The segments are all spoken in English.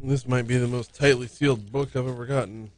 This might be the most tightly sealed book I've ever gotten.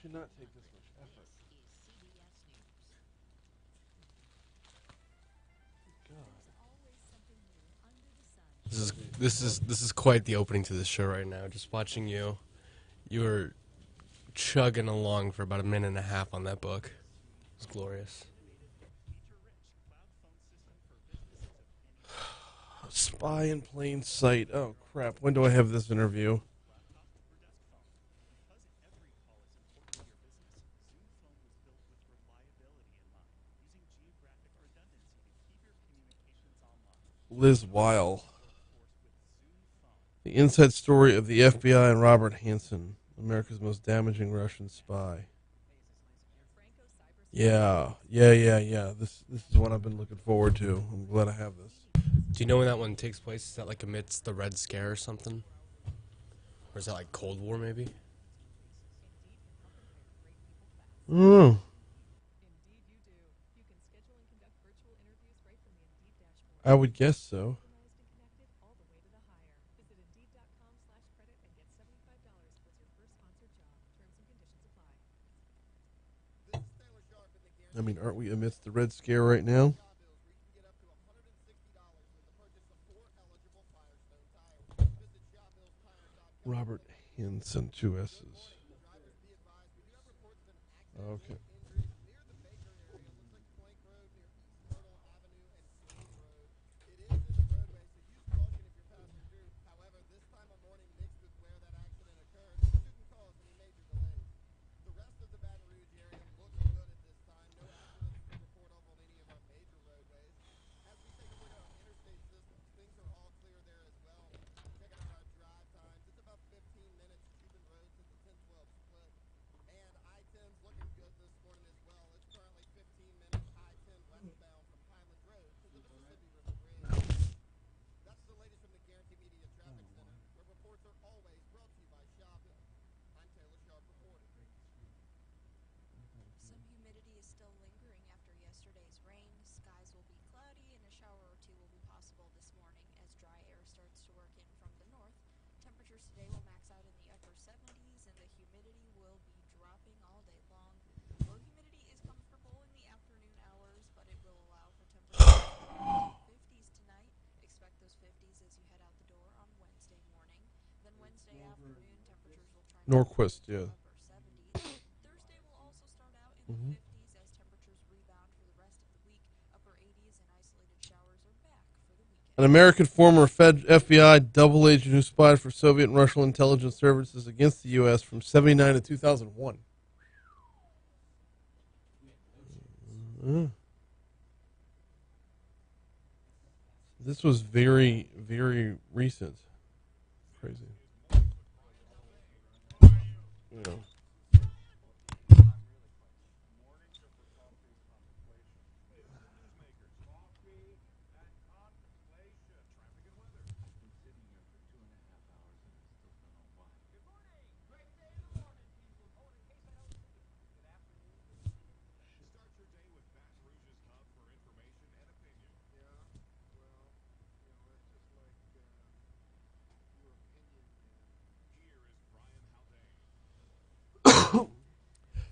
Should not take this much effort. This is quite the opening to this show right now. Just watching you, you were chugging along for about a minute and a half on that book. It's glorious. Spy in plain sight. Oh crap! When do I have this interview? Liz Weil. The inside story of the FBI and Robert Hansen, America's most damaging Russian spy. Yeah. This is what I've been looking forward to. I'm glad I have this. Do you know when that one takes place? Is that like amidst the Red Scare or something? Or is that like Cold War maybe? Oh. I would guess so. I mean, aren't we amidst the Red Scare right now? Robert Hansen, 2 S's. Okay. Norquist, yeah. Mm-hmm. An American former FBI double agent who spied for Soviet and Russian intelligence services against the U.S. from 1979 to 2001. This was very, very recent. Crazy. know.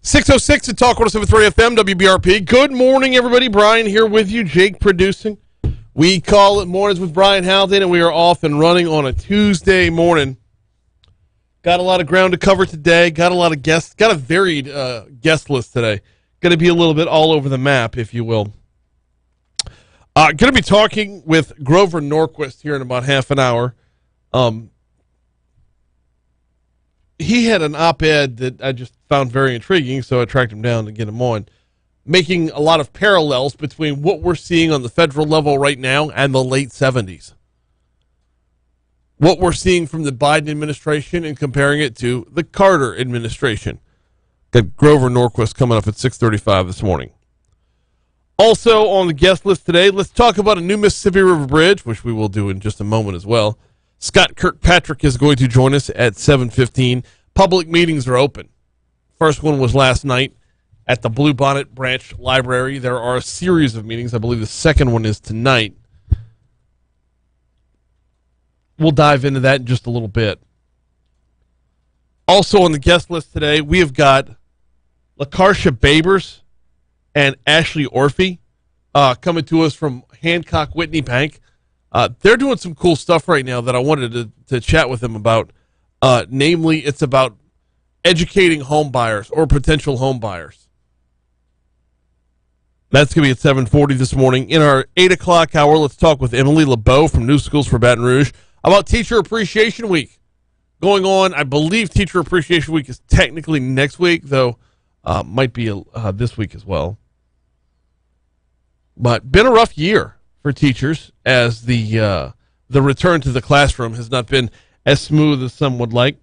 .606 at Talk 107.3 FM, WBRP. Good morning, everybody. Brian here with you. Jake producing. We call it Mornings with Brian Haldane, and we are off and running on a Tuesday morning. Got a lot of ground to cover today. Got a lot of guests. Got a varied guest list today. Going to be a little bit all over the map, if you will. Going to be talking with Grover Norquist here in about half an hour. He had an op-ed that I just found very intriguing, so I tracked him down to get him on, making a lot of parallels between what we're seeing on the federal level right now and the late 70s. What we're seeing from the Biden administration and comparing it to the Carter administration. Got Grover Norquist coming up at 6:35 this morning. Also on the guest list today, let's talk about a new Mississippi River Bridge, which we will do in just a moment as well. Scott Kirkpatrick is going to join us at 7:15. Public meetings are open. First one was last night at the Bluebonnet Branch Library. There are a series of meetings. I believe the second one is tonight. We'll dive into that in just a little bit. Also on the guest list today, we have got LaCarsha Babers and Ashley Orphy coming to us from Hancock Whitney Bank. They're doing some cool stuff right now that I wanted to chat with them about. Namely, it's about educating home buyers or potential home buyers. That's going to be at 7:40 this morning. In our 8 o'clock hour, let's talk with Emily LeBeau from New Schools for Baton Rouge about Teacher Appreciation Week. Going on, I believe Teacher Appreciation Week is technically next week, though might be this week as well. But been a rough year for teachers, as the return to the classroom has not been as smooth as some would like.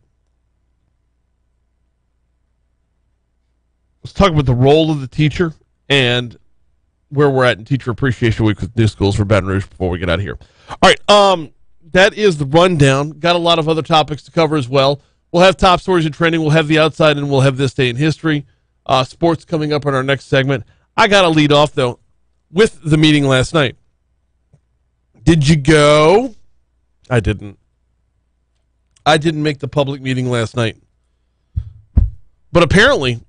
Let's talk about the role of the teacher and where we're at in Teacher Appreciation Week with New Schools for Baton Rouge before we get out of here. All right, that is the rundown. Got a lot of other topics to cover as well. We'll have top stories and trending. We'll have the outside, and we'll have this day in history. Sports coming up in our next segment. I got to lead off, though, with the meeting last night. Did you go? I didn't. I didn't make the public meeting last night. But apparently,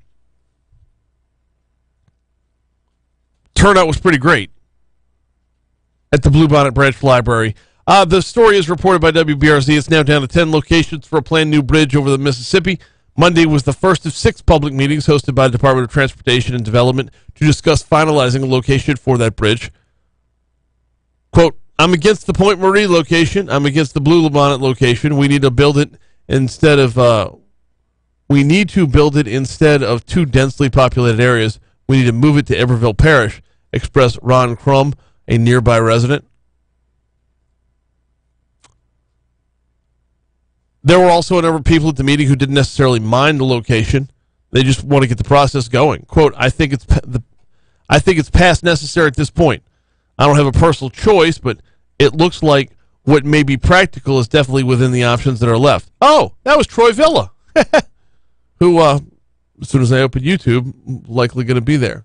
turnout was pretty great at the Bluebonnet Branch Library. The story is reported by WBRZ. It's now down to 10 locations for a planned new bridge over the Mississippi. Monday was the first of 6 public meetings hosted by the Department of Transportation and Development to discuss finalizing a location for that bridge. Quote, I'm against the Point Marie location. I'm against the Bluebonnet location. We need to build it instead of two densely populated areas. We need to move it to Everville Parish, expressed Ron Crum, a nearby resident. There were also a number of people at the meeting who didn't necessarily mind the location. They just want to get the process going. Quote, I think it's past necessary at this point. I don't have a personal choice, but it looks like what may be practical is definitely within the options that are left. Oh, that was Troy Villa, who, as soon as I open YouTube, likely going to be there.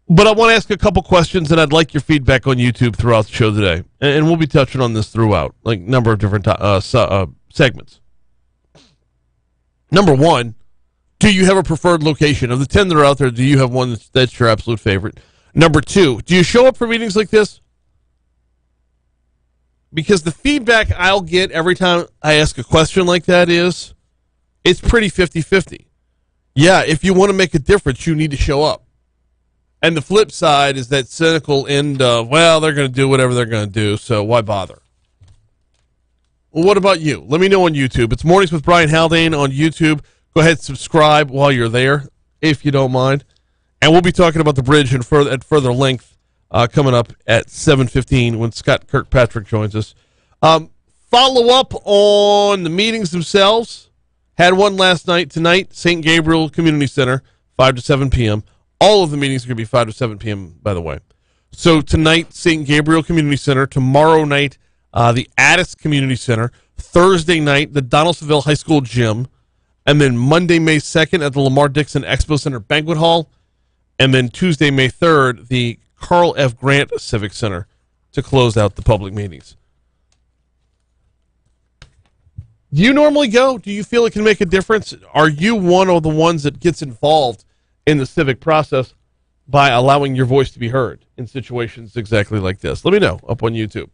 But I want to ask a couple questions, and I'd like your feedback on YouTube throughout the show today. And we'll be touching on this throughout, like a number of different segments. Number one, do you have a preferred location? Of the 10 that are out there, do you have one that's your absolute favorite? Number two, do you show up for meetings like this? Because the feedback I'll get every time I ask a question like that is, it's pretty 50-50. Yeah, if you want to make a difference, you need to show up. And the flip side is that cynical end of, well, they're going to do whatever they're going to do, so why bother? Well, what about you? Let me know on YouTube. It's Mornings with Brian Haldane on YouTube. Go ahead and subscribe while you're there, if you don't mind. And we'll be talking about the bridge at further length coming up at 7:15 when Scott Kirkpatrick joins us. follow up on the meetings themselves. Had one last night. Tonight, St. Gabriel Community Center, 5 to 7 p.m. All of the meetings are going to be 5 to 7 p.m., by the way. So tonight, St. Gabriel Community Center. Tomorrow night, the Addis Community Center. Thursday night, the Donaldsonville High School Gym. And then Monday, May 2nd at the Lamar Dixon Expo Center Banquet Hall. And then Tuesday, May 3rd, the Carl F. Grant Civic Center to close out the public meetings. Do you normally go? Do you feel it can make a difference? Are you one of the ones that gets involved in the civic process by allowing your voice to be heard in situations exactly like this? Let me know up on YouTube.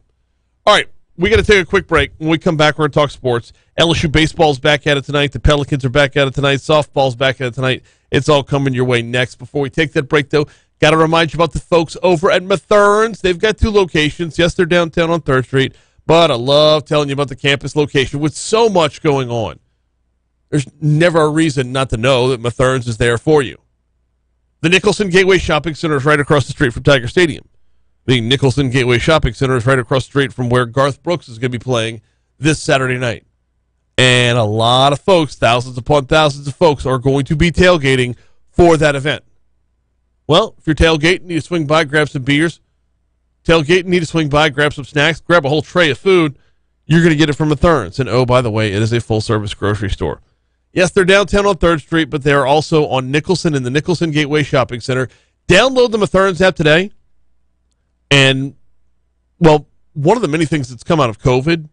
All right, we got to take a quick break. When we come back, we're going to talk sports. LSU baseball's back at it tonight. The Pelicans are back at it tonight. Softball's back at it tonight. It's all coming your way next. Before we take that break, though, got to remind you about the folks over at Mathern's. They've got 2 locations. Yes, they're downtown on 3rd Street. But I love telling you about the campus location with so much going on. There's never a reason not to know that Mathern's is there for you. The Nicholson Gateway Shopping Center is right across the street from Tiger Stadium. The Nicholson Gateway Shopping Center is right across the street from where Garth Brooks is going to be playing this Saturday night. And a lot of folks, thousands upon thousands of folks, are going to be tailgating for that event. Well, if you're tailgating, you need to swing by, grab some beers. Tailgate, need to swing by, grab some snacks, grab a whole tray of food. You're going to get it from Mathern's. And oh, by the way, it is a full-service grocery store. Yes, they're downtown on 3rd Street, but they are also on Nicholson in the Nicholson Gateway Shopping Center. Download the Mathern's app today. And, well, one of the many things that's come out of COVID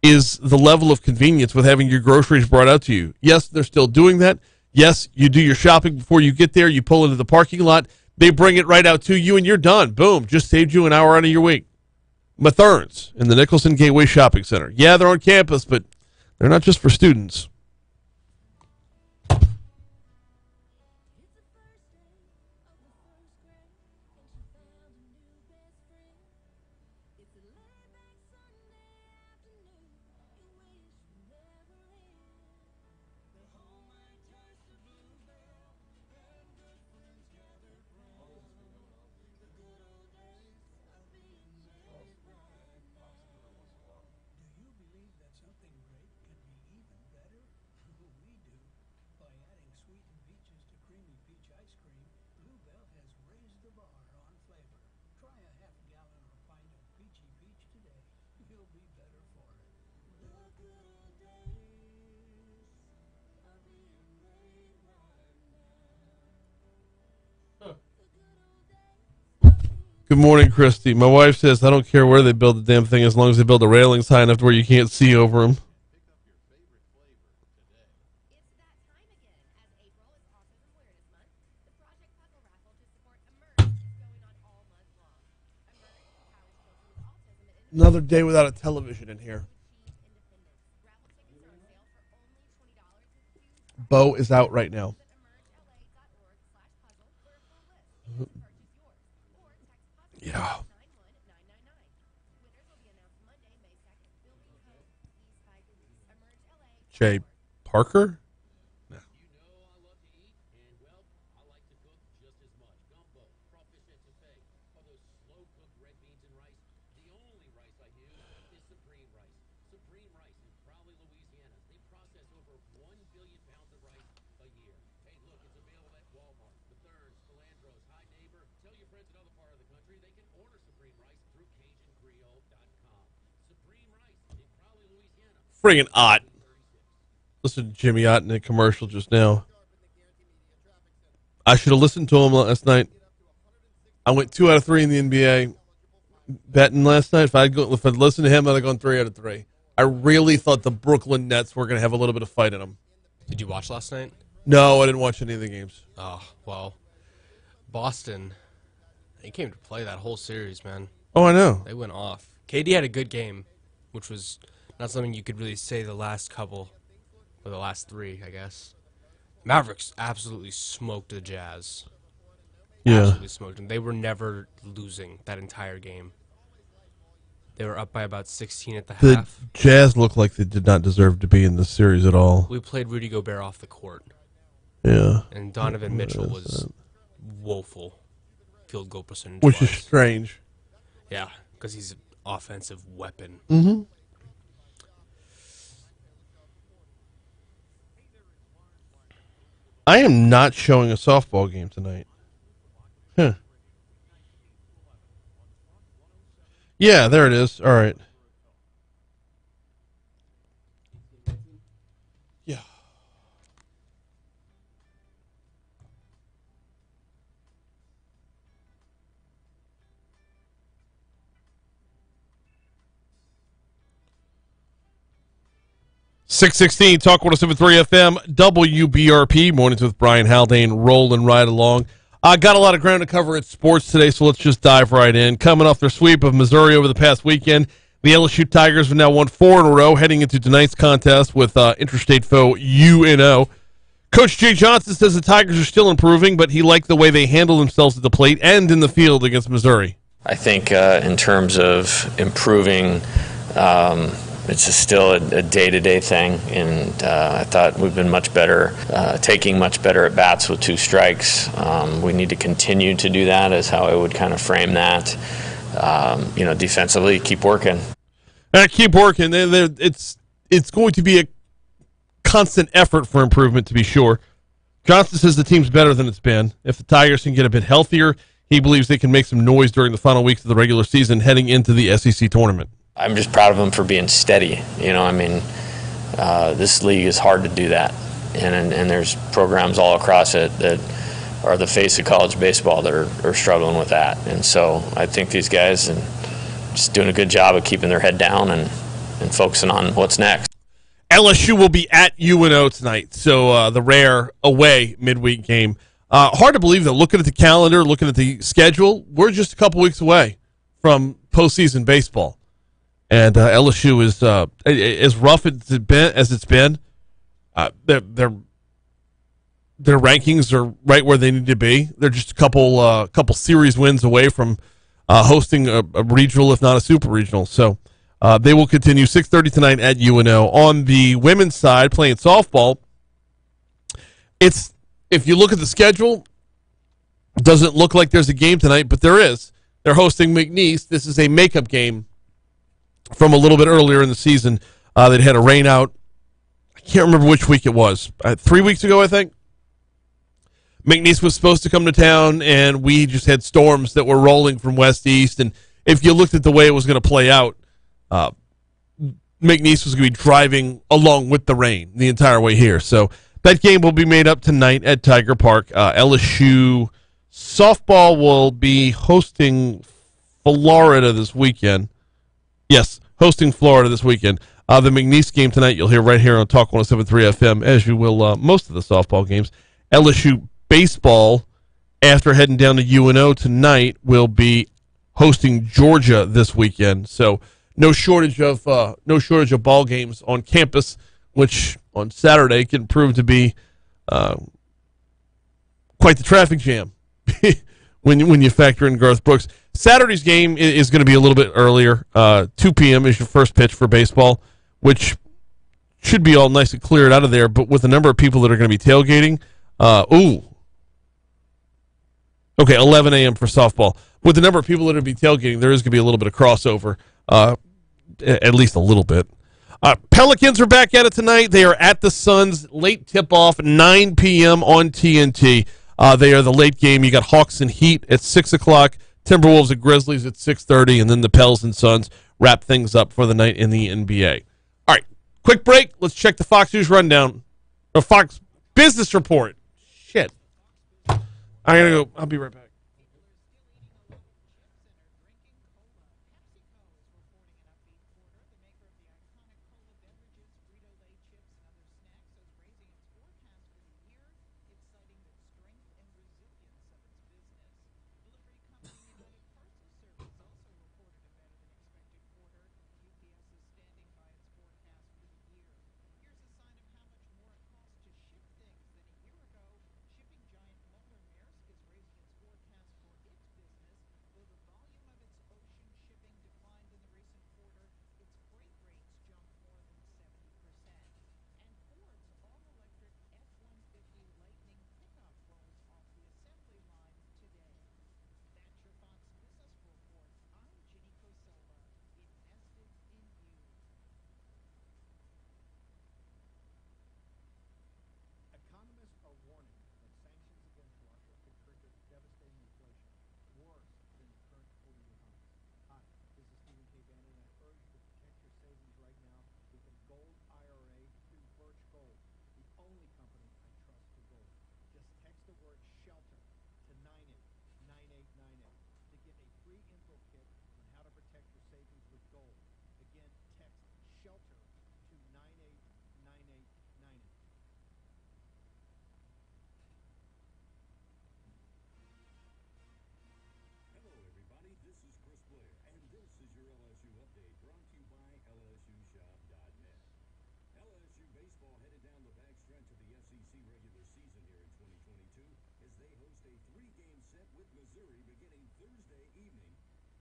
is the level of convenience with having your groceries brought out to you. Yes, they're still doing that. Yes, you do your shopping before you get there. You pull into the parking lot. They bring it right out to you, and you're done. Boom. Just saved you an hour out of your week. Mathern's in the Nicholson Gateway Shopping Center. Yeah, they're on campus, but they're not just for students. Good morning, Christy. My wife says, I don't care where they build the damn thing as long as they build the railings high enough to where you can't see over them. Another day without a television in here. Bo is out right now. Yeah. Jay Parker? No. Friggin' Ott. Listen to Jimmy Ott in a commercial just now. I should have listened to him last night. I went 2 out of 3 in the NBA betting last night. If I'd listened to him, I'd have gone 3 out of 3. I really thought the Brooklyn Nets were going to have a little bit of fight in them. Did you watch last night? No, I didn't watch any of the games. Oh, well, Boston, they came to play that whole series, man. Oh, I know. They went off. KD had a good game, which was not something you could really say the last couple, or the last 3, I guess. Mavericks absolutely smoked the Jazz. Yeah. Absolutely smoked them. They were never losing that entire game. They were up by about 16 at the half. The Jazz looked like they did not deserve to be in this series at all. We played Rudy Gobert off the court. Yeah. And Donovan Mitchell was woeful field goal percentage. Which is strange. Yeah, because he's an offensive weapon. Mm-hmm. I am not showing a softball game tonight. Huh. Yeah, there it is. All right. Yeah. 616 Talk 107.3 FM, WBRP, mornings with Brian Haldane, rolling right along. I got a lot of ground to cover at sports today, so let's just dive right in. Coming off their sweep of Missouri over the past weekend, the LSU Tigers have now won 4 in a row, heading into tonight's contest with interstate foe UNO. Coach Jay Johnson says the Tigers are still improving, but he liked the way they handle themselves at the plate and in the field against Missouri. I think in terms of improving, it's still a day-to-day thing, and I thought we've been much better, taking much better at bats with 2 strikes. We need to continue to do that, is how I would kind of frame that. Defensively, keep working. Keep working. It's going to be a constant effort for improvement, to be sure. Johnson says the team's better than it's been. If the Tigers can get a bit healthier, he believes they can make some noise during the final weeks of the regular season heading into the SEC tournament. I'm just proud of them for being steady. This league is hard to do that. And there's programs all across it that are the face of college baseball that are struggling with that. And so I think these guys are just doing a good job of keeping their head down and focusing on what's next. LSU will be at UNO tonight, so the rare away midweek game. Hard to believe that looking at the calendar, looking at the schedule, we're just a couple weeks away from postseason baseball. And LSU is as rough as it's been. Their rankings are right where they need to be. They're just a couple series wins away from hosting a regional, if not a super regional. So they will continue 6:30 tonight at UNO. On the women's side, playing softball, if you look at the schedule, it doesn't look like there's a game tonight, but there is. They're hosting McNeese. This is a makeup game from a little bit earlier in the season. They'd had a rain out. I can't remember which week it was. 3 weeks ago, I think. McNeese was supposed to come to town, and we just had storms that were rolling from west to east. And if you looked at the way it was going to play out, McNeese was going to be driving along with the rain the entire way here. So that game will be made up tonight at Tiger Park. LSU softball will be hosting Florida this weekend. Yes, hosting Florida this weekend. The McNeese game tonight you'll hear right here on Talk 107.3 FM, as you will most of the softball games. LSU baseball, after heading down to UNO tonight, will be hosting Georgia this weekend. So no shortage of ball games on campus, which on Saturday can prove to be quite the traffic jam when you factor in Garth Brooks. Saturday's game is going to be a little bit earlier. 2 p.m. is your first pitch for baseball, which should be all nice and cleared out of there. But with the number of people that are going to be tailgating, 11 a.m. for softball. With the number of people that are going to be tailgating, there is going to be a little bit of crossover, at least a little bit. Pelicans are back at it tonight. They are at the Suns. Late tip-off, 9 p.m. on TNT. They are the late game. You got Hawks and Heat at 6 o'clock. Timberwolves and Grizzlies at 6:30, and then the Pels and Suns wrap things up for the night in the NBA. All right, quick break. Let's check the Fox News rundown. Or Fox Business Report. Shit. I gotta go. I'll be right back. to get a free info kit on how to protect your savings with gold. Again, text SHELTER to 989898. Hello, everybody. This is Chris Blair, and this is your LSU update brought to you by LSUshop.net. LSU baseball headed down the backstretch of the SEC regular season here in 2022 as they host a three-game set with Missouri beginning Thursday evening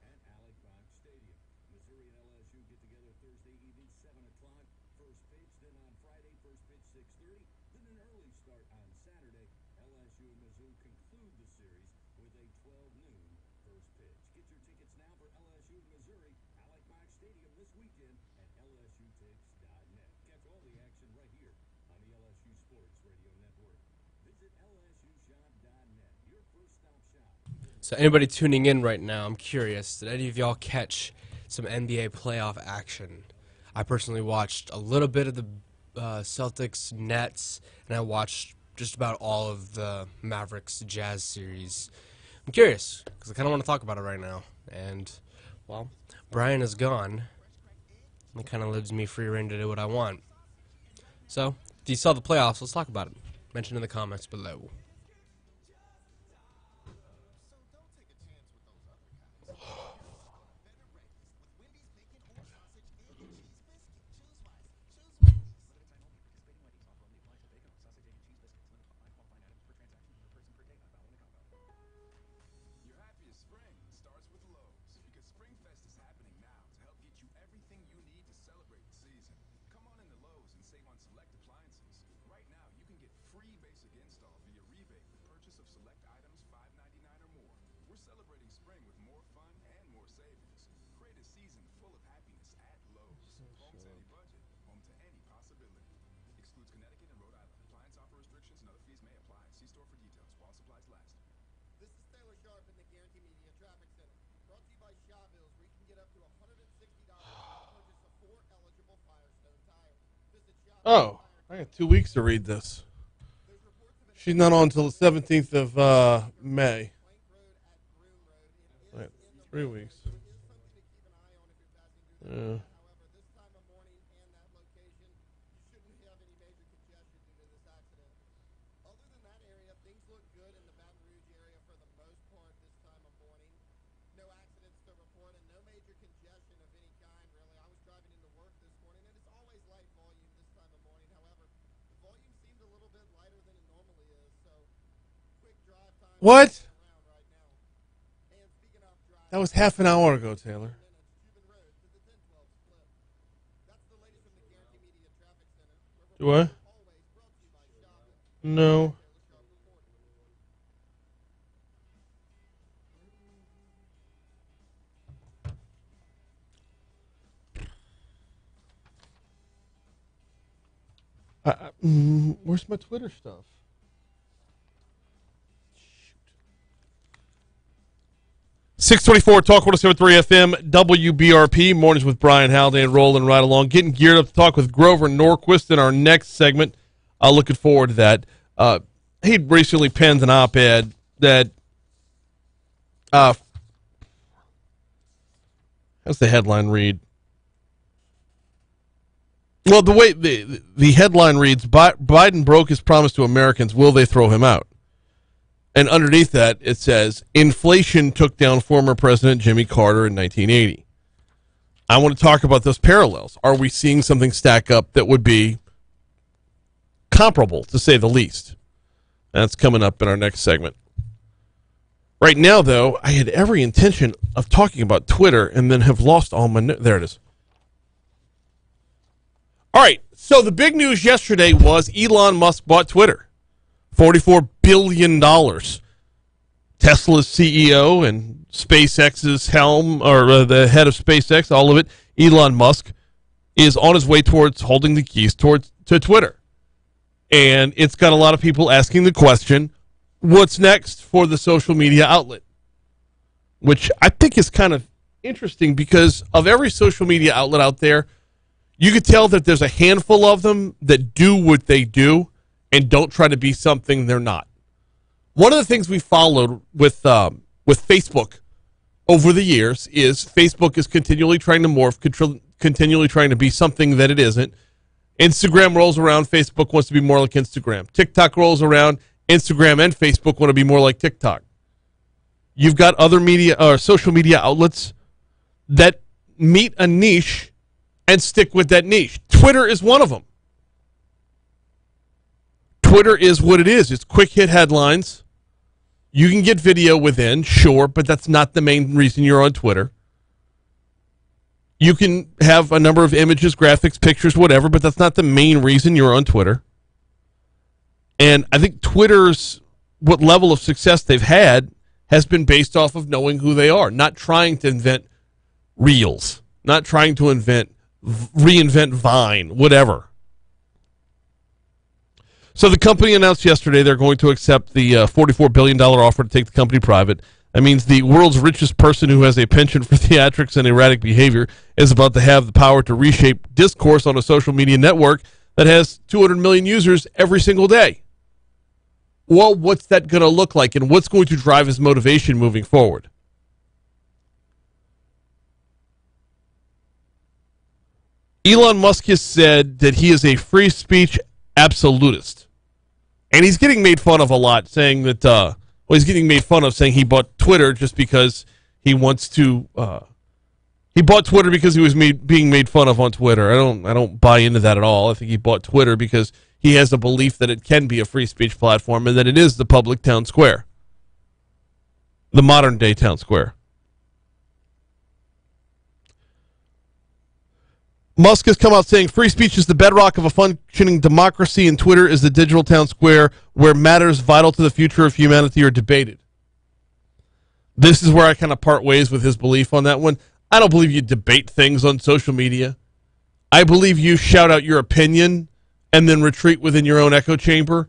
at Hancock Stadium. Missouri and LSU get together Thursday evening, 7 o'clock. First pitch, then on Friday, first pitch 6:30. Then an early start on Saturday. LSU and Mizzou conclude the series with a 12 noon first pitch. Get your tickets now for LSU and Missouri, Hancock Stadium this weekend at LSUtix.net. Catch all the action right here on the LSU Sports Radio Network. Visit LSUshop.net, your first-stop shop. So anybody tuning in right now, I'm curious, did any of y'all catch some NBA playoff action? I personally watched a little bit of the Celtics Nets, and I watched just about all of the Mavericks Jazz series. I'm curious, because I kind of want to talk about it right now. And, well, Brian is gone. It kind of leaves me free rein to do what I want. So, if you saw the playoffs, let's talk about it. Mention in the comments below. Your happiest spring starts with Lowe's, because Spring Fest is happening now to help get you everything you need to celebrate the season. Come on into Lowe's and save on select appliances. Right now, you can get free basic install via rebate with purchase of select items $5.99 or more. We're celebrating spring with more fun and more savings. Create a season full of happiness at Lowe's. Home to any budget, home to any possibility. Excludes Connecticut and Rhode Island. Appliance offer restrictions and other fees may apply. See store for details while supplies last. This is Taylor Sharp in the Guarantee Media Traffic Center. Brought to you by Shaw Bills, where you can get up to $160 to purchase a 4 eligible Firestone tire. Visit Shaw Oh, I got 2 weeks to read this. She's not on until the 17th of May. Right, 3 weeks. Yeah. However, this time of morning and that location, you shouldn't have any major congestion due to this accident. Other than that area, things look good in the Baton Rouge area for the most part this time of morning. No accidents to report and no major congestion of any kind, really. I was driving into work this morning, and it's always light volume this time of morning. However, the volume seemed a little bit lighter than it normally is, so quick drive time. What? Around right now. And speaking of drive, That was half an hour ago, Taylor. Cuban Road to the 10-12 split. That's the latest from the Guarantee Media Traffic Center. Do I? Always brought to you by Shaw Bills. No. Taylor Sharp reporting. Where's my Twitter stuff? 624 Talk 107.3 FM, WBRP, Mornings with Brian Haldane, rolling right along. Getting geared up to talk with Grover Norquist in our next segment. Looking forward to that. He recently penned an op-ed that, how's the headline read? Well, the way the headline reads, Biden broke his promise to Americans. Will they throw him out? And underneath that, it says, inflation took down former President Jimmy Carter in 1980. I want to talk about those parallels. Are we seeing something stack up that would be comparable, to say the least? That's coming up in our next segment. Right now, though, I had every intention of talking about Twitter and then have lost all my... There it is. All right, so the big news yesterday was Elon Musk bought Twitter. $44 billion. Tesla's CEO and SpaceX's helm, or the head of SpaceX, all of it, Elon Musk, is on his way towards holding the keys to Twitter. And it's got a lot of people asking the question, what's next for the social media outlet? Which I think is kind of interesting because of every social media outlet out there, you could tell that there's a handful of them that do what they do and don't try to be something they're not. One of the things we followed with with Facebook over the years is Facebook is continually trying to morph, continually trying to be something that it isn't. Instagram rolls around, Facebook wants to be more like Instagram. TikTok rolls around, Instagram and Facebook want to be more like TikTok. You've got other media or social media outlets that meet a niche and stick with that niche. Twitter is one of them. Twitter is what it is. It's quick hit headlines. You can get video within, sure, but that's not the main reason you're on Twitter. You can have a number of images, graphics, pictures, whatever, but that's not the main reason you're on Twitter. And I think Twitter's, what level of success they've had has been based off of knowing who they are, not trying to invent Reels, not trying to reinvent Vine, whatever. So the company announced yesterday they're going to accept the $44 billion offer to take the company private. That means the world's richest person who has a penchant for theatrics and erratic behavior is about to have the power to reshape discourse on a social media network that has 200 million users every single day. Well, what's that going to look like, and what's going to drive his motivation moving forward? Elon Musk has said that he is a free speech absolutist. And he's getting made fun of a lot, saying that, he's getting made fun of saying he bought Twitter just because he wants to, he bought Twitter because he was being made fun of on Twitter. I don't buy into that at all. I think he bought Twitter because he has a belief that it can be a free speech platform and that it is the public town square. The modern day town square. Musk has come out saying free speech is the bedrock of a functioning democracy, and Twitter is the digital town square where matters vital to the future of humanity are debated. This is where I kind of part ways with his belief on that one. I don't believe you debate things on social media. I believe you shout out your opinion and then retreat within your own echo chamber.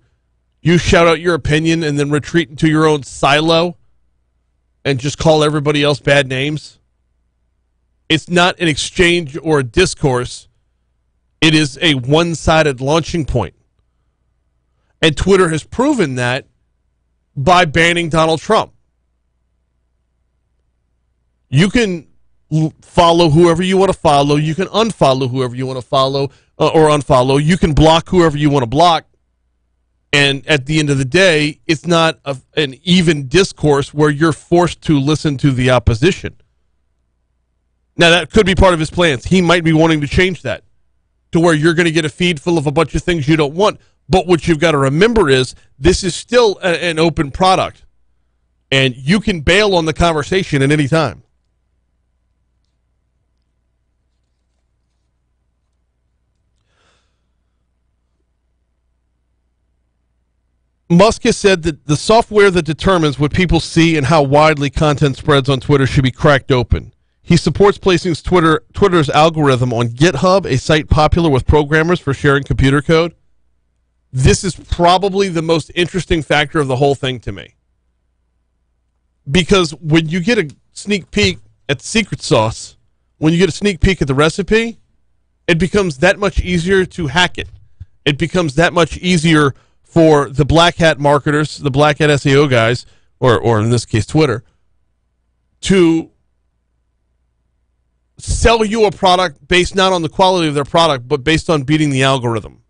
You shout out your opinion and then retreat into your own silo and just call everybody else bad names. It's not an exchange or a discourse. It is a one-sided launching point. And Twitter has proven that by banning Donald Trump. You can follow whoever you want to follow. You can unfollow whoever you want to follow or unfollow. You can block whoever you want to block. And at the end of the day, it's not an even discourse where you're forced to listen to the opposition. Now, that could be part of his plans. He might be wanting to change that to where you're going to get a feed full of a bunch of things you don't want. But what you've got to remember is this is still an open product. And you can bail on the conversation at any time. Musk has said that the software that determines what people see and how widely content spreads on Twitter should be cracked open. He supports placing Twitter's algorithm on GitHub, a site popular with programmers for sharing computer code. This is probably the most interesting factor of the whole thing to me. Because when you get a sneak peek at the secret sauce, when you get a sneak peek at the recipe, it becomes that much easier to hack it. It becomes that much easier for the black hat marketers, the black hat SEO guys, or in this case Twitter, to sell you a product based not on the quality of their product, but based on beating the algorithm.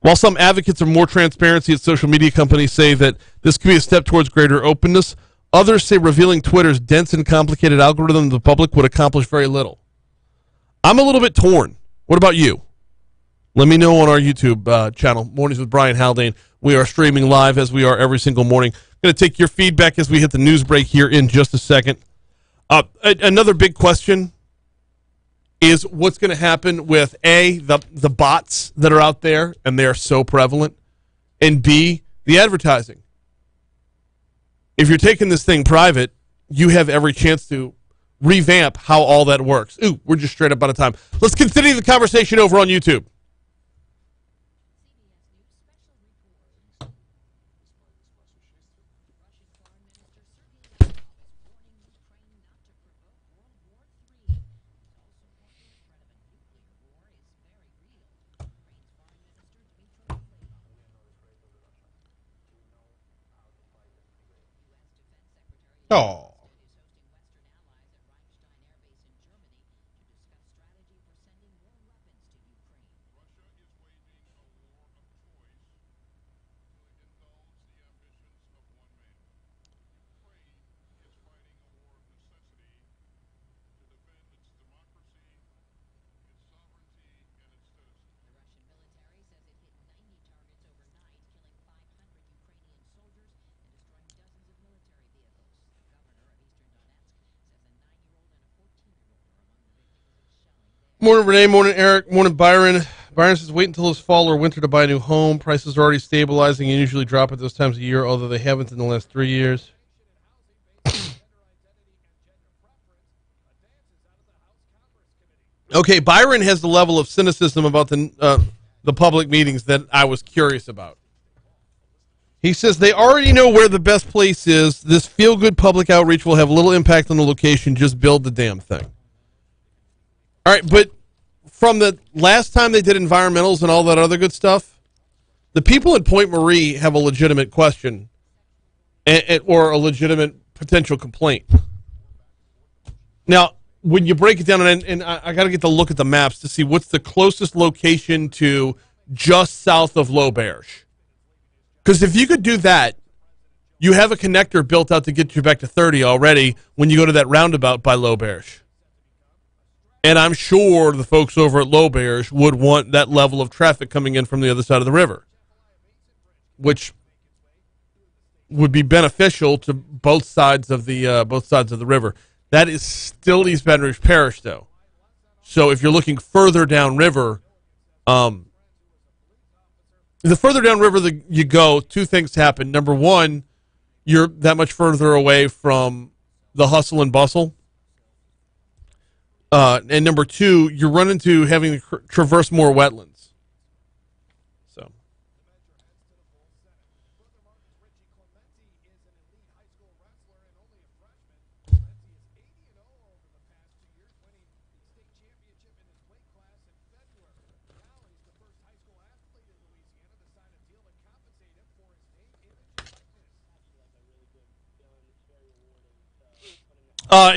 While some advocates of more transparency at social media companies say that this could be a step towards greater openness, others say revealing Twitter's dense and complicated algorithm to the public would accomplish very little. I'm a little bit torn. What about you? Let me know on our YouTube channel, Mornings with Brian Haldane. We are streaming live as we are every single morning. Going to take your feedback as we hit the news break here in just a second. Another big question is what's going to happen with A, the bots that are out there, and they are so prevalent, and B, the advertising. If you're taking this thing private, you have every chance to revamp how all that works. Ooh, we're just straight up out of time. Let's continue the conversation over on YouTube. Oh. Morning, Renee. Morning, Eric. Morning, Byron. Byron says, wait until this fall or winter to buy a new home. Prices are already stabilizing and usually drop at those times of year, although they haven't in the last 3 years. Okay, Byron has the level of cynicism about the public meetings that I was curious about. He says they already know where the best place is. This feel-good public outreach will have little impact on the location. Just build the damn thing. All right, but from the last time they did environmentals and all that other good stuff, the people at Point Marie have a legitimate question or a legitimate potential complaint. Now, when you break it down, and I got to get to look at the maps to see what's the closest location to just south of LeBeau. Because if you could do that, you have a connector built out to get you back to 30 already when you go to that roundabout by LeBeau. And I'm sure the folks over at LeBeau would want that level of traffic coming in from the other side of the river, which would be beneficial to both sides of the river. That is still East Baton Rouge Parish, though. So if you're looking further downriver, the further downriver that you go, two things happen. Number one, you're that much further away from the hustle and bustle. And number two, you run into having to traverse more wetlands. So.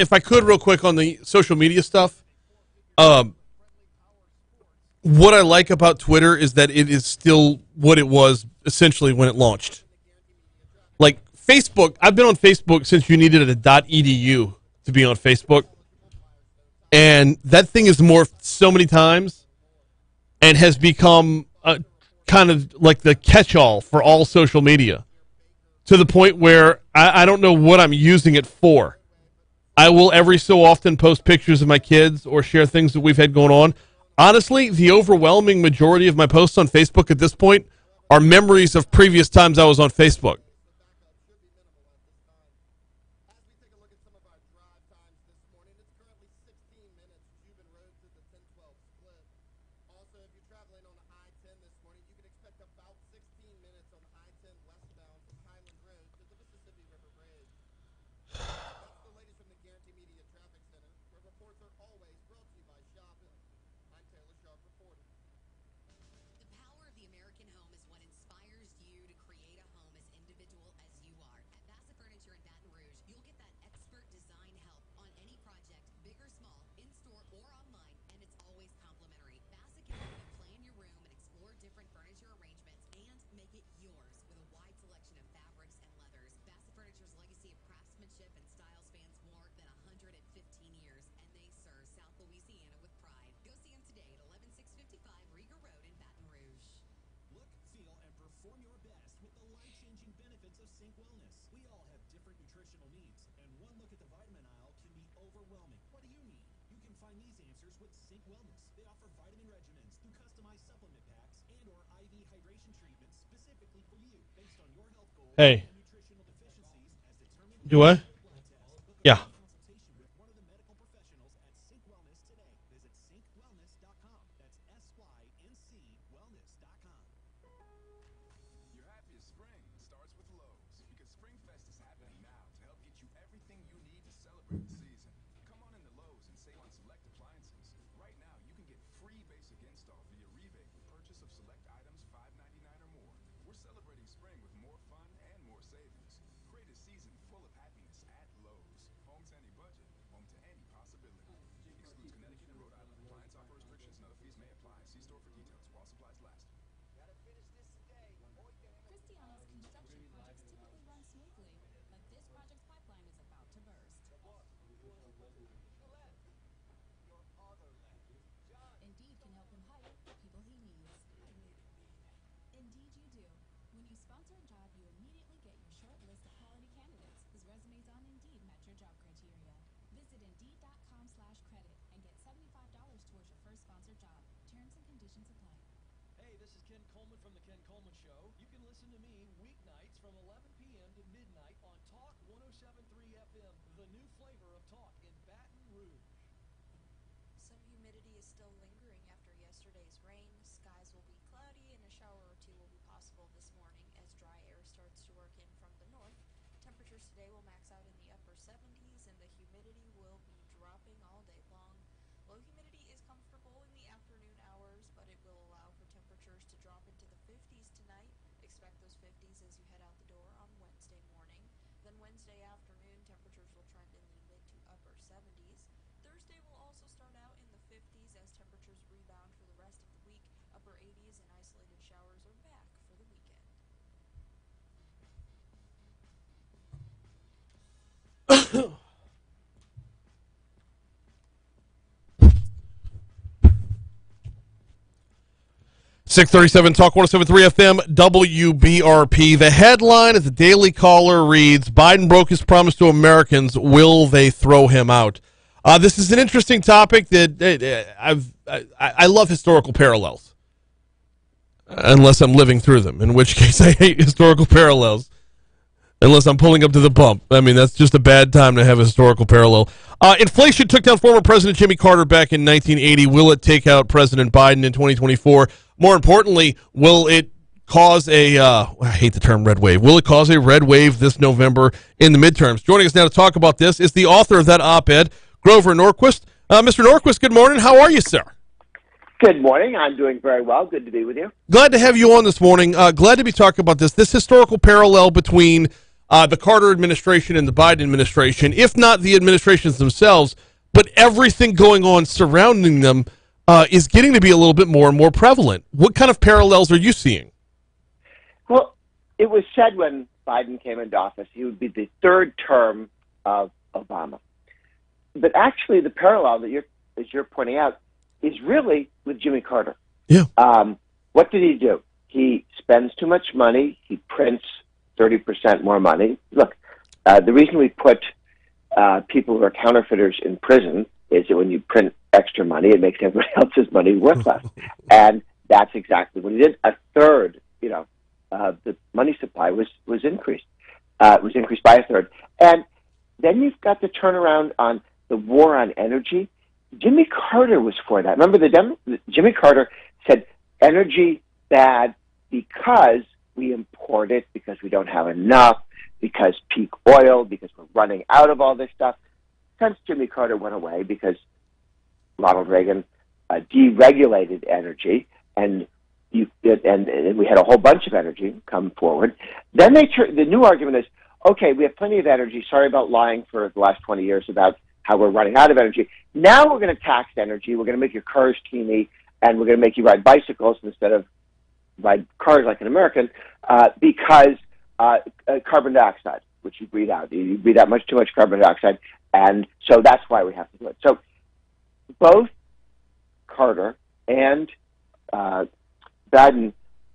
If I could, real quick on the social media stuff, what I like about Twitter is that it is still what it was essentially when it launched. Like Facebook, I've been on Facebook since you needed a .edu to be on Facebook, and that thing has morphed so many times and has become a, kind of like the catch-all for all social media, to the point where I don't know what I'm using it for. I will every so often post pictures of my kids or share things that we've had going on. Honestly, the overwhelming majority of my posts on Facebook at this point are memories of previous times I was on Facebook. Hey. Do I? Yeah. Your happiest spring starts with Lowe's, because Spring Fest is happening now to help get you everything you need to celebrate the season. Come on into Lowe's and save on select appliances. Right now, you can get free basic install via rebate with purchase of select items $5.99 or more. We're celebrating spring with more fun and more savings. Create a season full of happiness at Lowe's. See store for details while supplies last. Gotta finish this today. Boy, damn it. Christiana's construction projects typically run smoothly, but this project's pipeline is about to burst. The left. Your other left. John. Indeed can help him hire people he needs. Indeed you do. When you sponsor a job, you immediately get your short list of quality candidates whose resumes on Indeed match your job criteria. Visit Indeed.com/credit and get $75 towards your first sponsored job. Terms and conditions apply. Hey, this is Ken Coleman from The Ken Coleman Show. You can listen to me weeknights from 11 p.m. to midnight on Talk 107.3 FM, the new flavor of talk in Baton Rouge. Some humidity is still lingering after yesterday's rain. Skies will be cloudy and a shower or two will be possible this morning as dry air starts to work in from the north. Temperatures today will max out in the upper 70s and the humidity will be dropping all day long. Low humidity is comfortable in the afternoon hours, but it will allow for temperatures to drop into the 50s tonight. Expect those 50s as you head out the door on Wednesday morning. Then Wednesday afternoon, temperatures will trend in the mid to upper 70s. Thursday will also start out in the 50s as temperatures rebound for the rest of the week. Upper 80s and isolated showers are back for the weekend. 637 Talk 107.3 FM WBRP. The headline at the Daily Caller reads, Biden broke his promise to Americans. Will they throw him out? This is an interesting topic that I love historical parallels. Unless I'm living through them, in which case I hate historical parallels. Unless I'm pulling up to the bump. I mean, that's just a bad time to have a historical parallel. Inflation took down former President Jimmy Carter back in 1980. Will it take out President Biden in 2024? More importantly, will it cause I hate the term red wave. Will it cause a red wave this November in the midterms? Joining us now to talk about this is the author of that op-ed, Grover Norquist. Mr. Norquist, good morning. How are you, sir? Good morning. I'm doing very well. Good to be with you. Glad to have you on this morning. Glad to be talking about this historical parallel between the Carter administration and the Biden administration, if not the administrations themselves, but everything going on surrounding them is getting to be a little bit more and more prevalent. What kind of parallels are you seeing? Well, it was said when Biden came into office he would be the third term of Obama. But actually the parallel that you're pointing out is really with Jimmy Carter. Yeah. What did he do? He spends too much money. He prints 30% more money. Look, the reason we put people who are counterfeiters in prison is that when you print extra money, it makes everybody else's money worth less. And that's exactly what he did. A third, the money supply was increased. Was increased by a third. And then you've got the turnaround on the war on energy. Jimmy Carter was for that. Remember, Jimmy Carter said energy bad because we import it, because we don't have enough, because peak oil, because we're running out of all this stuff. Since Jimmy Carter went away, because Ronald Reagan deregulated energy, and we had a whole bunch of energy come forward. Then the new argument is, okay, we have plenty of energy. Sorry about lying for the last 20 years about how we're running out of energy. Now we're going to tax energy. We're going to make your cars teeny, and we're going to make you ride bicycles instead of ride cars like an American, because carbon dioxide, which you breathe out. You breathe out much too much carbon dioxide, and so that's why we have to do it. So both Carter and Biden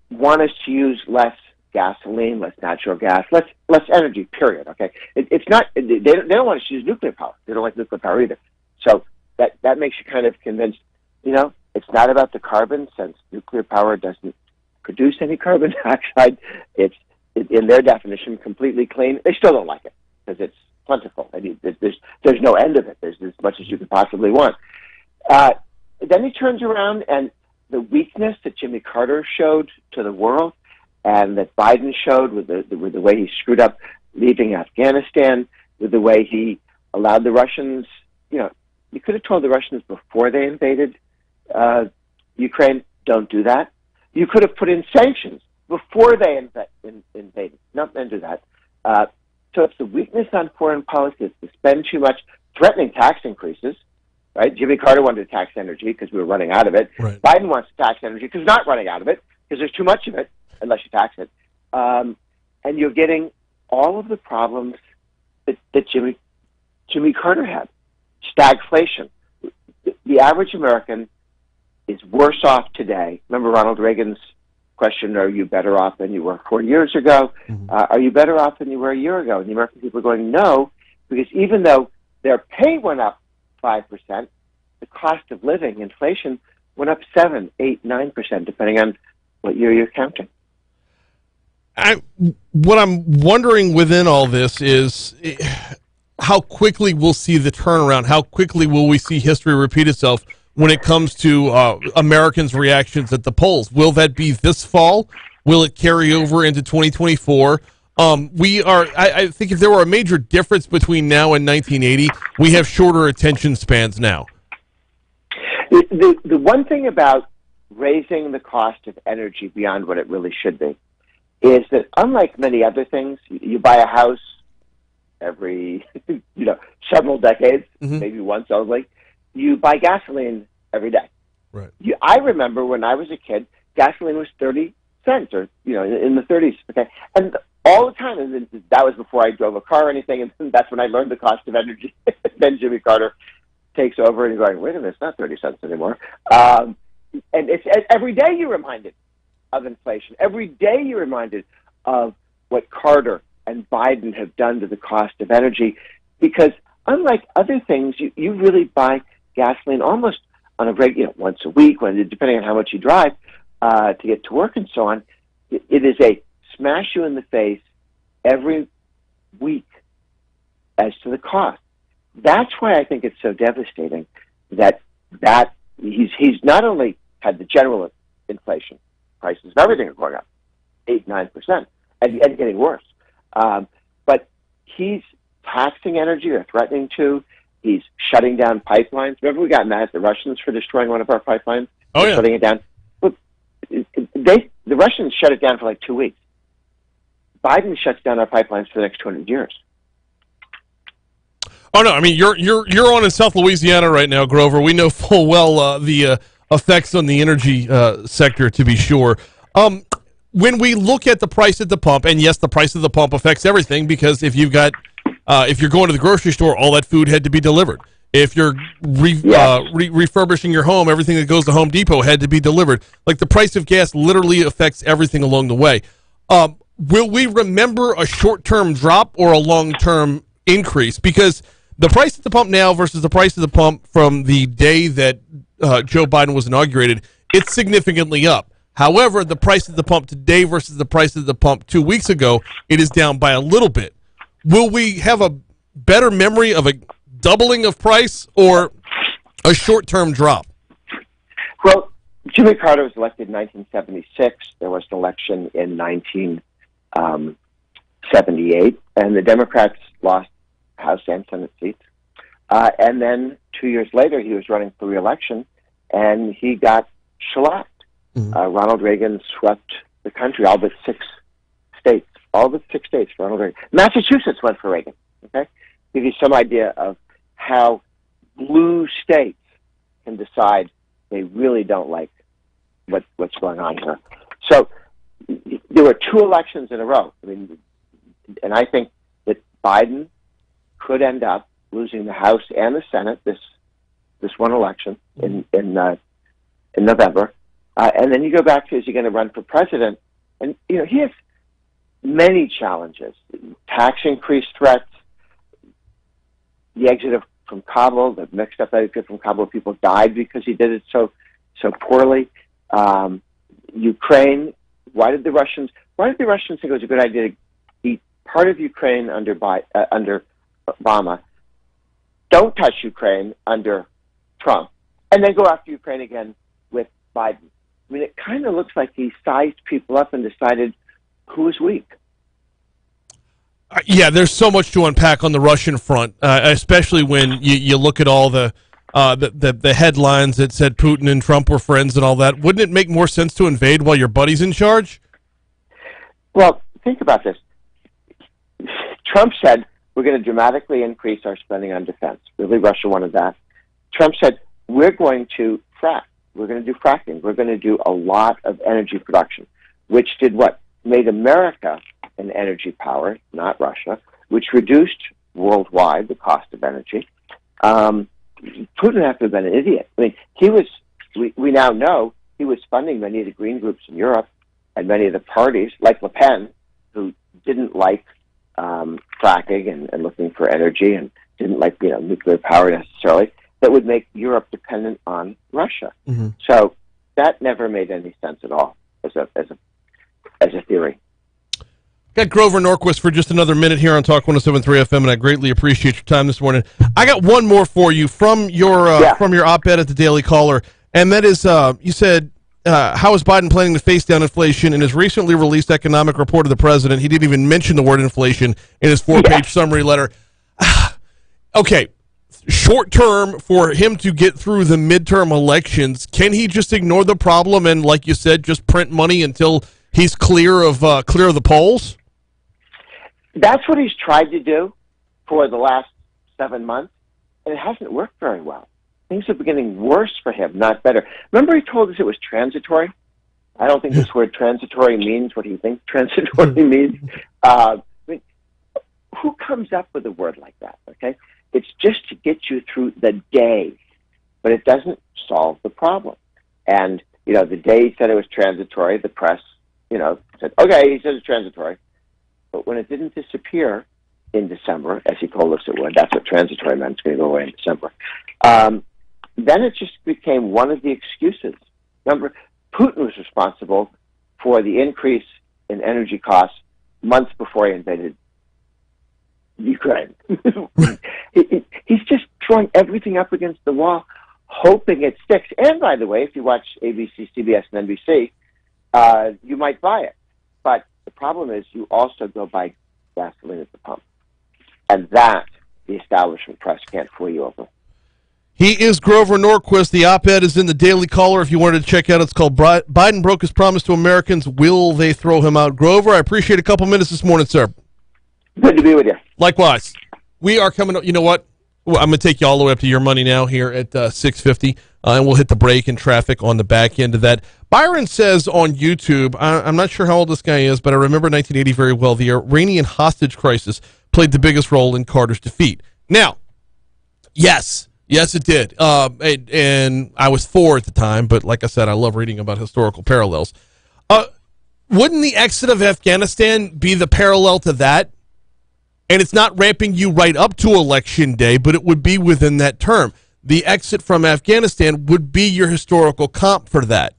want us to use less gasoline, less natural gas, less energy, period, okay? It's not, they don't want us to use nuclear power. They don't like nuclear power either. So that makes you kind of convinced, it's not about the carbon, since nuclear power doesn't produce any carbon dioxide. It's, in their definition, completely clean. They still don't like it because it's plentiful. I mean, there's no end of it. There's as much as you could possibly want. Then he turns around, and the weakness that Jimmy Carter showed to the world and that Biden showed with the way he screwed up leaving Afghanistan, with the way he allowed the Russians, you could have told the Russians before they invaded Ukraine, don't do that. You could have put in sanctions before they invaded. No, don't do that. So it's the weakness on foreign policy, it's to spend too much, threatening tax increases. right? Jimmy Carter wanted to tax energy because we were running out of it. Right. Biden wants to tax energy because we're not running out of it because there's too much of it unless you tax it. And you're getting all of the problems that Jimmy Carter had. Stagflation. The average American is worse off today. Remember Ronald Reagan's question, are you better off than you were 4 years ago? Mm-hmm. Are you better off than you were a year ago? And the American people are going, no, because even though their pay went up 5%, the cost of living, inflation, went up 7, 8, 9%, depending on what year you're counting. What I'm wondering within all this is how quickly we'll see the turnaround. How quickly will we see history repeat itself when it comes to Americans' reactions at the polls? Will that be this fall? Will it carry over into 2024? I think if there were a major difference between now and 1980, we have shorter attention spans now. The one thing about raising the cost of energy beyond what it really should be is that unlike many other things, you buy a house every several decades, maybe once only. You buy gasoline every day. Right. I remember when I was a kid, gasoline was 30 cents or in the 30s. Okay, and all the time, and that was before I drove a car or anything, and that's when I learned the cost of energy. Then Jimmy Carter takes over, and you're going, wait a minute, it's not 30 cents anymore. And it's every day you're reminded of inflation. Every day you're reminded of what Carter and Biden have done to the cost of energy, because unlike other things, you really buy gasoline almost on a regular, once a week, depending on how much you drive to get to work and so on. It is a smash you in the face every week as to the cost. That's why I think it's so devastating that he's not only had the general inflation, prices of everything are going up 8, 9%, and getting worse. But he's taxing energy or threatening to. He's shutting down pipelines. Remember, we got mad at the Russians for destroying one of our pipelines? Oh, yeah. Shutting it down. Look, the Russians shut it down for like 2 weeks. Biden shuts down our pipelines for the next 200 years. Oh no! I mean, you're on in South Louisiana right now, Grover. We know full well the effects on the energy sector, to be sure. When we look at the price at the pump, and yes, the price of the pump affects everything, because if you're going to the grocery store, all that food had to be delivered. If you're refurbishing your home, everything that goes to Home Depot had to be delivered. Like, the price of gas literally affects everything along the way. Will we remember a short-term drop or a long-term increase? Because the price at the pump now versus the price of the pump from the day that Joe Biden was inaugurated, it's significantly up. However, the price at the pump today versus the price of the pump 2 weeks ago, it is down by a little bit. Will we have a better memory of a doubling of price or a short-term drop? Well, Jimmy Carter was elected in 1976. There was an election in 1978, and the Democrats lost House and Senate seats. And then 2 years later, he was running for re-election, and he got shellacked. Ronald Reagan swept the country, all but 6 states. All but 6 states for Ronald Reagan. Massachusetts went for Reagan. Okay, give you some idea of how blue states can decide they really don't like what's going on here. So there were 2 elections in a row. I mean, and I think that Biden could end up losing the House and the Senate this one election in November. And then you go back to, is he going to run for president? And he has many challenges: tax increase threats, the exit from Kabul, the mixed up exit from Kabul. People died because he did it so poorly. Ukraine. Why did the Russians think it was a good idea to eat part of Ukraine under Obama? Don't touch Ukraine under Trump, and then go after Ukraine again with Biden. I mean, it kind of looks like he sized people up and decided who was weak. Yeah, there's so much to unpack on the Russian front, especially when you look at all the headlines that said Putin and Trump were friends and all that. Wouldn't it make more sense to invade while your buddy's in charge? Well, think about this. Trump said we're going to dramatically increase our spending on defense. Really, Russia wanted that. Trump said, we're going to frack. We're going to do fracking. We're going to do a lot of energy production, which did what? Made America an energy power, not Russia, which reduced worldwide the cost of energy. Putin had to have been an idiot. I mean, we now know he was funding many of the green groups in Europe and many of the parties, like Le Pen, who didn't like fracking and looking for energy and didn't like nuclear power necessarily, that would make Europe dependent on Russia. Mm-hmm. So that never made any sense at all as a theory. Got Grover Norquist for just another minute here on Talk 107.3 FM, and I greatly appreciate your time this morning. I got one more for you from your op-ed at the Daily Caller, and that is, you said, how is Biden planning to face down inflation? In his recently released economic report of the president, he didn't even mention the word inflation in his 4-page summary letter. Okay, short term for him to get through the midterm elections, can he just ignore the problem and, like you said, just print money until he's clear of the polls? That's what he's tried to do for the last 7 months, and it hasn't worked very well. Things are getting worse for him, not better. Remember he told us it was transitory? I don't think this word transitory means what he thinks transitory means. I mean, who comes up with a word like that, okay? It's just to get you through the day, but it doesn't solve the problem. And, the day he said it was transitory, the press, said, okay, he said it's transitory. But when it didn't disappear in December, as he told us it would, that's what transitory meant, it's going to go away in December, then it just became one of the excuses. Remember, Putin was responsible for the increase in energy costs months before he invaded Ukraine. He's just throwing everything up against the wall, hoping it sticks. And by the way, if you watch ABC, CBS, and NBC, you might buy it. But the problem is you also go buy gasoline at the pump. And that the establishment press can't fool you over. He is Grover Norquist. The op-ed is in the Daily Caller. If you wanted to check out, it's called Biden Broke His Promise to Americans. Will they throw him out? Grover, I appreciate a couple minutes this morning, sir. Good to be with you. Likewise. We are coming up. You know what? Well, I'm going to take you all the way up to your money now here at 6:50, and we'll hit the break and traffic on the back end of that. Byron says on YouTube, I'm not sure how old this guy is, but I remember 1980 very well. The Iranian hostage crisis played the biggest role in Carter's defeat. Now, yes, it did. And I was 4 at the time, but like I said, I love reading about historical parallels. Wouldn't the exit of Afghanistan be the parallel to that? And it's not ramping you right up to Election Day, but it would be within that term. The exit from Afghanistan would be your historical comp for that.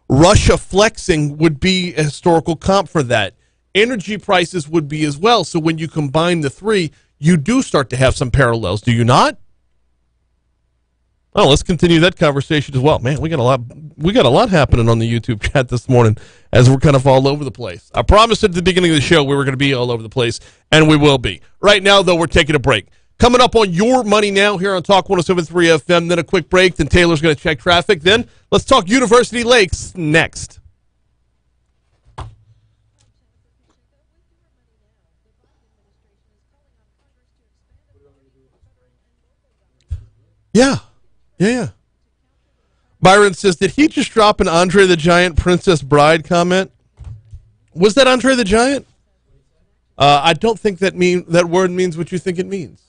Russia flexing would be a historical comp for that. Energy prices would be as well. So when you combine the three, you do start to have some parallels, do you not? Oh, let's continue that conversation as well. Man, we got a lot happening on the YouTube chat this morning as we're kind of all over the place. I promised at the beginning of the show we were going to be all over the place, and we will be. Right now, though, we're taking a break. Coming up on Your Money Now here on Talk 107.3 FM, then a quick break, then Taylor's going to check traffic. Then let's talk University Lakes next. Yeah. Byron says, did he just drop an Andre the Giant Princess Bride comment? Was that Andre the Giant? I don't think that word means what you think it means.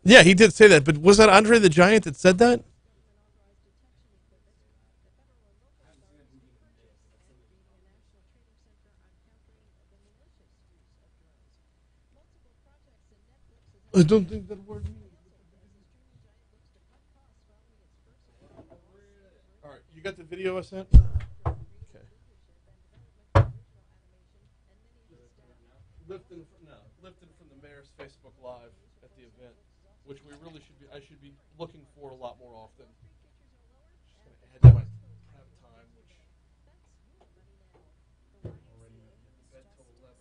Yeah, he did say that, but was that Andre the Giant that said that? I don't think that word means. All right, you got the video I sent? Okay. Lifted from the mayor's Facebook Live at the event, which I should be looking for a lot more often. Just going to add to my prep time, which already bed till 11.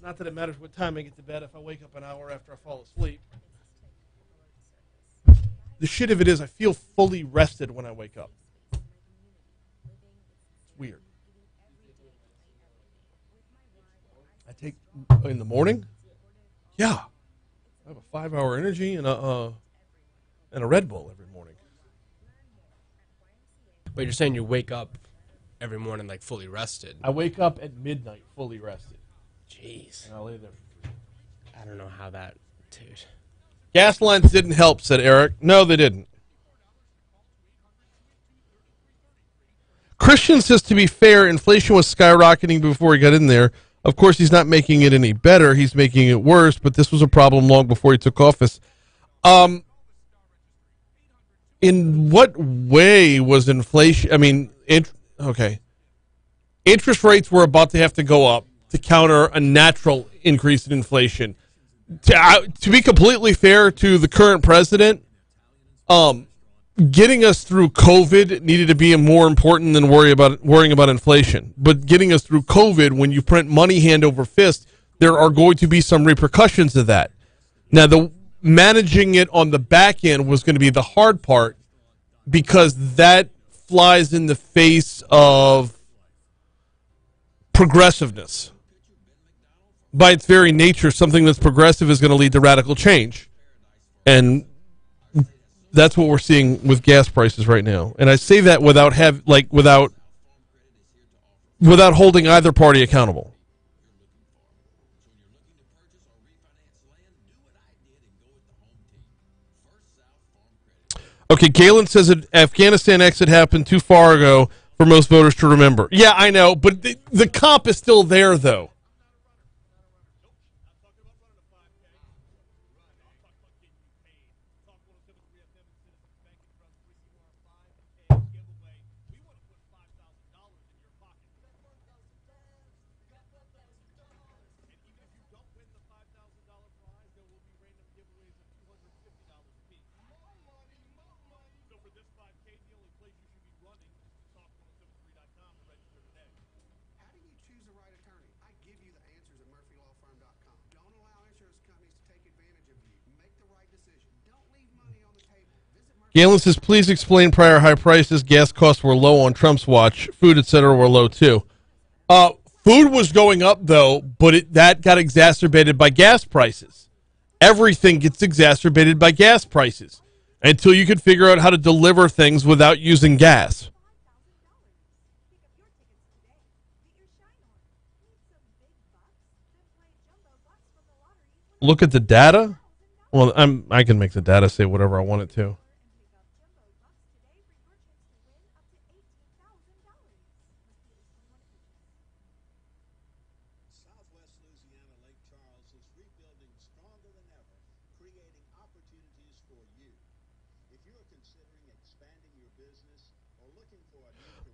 Not that it matters what time I get to bed if I wake up an hour after I fall asleep. The shit of it is I feel fully rested when I wake up. It's weird. I take in the morning? Yeah. I have a 5-hour energy and and a Red Bull every morning. But you're saying you wake up every morning like fully rested. I wake up at midnight fully rested. Jeez. And I lay there. I don't know how that, dude. Gas lines didn't help, said Eric. No, they didn't. Christian says, to be fair, inflation was skyrocketing before he got in there. Of course, he's not making it any better. He's making it worse, but this was a problem long before he took office. In what way was inflation? I mean, okay. Interest rates were about to have to go up to counter a natural increase in inflation. To be completely fair to the current president, getting us through COVID needed to be more important than worrying about inflation. But getting us through COVID, when you print money hand over fist, there are going to be some repercussions of that. Now, managing it on the back end was going to be the hard part, because that flies in the face of progressiveness. By its very nature, something that's progressive is going to lead to radical change. And that's what we're seeing with gas prices right now. And I say that without holding either party accountable. Okay, Galen says that Afghanistan exit happened too far ago for most voters to remember. Yeah, I know, but the comp is still there, though. Galen says, please explain prior high prices. Gas costs were low on Trump's watch. Food, etc. were low, too. Food was going up, though, but that got exacerbated by gas prices. Everything gets exacerbated by gas prices until you can figure out how to deliver things without using gas. Look at the data. Well, I can make the data say whatever I want it to.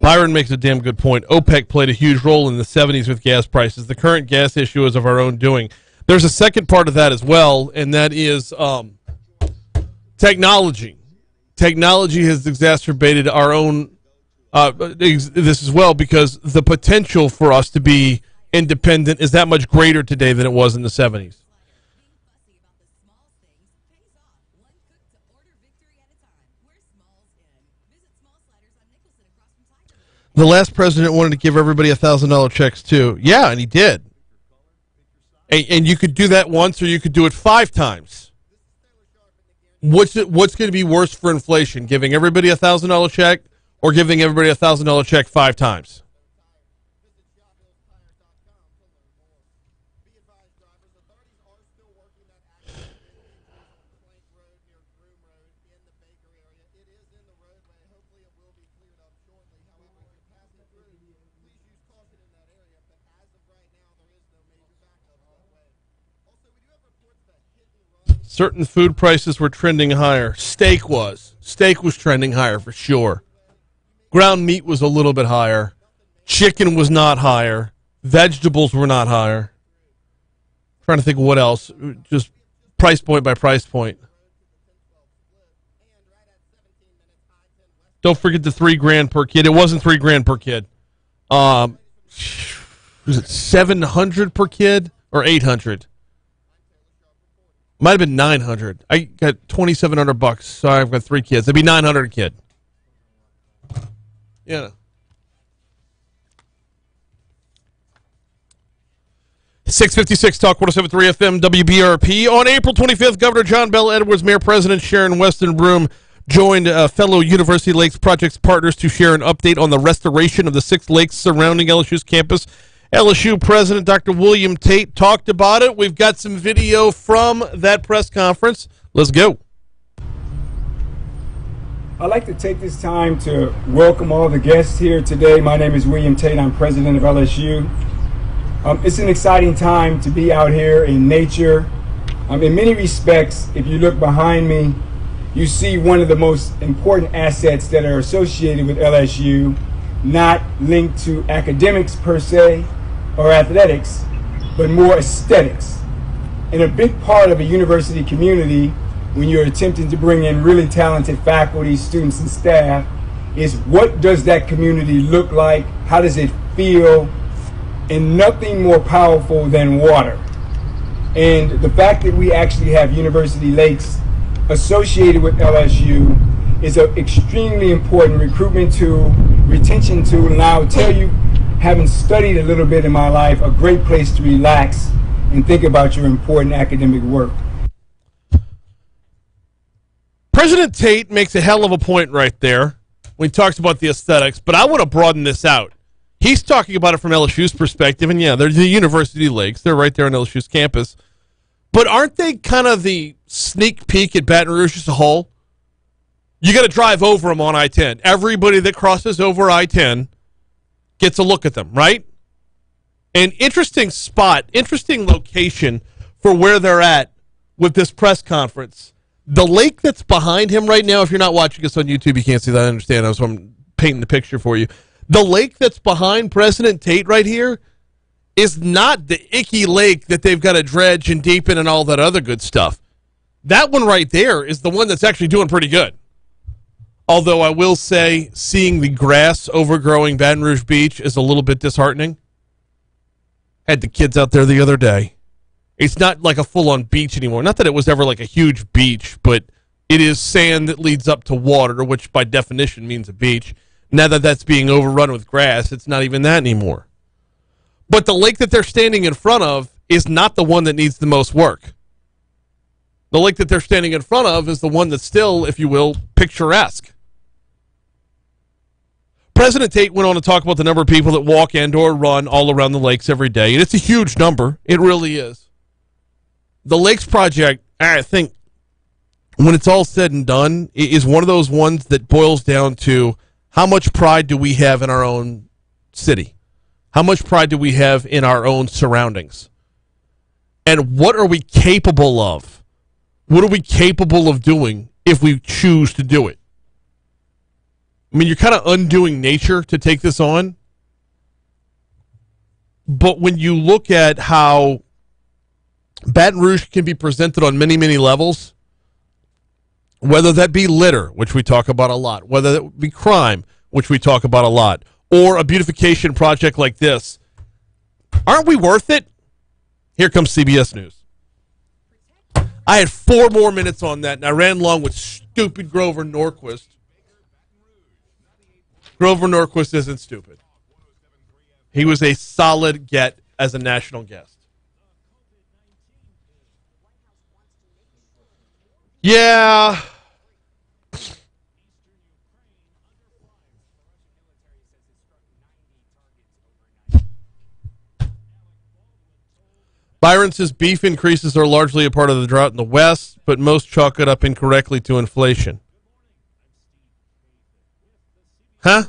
Byron makes a damn good point. OPEC played a huge role in the 70s with gas prices. The current gas issue is of our own doing. There's a second part of that as well, and that is technology. Technology has exacerbated our own this as well, because the potential for us to be independent is that much greater today than it was in the 70s. The last president wanted to give everybody $1,000 checks too. Yeah, and he did. And you could do that once, or you could do it 5 times. What's going to be worse for inflation? Giving everybody $1,000 check, or giving everybody $1,000 check 5 times? Certain food prices were trending higher. Steak was trending higher for sure. Ground meat was a little bit higher. Chicken was not higher. Vegetables were not higher. Trying to think of what else. Just price point by price point. Don't forget the $3,000 per kid. It wasn't $3,000 per kid. Was it $700 per kid or $800? Might have been $900. I got $2,700, so I've got 3 kids. It'd be $900 a kid. Yeah. 656 Talk 107.3 FM WBRP. On April 25th, Governor John Bel Edwards, Mayor President Sharon Weston Broom joined fellow University Lakes Projects partners to share an update on the restoration of the 6 lakes surrounding LSU's campus. LSU President Dr. William Tate talked about it. We've got some video from that press conference. Let's go. I'd like to take this time to welcome all the guests here today. My name is William Tate. I'm president of LSU. It's an exciting time to be out here in nature. In many respects, if you look behind me, you see one of the most important assets that are associated with LSU, not linked to academics per se or athletics, but more aesthetics. And a big part of a university community, when you're attempting to bring in really talented faculty, students, and staff, is what does that community look like? How does it feel? And nothing more powerful than water. And the fact that we actually have University Lakes associated with LSU is an extremely important recruitment tool, retention tool, and I'll tell you, having studied a little bit in my life, a great place to relax and think about your important academic work. President Tate makes a hell of a point right there when he talks about the aesthetics, but I want to broaden this out. He's talking about it from LSU's perspective, and yeah, they're the University Lakes. They're right there on LSU's campus. But aren't they kind of the sneak peek at Baton Rouge as a whole? You got to drive over them on I-10. Everybody that crosses over I-10 gets a look at them, right? An interesting spot, interesting location for where they're at with this press conference. The lake that's behind him right now, if you're not watching us on YouTube, you can't see that. I understand. So I'm painting the picture for you. The lake that's behind President Tate right here is not the icky lake that they've got to dredge and deepen and all that other good stuff. That one right there is the one that's actually doing pretty good. Although I will say seeing the grass overgrowing Baton Rouge Beach is a little bit disheartening. Had the kids out there the other day. It's not like a full-on beach anymore. Not that it was ever like a huge beach, but it is sand that leads up to water, which by definition means a beach. Now that that's being overrun with grass, it's not even that anymore. But the lake that they're standing in front of is not the one that needs the most work. The lake that they're standing in front of is the one that's still, if you will, picturesque. President Tate went on to talk about the number of people that walk and or run all around the lakes every day, and it's a huge number. It really is. The Lakes Project, I think, when it's all said and done, is one of those ones that boils down to how much pride do we have in our own city? How much pride do we have in our own surroundings? And what are we capable of? What are we capable of doing if we choose to do it? I mean, you're kind of undoing nature to take this on. But when you look at how Baton Rouge can be presented on many, many levels, whether that be litter, which we talk about a lot, whether that be crime, which we talk about a lot, or a beautification project like this, aren't we worth it? Here comes CBS News. I had 4 more minutes on that, and I ran long with stupid Grover Norquist. Grover Norquist isn't stupid. He was a solid get as a national guest. Yeah. Byron says beef increases are largely a part of the drought in the West, but most chalk it up incorrectly to inflation. Huh?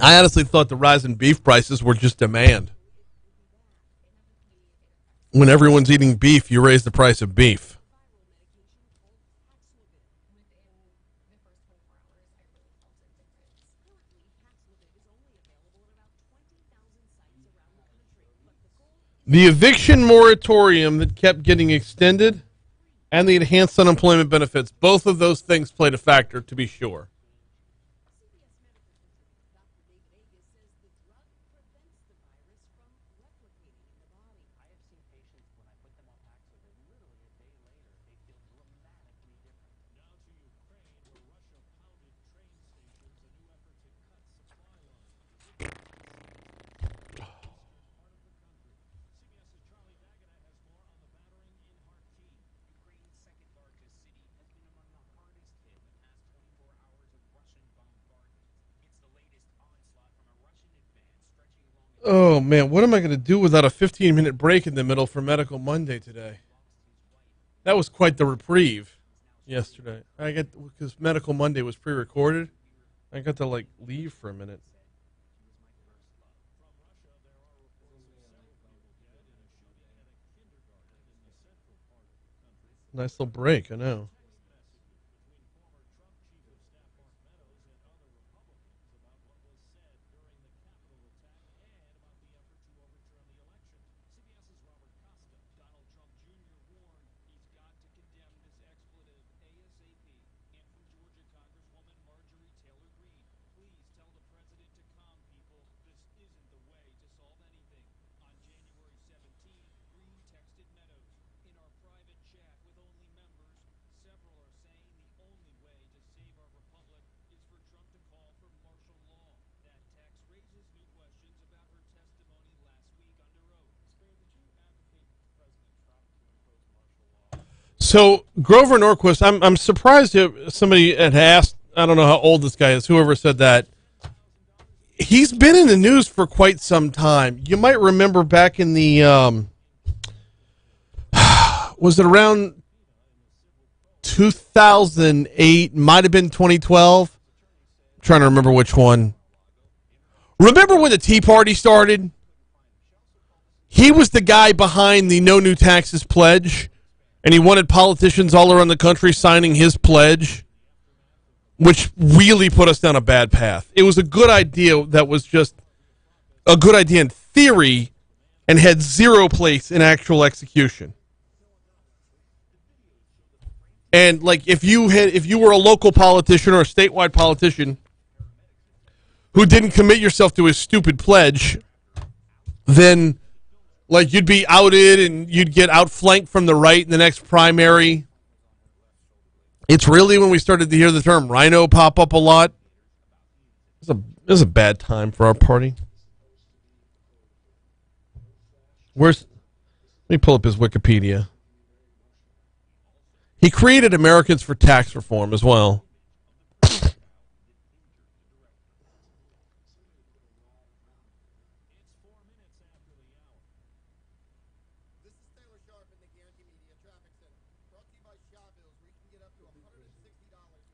I honestly thought the rise in beef prices were just demand. When everyone's eating beef, you raise the price of beef. The eviction moratorium that kept getting extended and the enhanced unemployment benefits, both of those things played a factor, to be sure. Oh, man, what am I going to do without a 15-minute break in the middle for Medical Monday today? That was quite the reprieve yesterday. Because Medical Monday was pre-recorded. I got to, leave for a minute. Nice little break, I know. So Grover Norquist, I'm surprised if somebody had asked. I don't know how old this guy is. Whoever said that, he's been in the news for quite some time. You might remember back in the was it around 2008? Might have been 2012. I'm trying to remember which one. Remember when the Tea Party started? He was the guy behind the No New Taxes pledge. And he wanted politicians all around the country signing his pledge, which really put us down a bad path. It was a good idea that was just a good idea in theory and had zero place in actual execution. And if you were a local politician or a statewide politician who didn't commit yourself to a stupid pledge, then you'd be outed and you'd get outflanked from the right in the next primary. It's really when we started to hear the term rhino pop up a lot. It was a bad time for our party. Let me pull up his Wikipedia. He created Americans for Tax Reform as well.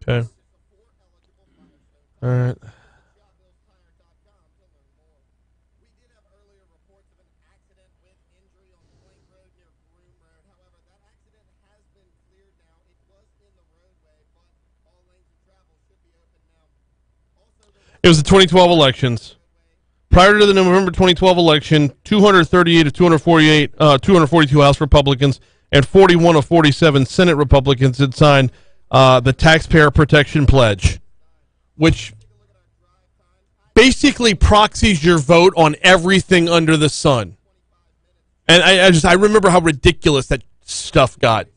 Okay. All right. It was the 2012 elections. Prior to the November 2012 election, 238 of 242 House Republicans and 41 of 47 Senate Republicans had signed the Taxpayer Protection Pledge, which basically proxies your vote on everything under the sun. And I remember how ridiculous that stuff got.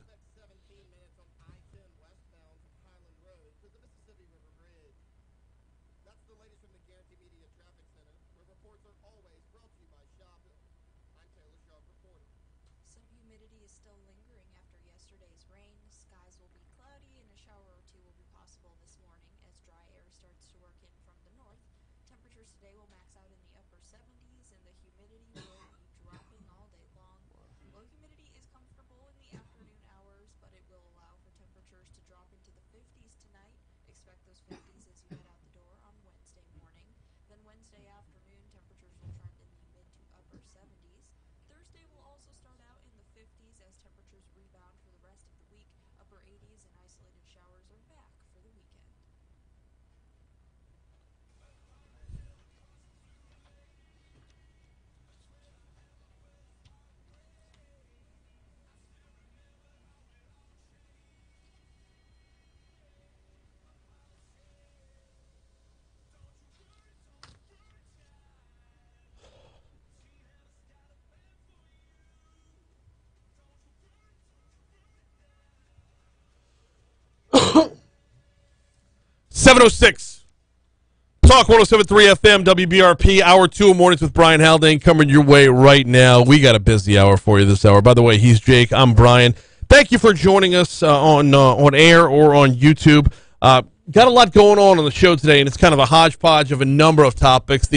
.706 Talk 107.3 FM WBRP, hour 2 mornings with Brian Haldane coming your way right now. We got a busy hour for you this hour. By the way, he's Jake. I'm Brian. Thank you for joining us on air or on YouTube. Got a lot going on the show today, and it's kind of a hodgepodge of a number of topics.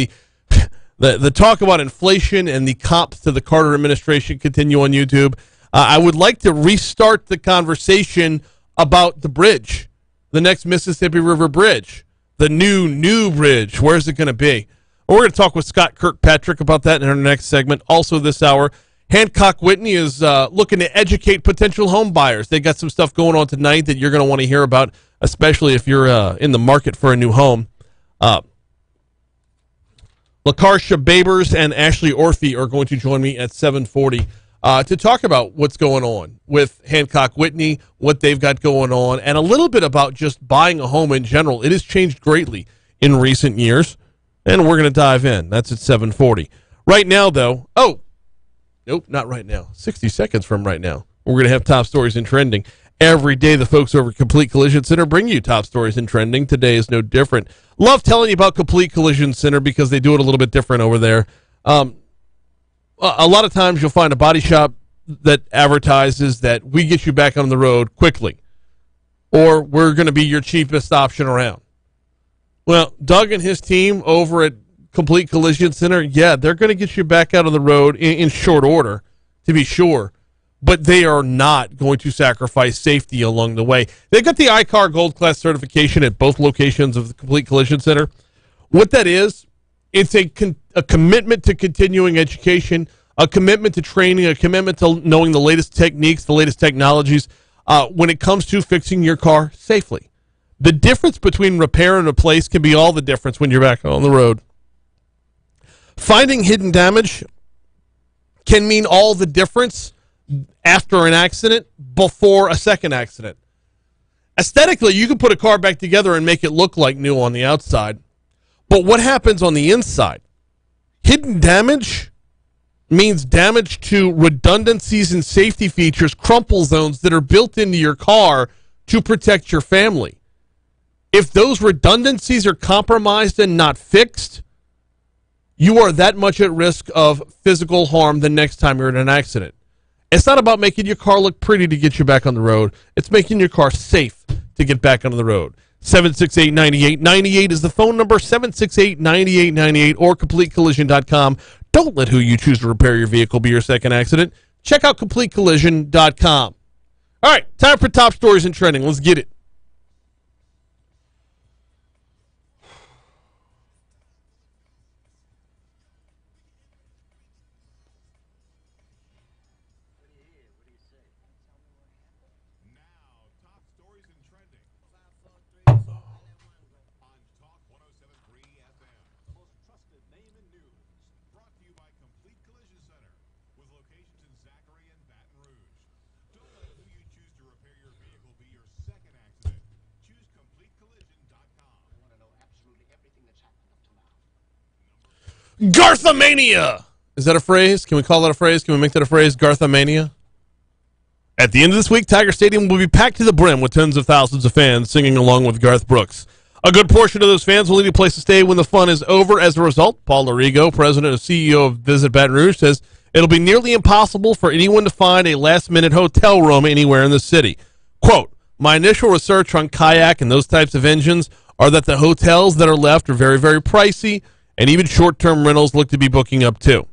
The talk about inflation and the cops to the Carter administration continue on YouTube. I would like to restart the conversation about the bridge, the next Mississippi River Bridge, the new bridge. Where's it going to be? We're going to talk with Scott Kirkpatrick about that in our next segment. Also this hour, Hancock Whitney is looking to educate potential home buyers. They got some stuff going on tonight that you're going to want to hear about, especially if you're in the market for a new home. LaCarsha Babers and Ashley Orphy are going to join me at 7:40 to talk about what's going on with Hancock Whitney, what they've got going on, and a little bit about just buying a home in general. It has changed greatly in recent years, and we're going to dive in. That's at 7:40. Right now, though, nope, not right now. 60 seconds from right now, we're going to have top stories in trending. Every day, the folks over at Complete Collision Center bring you top stories in trending. Today is no different. Love telling you about Complete Collision Center because they do it a little bit different over there. A lot of times you'll find a body shop that advertises that we get you back on the road quickly, or we're going to be your cheapest option around. Well, Doug and his team over at Complete Collision Center, yeah, they're going to get you back out on the road in short order, to be sure, but they are not going to sacrifice safety along the way. They've got the iCar Gold Class certification at both locations of the Complete Collision Center. What that is, it's a commitment to continuing education, a commitment to training, a commitment to knowing the latest techniques, the latest technologies when it comes to fixing your car safely. The difference between repair and replace can be all the difference when you're back on the road. Finding hidden damage can mean all the difference after an accident, before a second accident. Aesthetically, you can put a car back together and make it look like new on the outside. But what happens on the inside? Hidden damage means damage to redundancies and safety features, crumple zones that are built into your car to protect your family. If those redundancies are compromised and not fixed, you are that much at risk of physical harm the next time you're in an accident. It's not about making your car look pretty to get you back on the road. It's making your car safe to get back on the road. 768-9898 is the phone number, 768-9898, or CompleteCollision.com. Don't let who you choose to repair your vehicle be your second accident. Check out CompleteCollision.com. All right, time for top stories and trending. Let's get it. Garthamania! Is that a phrase? Can we call that a phrase? Can we make that a phrase? Garthamania? At the end of this week, Tiger Stadium will be packed to the brim with tens of thousands of fans singing along with Garth Brooks. A good portion of those fans will need a place to stay when the fun is over. As a result, Paul Larigo, president and CEO of Visit Baton Rouge, says it'll be nearly impossible for anyone to find a last-minute hotel room anywhere in the city. Quote, my initial research on kayak and those types of engines are that the hotels that are left are very, very pricey, and even short-term rentals look to be booking up too.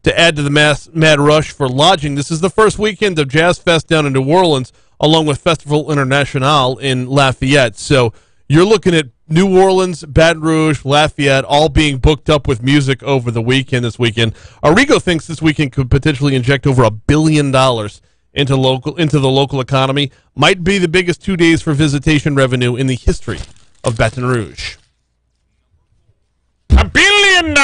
To add to the mad rush for lodging, this is the first weekend of Jazz Fest down in New Orleans, along with Festival International in Lafayette. So you're looking at New Orleans, Baton Rouge, Lafayette, all being booked up with music over the weekend this weekend. Arrigo thinks this weekend could potentially inject over $1 billion into the local economy. Might be the biggest 2 days for visitation revenue in the history of Baton Rouge. $1 billion!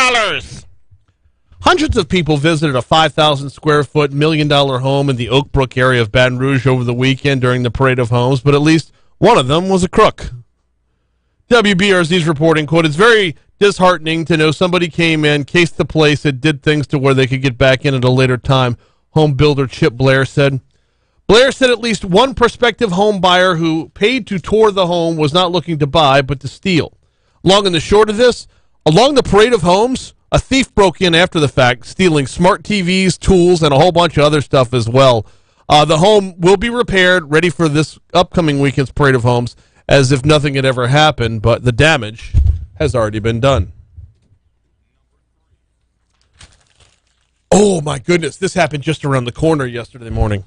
Hundreds of people visited a 5,000 square foot, $1 million home in the Oak Brook area of Baton Rouge over the weekend during the Parade of Homes, but at least one of them was a crook. WBRZ's reporting, quote, it's very disheartening to know somebody came in, cased the place, and did things to where they could get back in at a later time, home builder Chip Blair said. Blair said at least one prospective home buyer who paid to tour the home was not looking to buy, but to steal. Long and the short of this, along the Parade of Homes, a thief broke in after the fact, stealing smart TVs, tools, and a whole bunch of other stuff as well. The home will be repaired, ready for this upcoming weekend's Parade of Homes, as if nothing had ever happened, but the damage has already been done. Oh, my goodness. This happened just around the corner yesterday morning.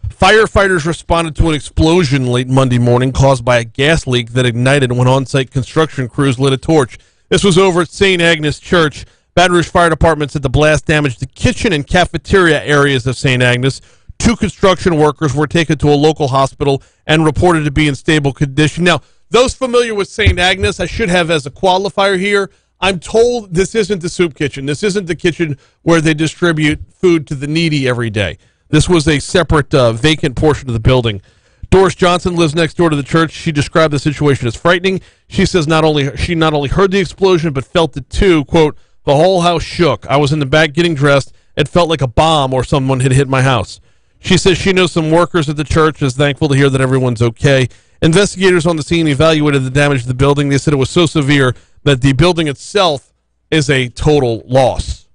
Firefighters responded to an explosion late Monday morning caused by a gas leak that ignited when on-site construction crews lit a torch. This was over at St. Agnes Church. Baton Rouge Fire Department said the blast damaged the kitchen and cafeteria areas of St. Agnes. 2 construction workers were taken to a local hospital and reported to be in stable condition. Now, those familiar with St. Agnes, I should have as a qualifier here, I'm told this isn't the soup kitchen. This isn't the kitchen where they distribute food to the needy every day. This was a separate vacant portion of the building. Doris Johnson lives next door to the church. She described the situation as frightening. She says she not only heard the explosion but felt it too. Quote, the whole house shook. I was in the back getting dressed. It felt like a bomb or someone had hit my house. She says she knows some workers at the church and is thankful to hear that everyone's okay. Investigators on the scene evaluated the damage to the building. They said it was so severe that the building itself is a total loss.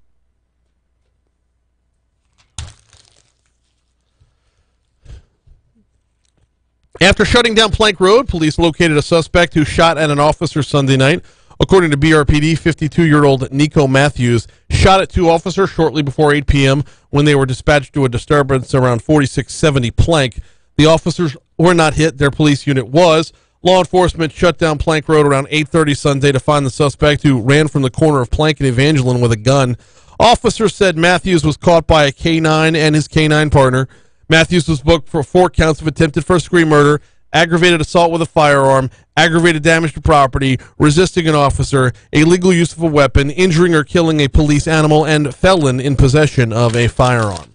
After shutting down Plank Road, police located a suspect who shot at an officer Sunday night. According to BRPD, 52-year-old Nico Matthews shot at 2 officers shortly before 8 p.m. when they were dispatched to a disturbance around 4670 Plank. The officers were not hit. Their police unit was. Law enforcement shut down Plank Road around 8:30 Sunday to find the suspect who ran from the corner of Plank and Evangeline with a gun. Officers said Matthews was caught by a K-9 and his K-9 partner. Matthews was booked for 4 counts of attempted first-degree murder, aggravated assault with a firearm, aggravated damage to property, resisting an officer, illegal use of a weapon, injuring or killing a police animal, and felon in possession of a firearm.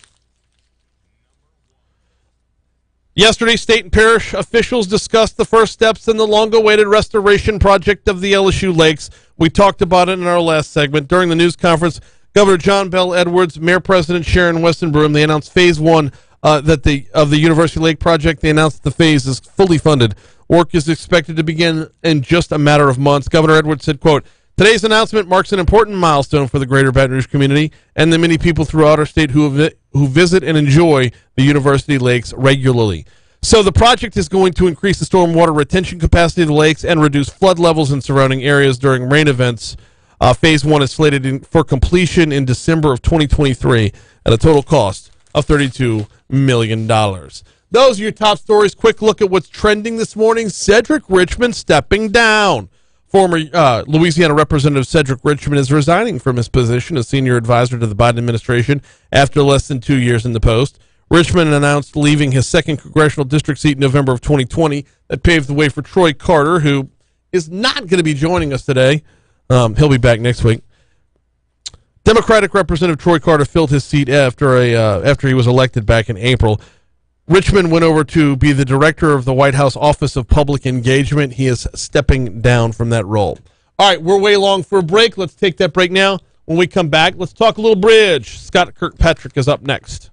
Yesterday, state and parish officials discussed the first steps in the long-awaited restoration project of the LSU Lakes. We talked about it in our last segment. During the news conference, Governor John Bell Edwards, Mayor President Sharon Westenbroom, they announced Phase 1 of the University Lake project. They announced the phase is fully funded. Work is expected to begin in just a matter of months. Governor Edwards said, quote, today's announcement marks an important milestone for the greater Baton Rouge community and the many people throughout our state who visit and enjoy the University Lakes regularly. So the project is going to increase the stormwater retention capacity of the lakes and reduce flood levels in surrounding areas during rain events. Phase 1 is slated for completion in December of 2023 at a total cost of $32 million. Those are your top stories. Quick look at what's trending this morning. Cedric Richmond stepping down. Former Louisiana Representative Cedric Richmond is resigning from his position as senior advisor to the Biden administration after less than 2 years in the post. Richmond announced leaving his 2nd congressional district seat in November of 2020. That paved the way for Troy Carter, who is not going to be joining us today. He'll be back next week. Democratic Representative Troy Carter filled his seat after he was elected back in April. Richmond went over to be the director of the White House Office of Public Engagement. He is stepping down from that role. All right, we're way long for a break. Let's take that break now. When we come back, let's talk a little bridge. Scott Kirkpatrick is up next.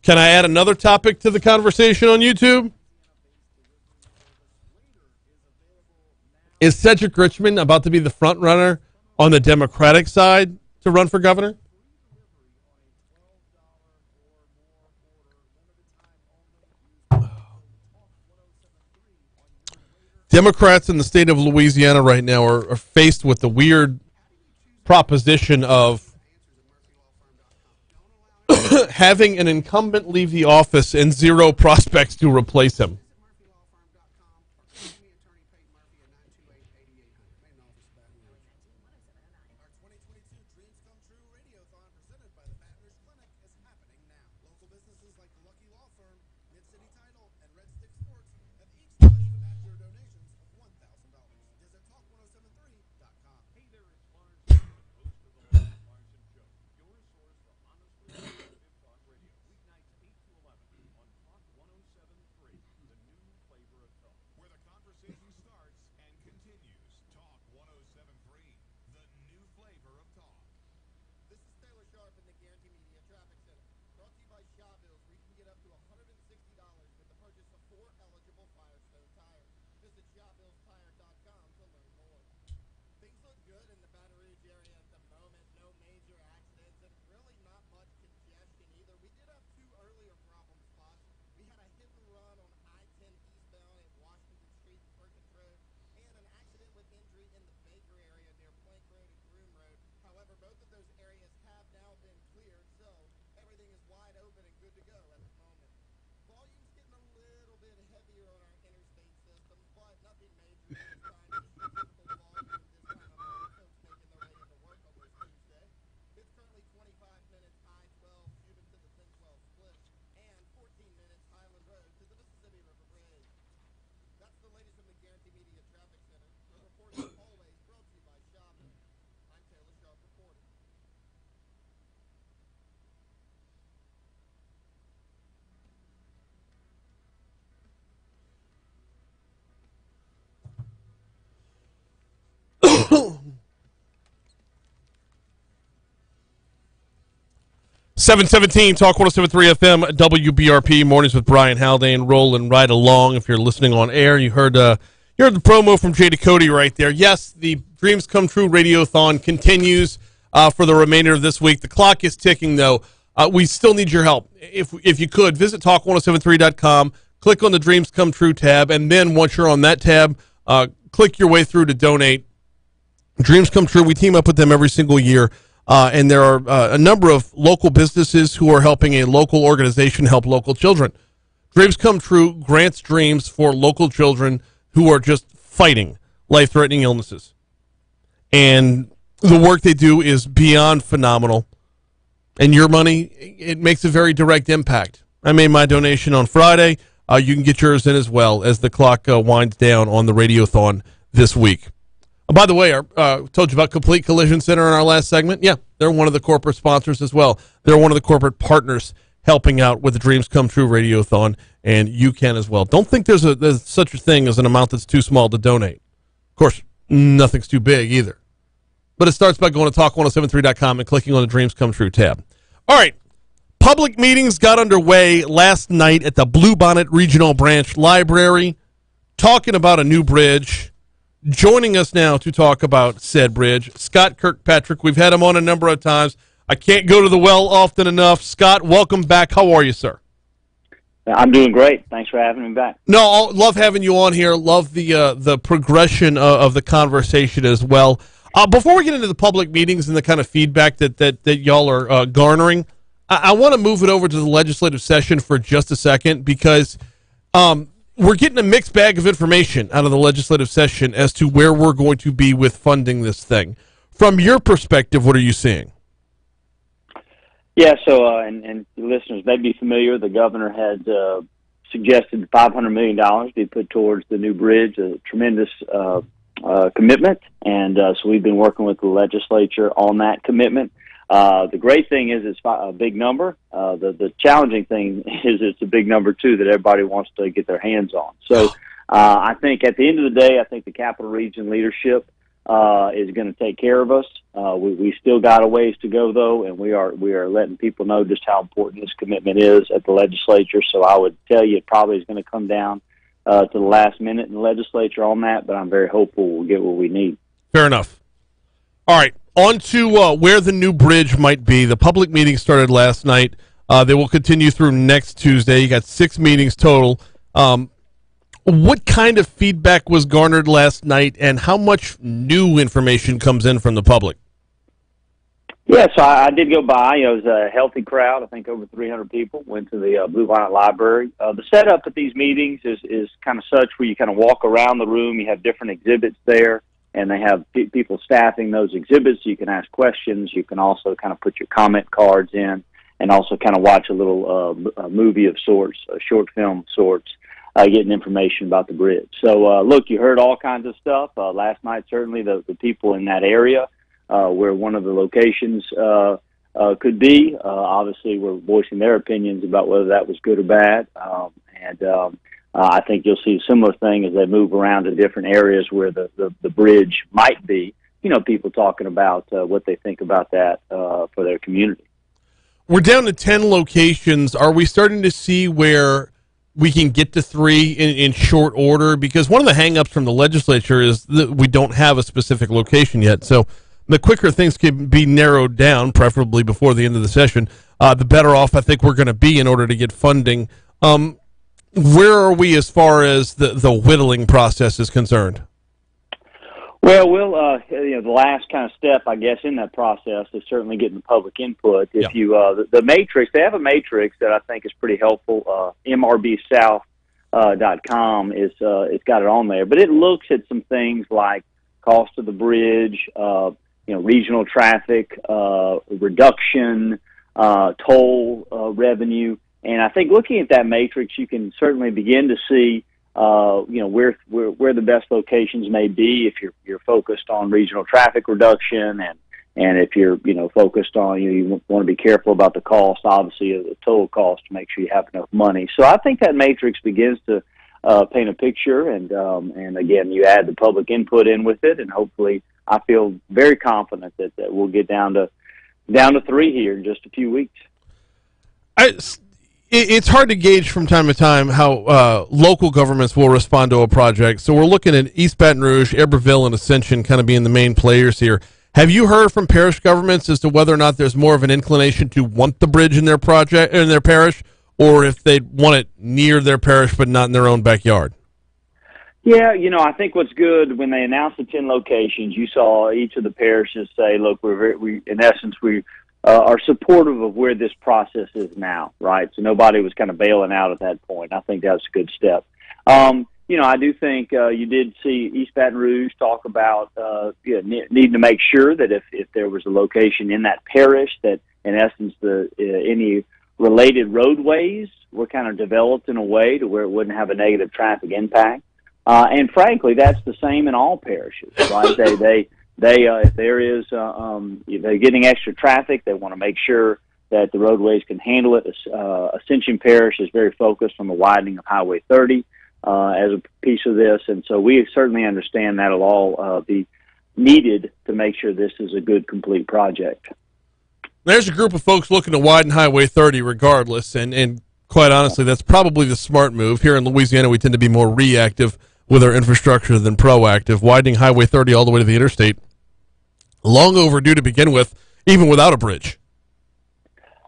Can I add another topic to the conversation on YouTube? Is Cedric Richmond about to be the front runner on the Democratic side to run for governor? Democrats in the state of Louisiana right now are faced with the weird proposition of having an incumbent leave the office and 0 prospects to replace him. (717) Talk 107.3 FM WBRP mornings with Brian Haldane rolling right along. If you're listening on air, you heard the promo from Jay Cody right there. Yes, the Dreams Come True Radiothon continues for the remainder of this week. The clock is ticking, though. We still need your help. If you could, visit talk1073.com, click on the Dreams Come True tab, and then once you're on that tab, click your way through to donate. Dreams Come True, we team up with them every single year, and there are a number of local businesses who are helping a local organization help local children. Dreams Come True grants dreams for local children who are just fighting life-threatening illnesses. And the work they do is beyond phenomenal. And your money, it makes a very direct impact. I made my donation on Friday. You can get yours in as well as the clock winds down on the Radiothon this week. By the way, I told you about Complete Collision Center in our last segment. Yeah, they're one of the corporate sponsors as well. They're one of the corporate partners helping out with the Dreams Come True Radiothon, and you can as well. Don't think there's such a thing as an amount that's too small to donate. Of course, nothing's too big either. But it starts by going to talk1073.com and clicking on the Dreams Come True tab. All right. Public meetings got underway last night at the Bluebonnet Regional Branch Library, talking about a new bridge. Joining us now to talk about said bridge, Scott Kirkpatrick. We've had him on a number of times. I can't go to the well often enough. Scott, welcome back. How are you, sir? I'm doing great. Thanks for having me back. No, I love having you on here. Love the progression of the conversation as well. Before we get into the public meetings and the kind of feedback that y'all are garnering, I want to move it over to the legislative session for just a second because we're getting a mixed bag of information out of the legislative session as to where we're going to be with funding this thing. From your perspective, what are you seeing? Yeah, so, and listeners may be familiar, the governor had suggested $500 million be put towards the new bridge, a tremendous commitment, and so we've been working with the legislature on that commitment. The great thing is it's a big number. The challenging thing is it's a big number, too, that everybody wants to get their hands on. So I think at the end of the day, I think the Capital Region leadership is going to take care of us. We still got a ways to go, though, and we are letting people know just how important this commitment is at the legislature. So I would tell you it probably is going to come down to the last minute in the legislature on that, but I'm very hopeful we'll get what we need. Fair enough. All right, on to where the new bridge might be. The public meeting started last night. They will continue through next Tuesday. You got 6 meetings total. What kind of feedback was garnered last night, and how much new information comes in from the public? Yeah, so I did go by. It was a healthy crowd. I think over 300 people went to the Bluebonnet Library. The setup at these meetings is kind of such where you kind of walk around the room. You have different exhibits there, and they have people staffing those exhibits. You can ask questions. You can also kind of put your comment cards in and also kind of watch a little movie of sorts, a short film of sorts, getting information about the bridge. So, look, you heard all kinds of stuff. Last night, certainly the people in that area where one of the locations could be, obviously were voicing their opinions about whether that was good or bad. I think you'll see a similar thing as they move around to different areas where the bridge might be. You know, people talking about what they think about that for their community. We're down to 10 locations. Are we starting to see where we can get to 3 in short order? Because one of the hang-ups from the legislature is that we don't have a specific location yet. So the quicker things can be narrowed down, preferably before the end of the session, the better off I think we're going to be in order to get funding. Where are we as far as the whittling process is concerned? Well, the last kind of step, I guess, in that process is certainly getting the public input. If you, the matrix, they have a matrix that I think is pretty helpful. MRBSouth.com it's got it on there, but it looks at some things like cost of the bridge, regional traffic reduction, toll revenue, and I think looking at that matrix, you can certainly begin to see where the best locations may be if you're focused on regional traffic reduction, and if you're focused on you want to be careful about the cost, obviously the total cost, to make sure you have enough money. So I think that matrix begins to paint a picture, and again, you add the public input in with it, and hopefully I feel very confident that we'll get down to 3 here in just a few weeks. It's hard to gauge from time to time how local governments will respond to a project. So we're looking at East Baton Rouge, Iberville, and Ascension kind of being the main players here. Have you heard from parish governments as to whether or not there's more of an inclination to want the bridge in their project, in their parish, or if they want it near their parish but not in their own backyard? Yeah, I think what's good when they announced the 10 locations, you saw each of the parishes say, "Look, we in essence we are supportive of where this process is now." Right, so nobody was kind of bailing out at that point. I think that's a good step. I do think you did see East Baton Rouge talk about needing to make sure that if there was a location in that parish that, in essence, any related roadways were kind of developed in a way to where it wouldn't have a negative traffic impact. And frankly, that's the same in all parishes, right? They if there is if they're getting extra traffic, they want to make sure that the roadways can handle it. Ascension Parish is very focused on the widening of Highway 30. As a piece of this, and so we certainly understand that'll all be needed to make sure this is a good, complete project. There's a group of folks looking to widen Highway 30 regardless, and quite honestly, that's probably the smart move. Here in Louisiana, we tend to be more reactive with our infrastructure than proactive. Widening Highway 30 all the way to the interstate, long overdue to begin with, even without a bridge.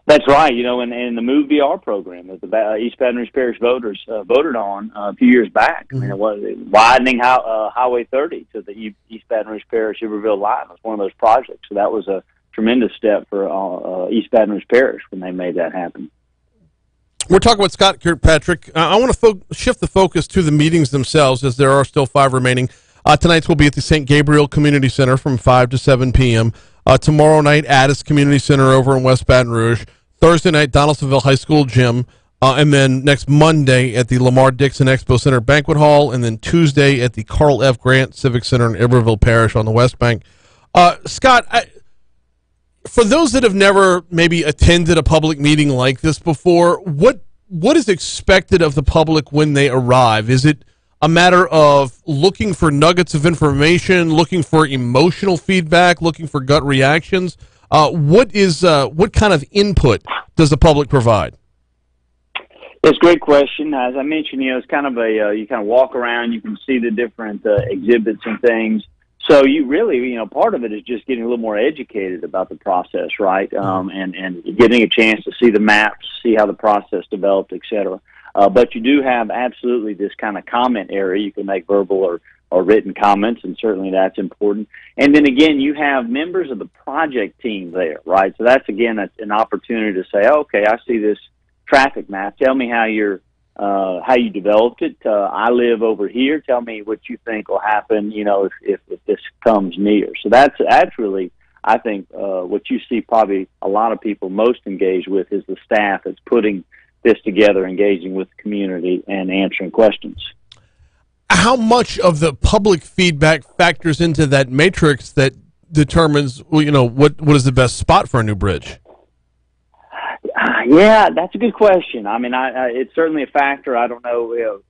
That's right, and the Move BR program that the East Baton Rouge Parish voters voted on a few years back. I mean, it was widening Highway 30 to the East Baton Rouge Parish Iberville line. It was one of those projects, so that was a tremendous step for East Baton Rouge Parish when they made that happen. We're talking about Scott Kirkpatrick. I want to shift the focus to the meetings themselves, as there are still 5 remaining. Tonight's will be at the St. Gabriel Community Center from 5 to 7 p.m. Tomorrow night, Addis Community Center over in West Baton Rouge. Thursday night, Donaldsonville High School Gym, and then next Monday at the Lamar Dixon Expo Center Banquet Hall, and then Tuesday at the Carl F. Grant Civic Center in Iberville Parish on the West Bank. Scott, for those that have never maybe attended a public meeting like this before, what is expected of the public when they arrive? Is it a matter of looking for nuggets of information, looking for emotional feedback, looking for gut reactions? What kind of input does the public provide? It's a great question. As I mentioned, it's kind of you kind of walk around, you can see the different exhibits and things. So you really, part of it is just getting a little more educated about the process, right? And getting a chance to see the maps, see how the process developed, et cetera. But you do have absolutely this kind of comment area. You can make verbal or written comments, and certainly that's important. And then again, you have members of the project team there, right? So that's an opportunity to say, okay, I see this traffic map. Tell me how you developed it. I live over here. Tell me what you think will happen, if this comes near. So that's really, I think, what you see probably a lot of people most engaged with is the staff that's putting this together, engaging with the community and answering questions. How much of the public feedback factors into that matrix that determines, what is the best spot for a new bridge? Yeah, that's a good question. I mean, it's certainly a factor. I don't know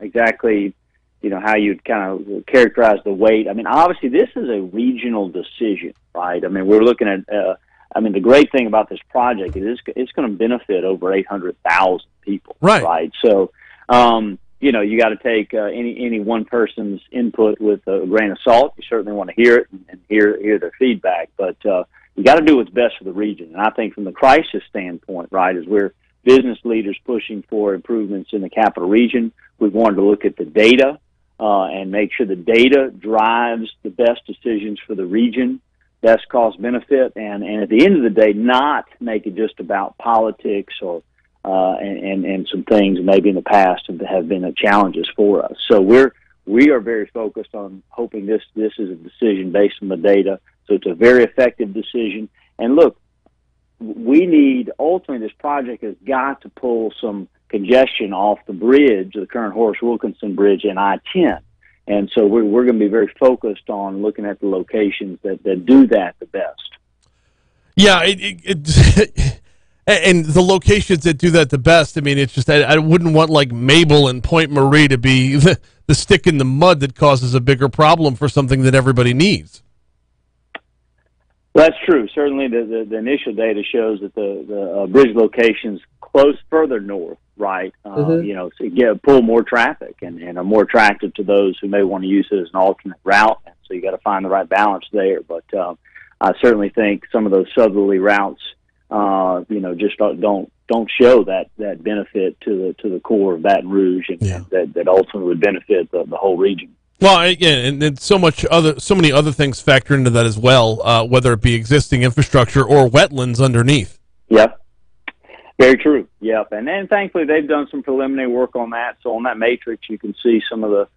exactly, how you'd kind of characterize the weight. I mean, obviously, this is a regional decision, right? I mean, we're looking at. The great thing about this project is it's going to benefit over 800,000 people, right? So, you got to take any one person's input with a grain of salt. You certainly want to hear it and hear their feedback, but you got to do what's best for the region. And I think from the crisis standpoint, right, as we're business leaders pushing for improvements in the capital region, we've wanted to look at the data and make sure the data drives the best decisions for the region, best cost benefit, and at the end of the day, not make it just about politics or and some things maybe in the past have been challenges for us. So we are very focused on hoping this is a decision based on the data. So it's a very effective decision. And look, we need, ultimately, this project has got to pull some congestion off the bridge, the current Horace Wilkinson Bridge and I-10. And so we're going to be very focused on looking at the locations that do that the best. Yeah, and the locations that do that the best, I mean, it's just, I wouldn't want like Mabel and Point Marie to be the stick in the mud that causes a bigger problem for something that everybody needs. Well, that's true. Certainly, the initial data shows that the bridge locations close further north, right? So pull more traffic and are more attractive to those who may want to use it as an alternate route. And so you got to find the right balance there. But I certainly think some of those southerly routes, just don't show that benefit to the core of Baton Rouge, and that ultimately would benefit the whole region. Well, again, and so many other things factor into that as well, whether it be existing infrastructure or wetlands underneath. Yep, very true. Yep, and then thankfully they've done some preliminary work on that. So on that matrix, you can see some of the,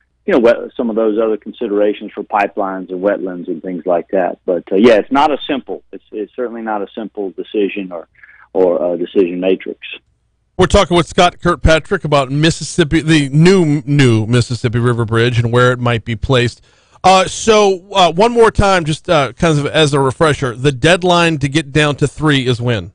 some of those other considerations for pipelines and wetlands and things like that. But it's not it's certainly not a simple decision or decision matrix. We're talking with Scott Kirkpatrick about Mississippi, the new Mississippi River Bridge, and where it might be placed. So one more time, just kind of as a refresher, the deadline to get down to 3 is when?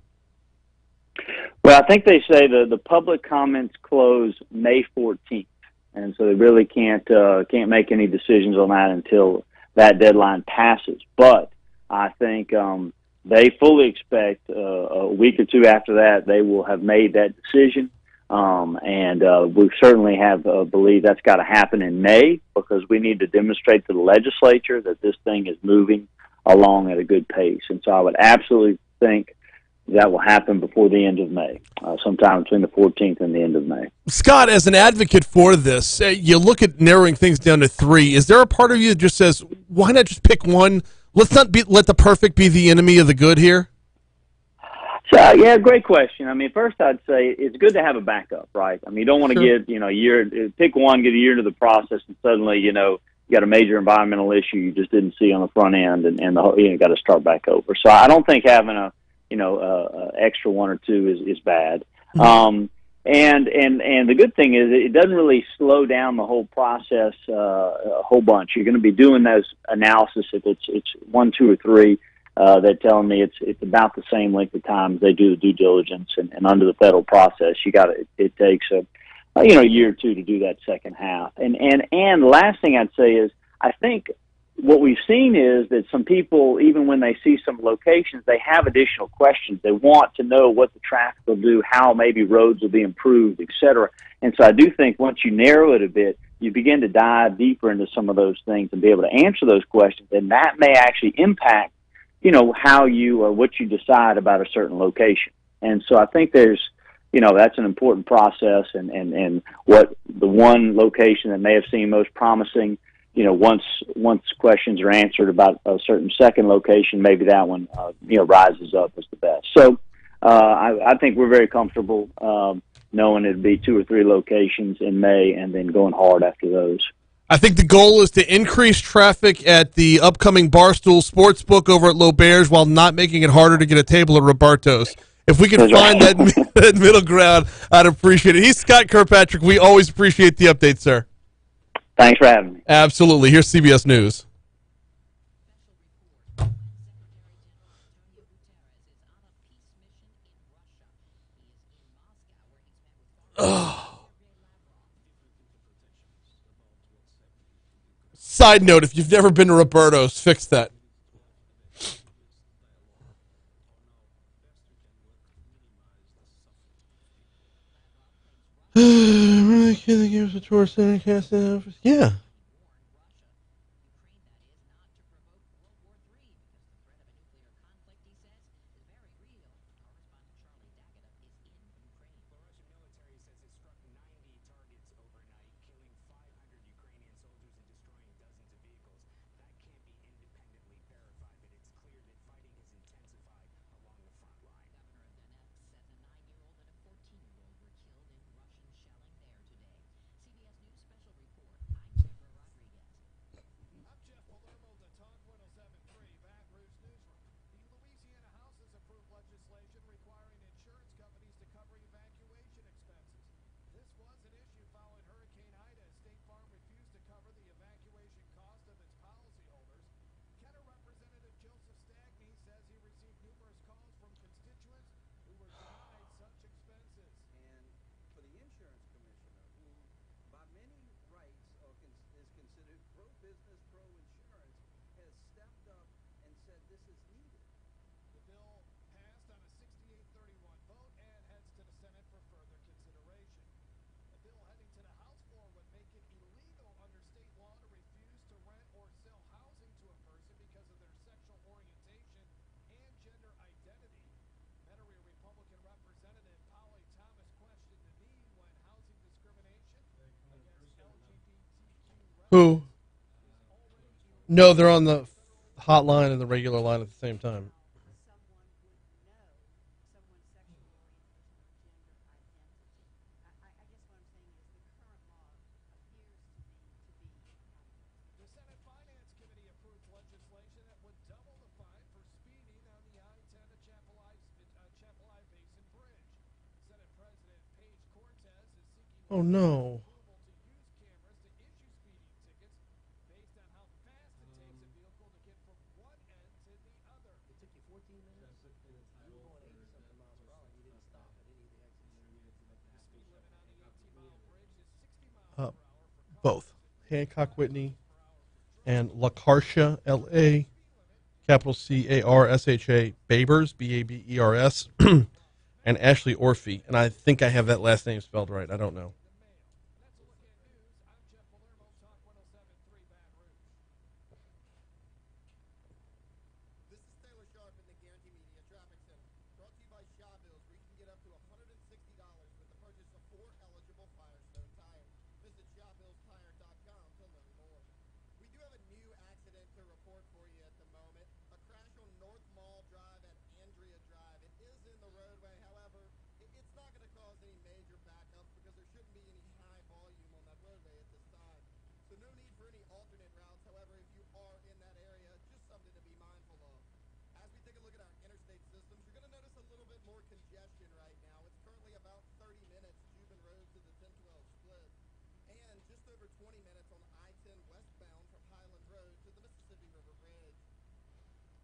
Well, I think they say the public comments close May 14th, and so they really can't make any decisions on that until that deadline passes. But I think they fully expect a week or two after that they will have made that decision, and we certainly have believe that's got to happen in May, because we need to demonstrate to the legislature that this thing is moving along at a good pace. And so I would absolutely think that will happen before the end of May, sometime between the 14th and the end of May. Scott, as an advocate for this, you look at narrowing things down to 3. Is there a part of you that just says, why not just pick one? Let's not let the perfect be the enemy of the good here? So, great question. I mean, first I'd say it's good to have a backup, right? I mean, you don't want to get, a year, pick one, get a year into the process, and suddenly, you got a major environmental issue you just didn't see on the front end, and the whole, got to start back over. So I don't think having a extra one or two is bad. And the good thing is it doesn't really slow down the whole process a whole bunch. You're going to be doing those analysis if it's 1, 2, or 3. They're telling me it's about the same length of time as they do the due diligence, and under the federal process, it takes a year or two to do that second half. And the last thing I'd say is I think what we've seen is that some people, even when they see some locations, they have additional questions. They want to know what the traffic will do, how maybe roads will be improved, et cetera. And so I do think once you narrow it a bit, you begin to dive deeper into some of those things and be able to answer those questions, and that may actually impact, how you or what you decide about a certain location. And so I think there's, that's an important process, and what the one location that may have seemed most promising, once questions are answered about a certain second location, maybe that one, rises up as the best. So I think we're very comfortable knowing it'd be 2 or 3 locations in May, and then going hard after those. I think the goal is to increase traffic at the upcoming Barstool Sportsbook over at LeBeau's while not making it harder to get a table at Roberto's. If we can find that middle ground, I'd appreciate it. He's Scott Kirkpatrick. We always appreciate the update, sir. Thanks for having me. Absolutely. Here's CBS News. Side note, if you've never been to Roberto's, fix that. Really kidding? Give us a tour center, cast office. Yeah. this is needed. The bill passed on a 68-31 vote and heads to the Senate for further consideration. A bill heading to the House floor would make it illegal under state law to refuse to rent or sell housing to a person because of their sexual orientation and gender identity. Metairie Republican Representative Polly Thomas questioned the need when housing discrimination against LGBTQ Who? residents is already illegal. No, they're on the hotline and the regular line at the same time. Someone would know someone's sexual orientation or gender identity. I guess what I'm saying is the current law appears to be inadequate. The Senate Finance Committee approved legislation that would double the fine for speeding on the I-10 to Chapelai Basin Bridge. Senate President Paige Cortez is seeking Oh, no. approval to use cameras to issue speeding tickets based on how fast it takes a vehicle to get from one end to the other. It took you 14 minutes. You were going 80 something miles per hour. You didn't stop at any of the exits. The speed limit on the 18-mile bridge is 60 miles Uh, per hour for cars both Hancock, Whitney, and LaCarsha, L-A, capital C-A-R-S-H-A, Babers, B-A-B-E-R-S, and Ashley Orphy. And I think I have that last name spelled right. I don't know. That's a look at news. I'm Jeff Palermo, Talk 107.3 Baton Rouge. This is Taylor Sharp in the Guarantee Media Traffic Center. Brought to you by Shaw Bills, where you can get up to $160 with the purchase of 4 eligible Firestone tires. Visit ShawBillsTire.com to learn more. We do have a new accident to report for you at the moment. A crash on North Mall Drive at Andrea Drive. It is in the roadway, however, it's not going to cause any major backups because there shouldn't be any high volume on that roadway at this time. So no need for any alternate routes. However, if you are in that area, just something to be mindful of. As we take a look at our interstate systems, you're going to notice a little bit more congestion right now. It's currently about 30 minutes Cuban Road to the 1012 split, and just over 20 minutes on I-10 westbound from Highland Road to the Mississippi River Bridge.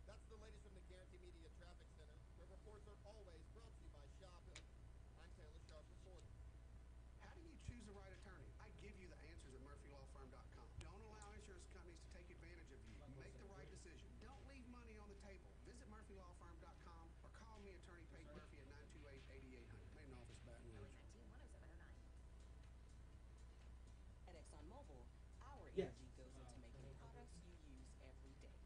That's the latest from the Guarantee Media Traffic Center, where reports are always brought to you by Shopbill. I'm Taylor Sharp reporting. How do you choose the right attorney? I give you the answers at MurphyLawFirm.com. Don't allow insurance companies to take advantage of you. Make the right decision. Don't leave money on the table. Visit MurphyLawFirm.com or call me, Attorney Paige Murphy, at 928-8800. Main office, Baton Rouge. At ExxonMobil, our energy goes into making products you use every day.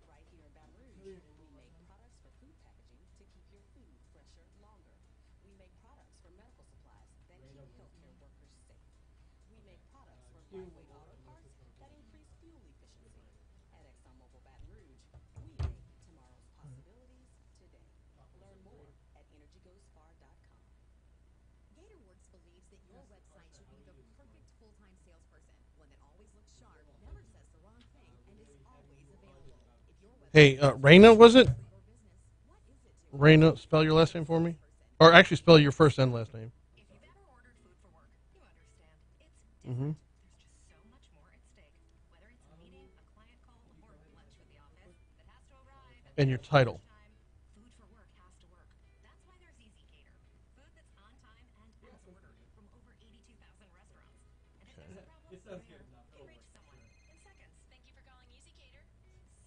Right here in Baton Rouge, we make products for food packaging to keep your food fresher longer. We make products for medical supplies that keep healthcare workers safe. We make products for lightweight auto parts that increase fuel efficiency. At ExxonMobil Baton Rouge, we make tomorrow's possibilities today. Learn more at EnergyGoesFar.com. GatorWorks believes that your website should be the perfect full-time salesperson, one that always looks sharp, never says the wrong thing, and is always available. If your website Hey, Raina, was it? for your business, what is it to Raina, spell your last name for me? Or actually spell your first and last name. If you've ever ordered food for work, you understand. It's Mm-hmm. There's just so much more at stake. Whether it's a meeting, a client call, or lunch with the office that has to arrive at And your title. time, food for work has to work. That's why there's Easy Cater. Food that's on time and as ordered from over 82,000 restaurants. And if there's a problem, you reach someone in seconds. Thank you for calling Easy Cater.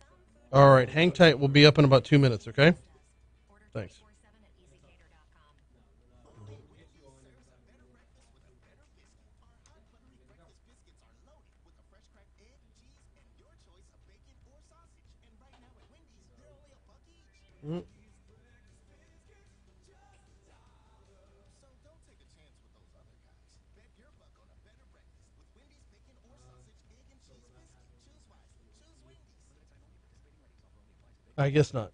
Some food All right, hang tight. We'll be up in about 2 minutes, okay? Order Thanks. 24/7 at easycater.com. Whitney serves a better breakfast with a better biscuit. Our hot buttery breakfast biscuits are loaded with a fresh cracked egg, cheese, and your choice of bacon or sausage. And right now at Wendy's, they're only $1 each. So don't take a chance with those other guys. Bet your buck on a better breakfast with Wendy's bacon or sausage, egg, and cheese biscuit. Choose wisely. Choose Wendy's. I guess not.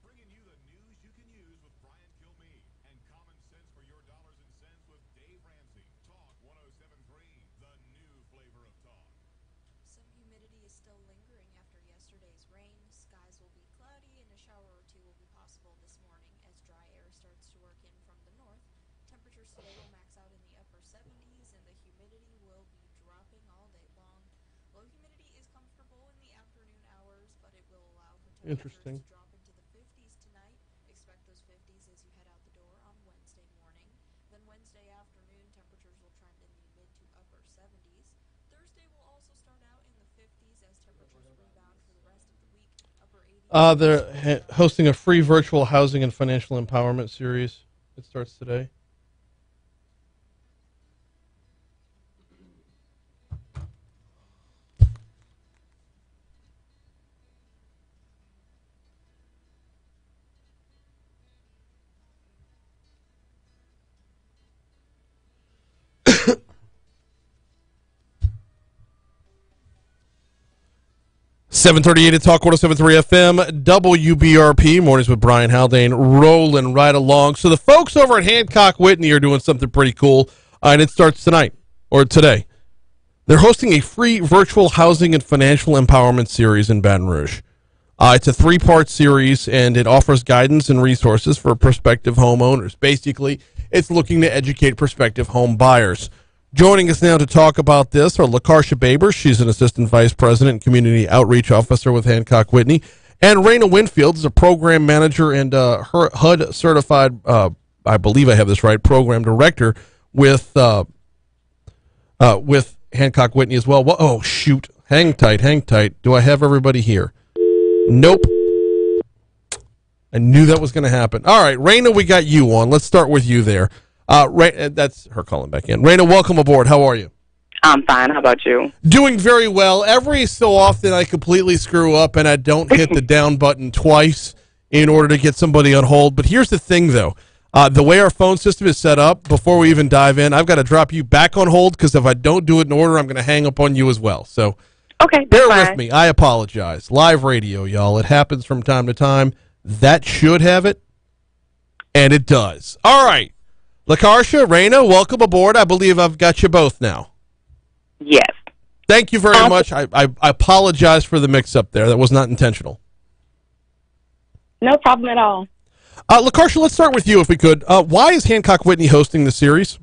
Bringing you the news you can use with Brian Kilmeade and common sense for your dollars and cents with Dave Ramsey. Talk 107.3, the new flavor of talk. Some humidity is still lingering after yesterday's rain. Skies will be cloudy and a shower or two will be possible this morning as dry air starts to work in from the north. Temperatures today will max out in the upper 70s and the humidity will be dropping all day long. Low humidity is comfortable in the afternoon hours, but it will allow for temperatures Interesting. to drop into the 50s tonight. Expect those 50s as you head out the door on Wednesday morning. Then Wednesday afternoon, temperatures will trend in the mid to upper 70s. Thursday will also start out in the 50s as temperatures rebound for the rest of the week. Upper 80s. They're hosting a free virtual housing and financial empowerment series. It starts today. (738) at Talk 107.3 FM, WBRP, mornings with Brian Haldane, rolling right along. So the folks over at Hancock Whitney are doing something pretty cool, and it starts tonight, or today. They're hosting a free virtual housing and financial empowerment series in Baton Rouge. It's a 3-part series, and it offers guidance and resources for prospective homeowners. Basically, it's looking to educate prospective home buyers. Joining us now to talk about this are LaCarsha Baber. She's an Assistant Vice President and Community Outreach Officer with Hancock Whitney. And Raina Winfield is a Program Manager and her HUD Certified, I believe I have this right, Program Director with Hancock Whitney as well. Oh, shoot. Hang tight. Do I have everybody here? Nope. I knew that was going to happen. All right, Raina, we got you on. Let's start with you there. That's her calling back in. Raina, welcome aboard. How are you? I'm fine. How about you? Doing very well. Every so often I completely screw up and I don't hit the down button twice in order to get somebody on hold. But here's the thing, though. The way our phone system is set up, before we even dive in, I've got to drop you back on hold because if I don't do it in order, I'm going to hang up on you as well. So okay, bear with me. I apologize. Live radio, y'all. It happens from time to time. That should have it, and it does. All right. LaCarsha, Raina, welcome aboard. I believe I've got you both now. Yes. Thank you very much. I apologize for the mix-up there. That was not intentional. No problem at all. LaCarsha, let's start with you if we could. Why is Hancock Whitney hosting the series?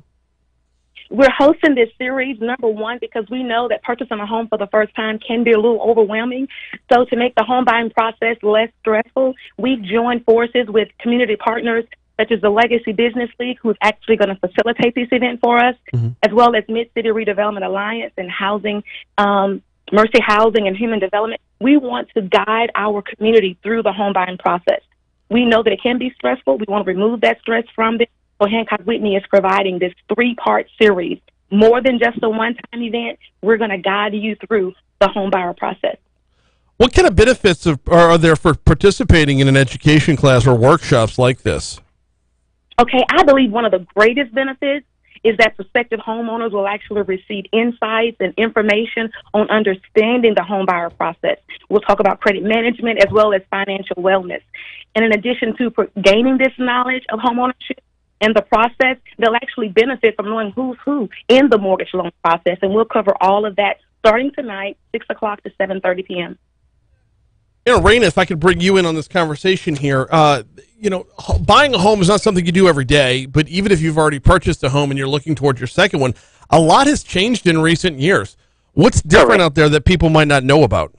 We're hosting this series, number one, because we know that purchasing a home for the first time can be a little overwhelming. So to make the home buying process less stressful, we've joined forces with community partners such as the Legacy Business League, who's actually going to facilitate this event for us, as well as Mid-City Redevelopment Alliance and Housing, Mercy Housing and Human Development. We want to guide our community through the home buying process. We know that it can be stressful. We want to remove that stress from it. So Hancock Whitney is providing this 3-part series. More than just a one-time event, we're going to guide you through the home buyer process. What kind of benefits are there for participating in an education class or workshops like this? Okay, I believe one of the greatest benefits is that prospective homeowners will actually receive insights and information on understanding the home buyer process. We'll talk about credit management as well as financial wellness. And in addition to gaining this knowledge of homeownership and the process, they'll actually benefit from knowing who's who in the mortgage loan process. And we'll cover all of that starting tonight, 6 o'clock to 7:30 p.m. You know, Raina, if I could bring you in on this conversation here, buying a home is not something you do every day, but even if you've already purchased a home and you're looking towards your second one, a lot has changed in recent years. What's different out there that people might not know about?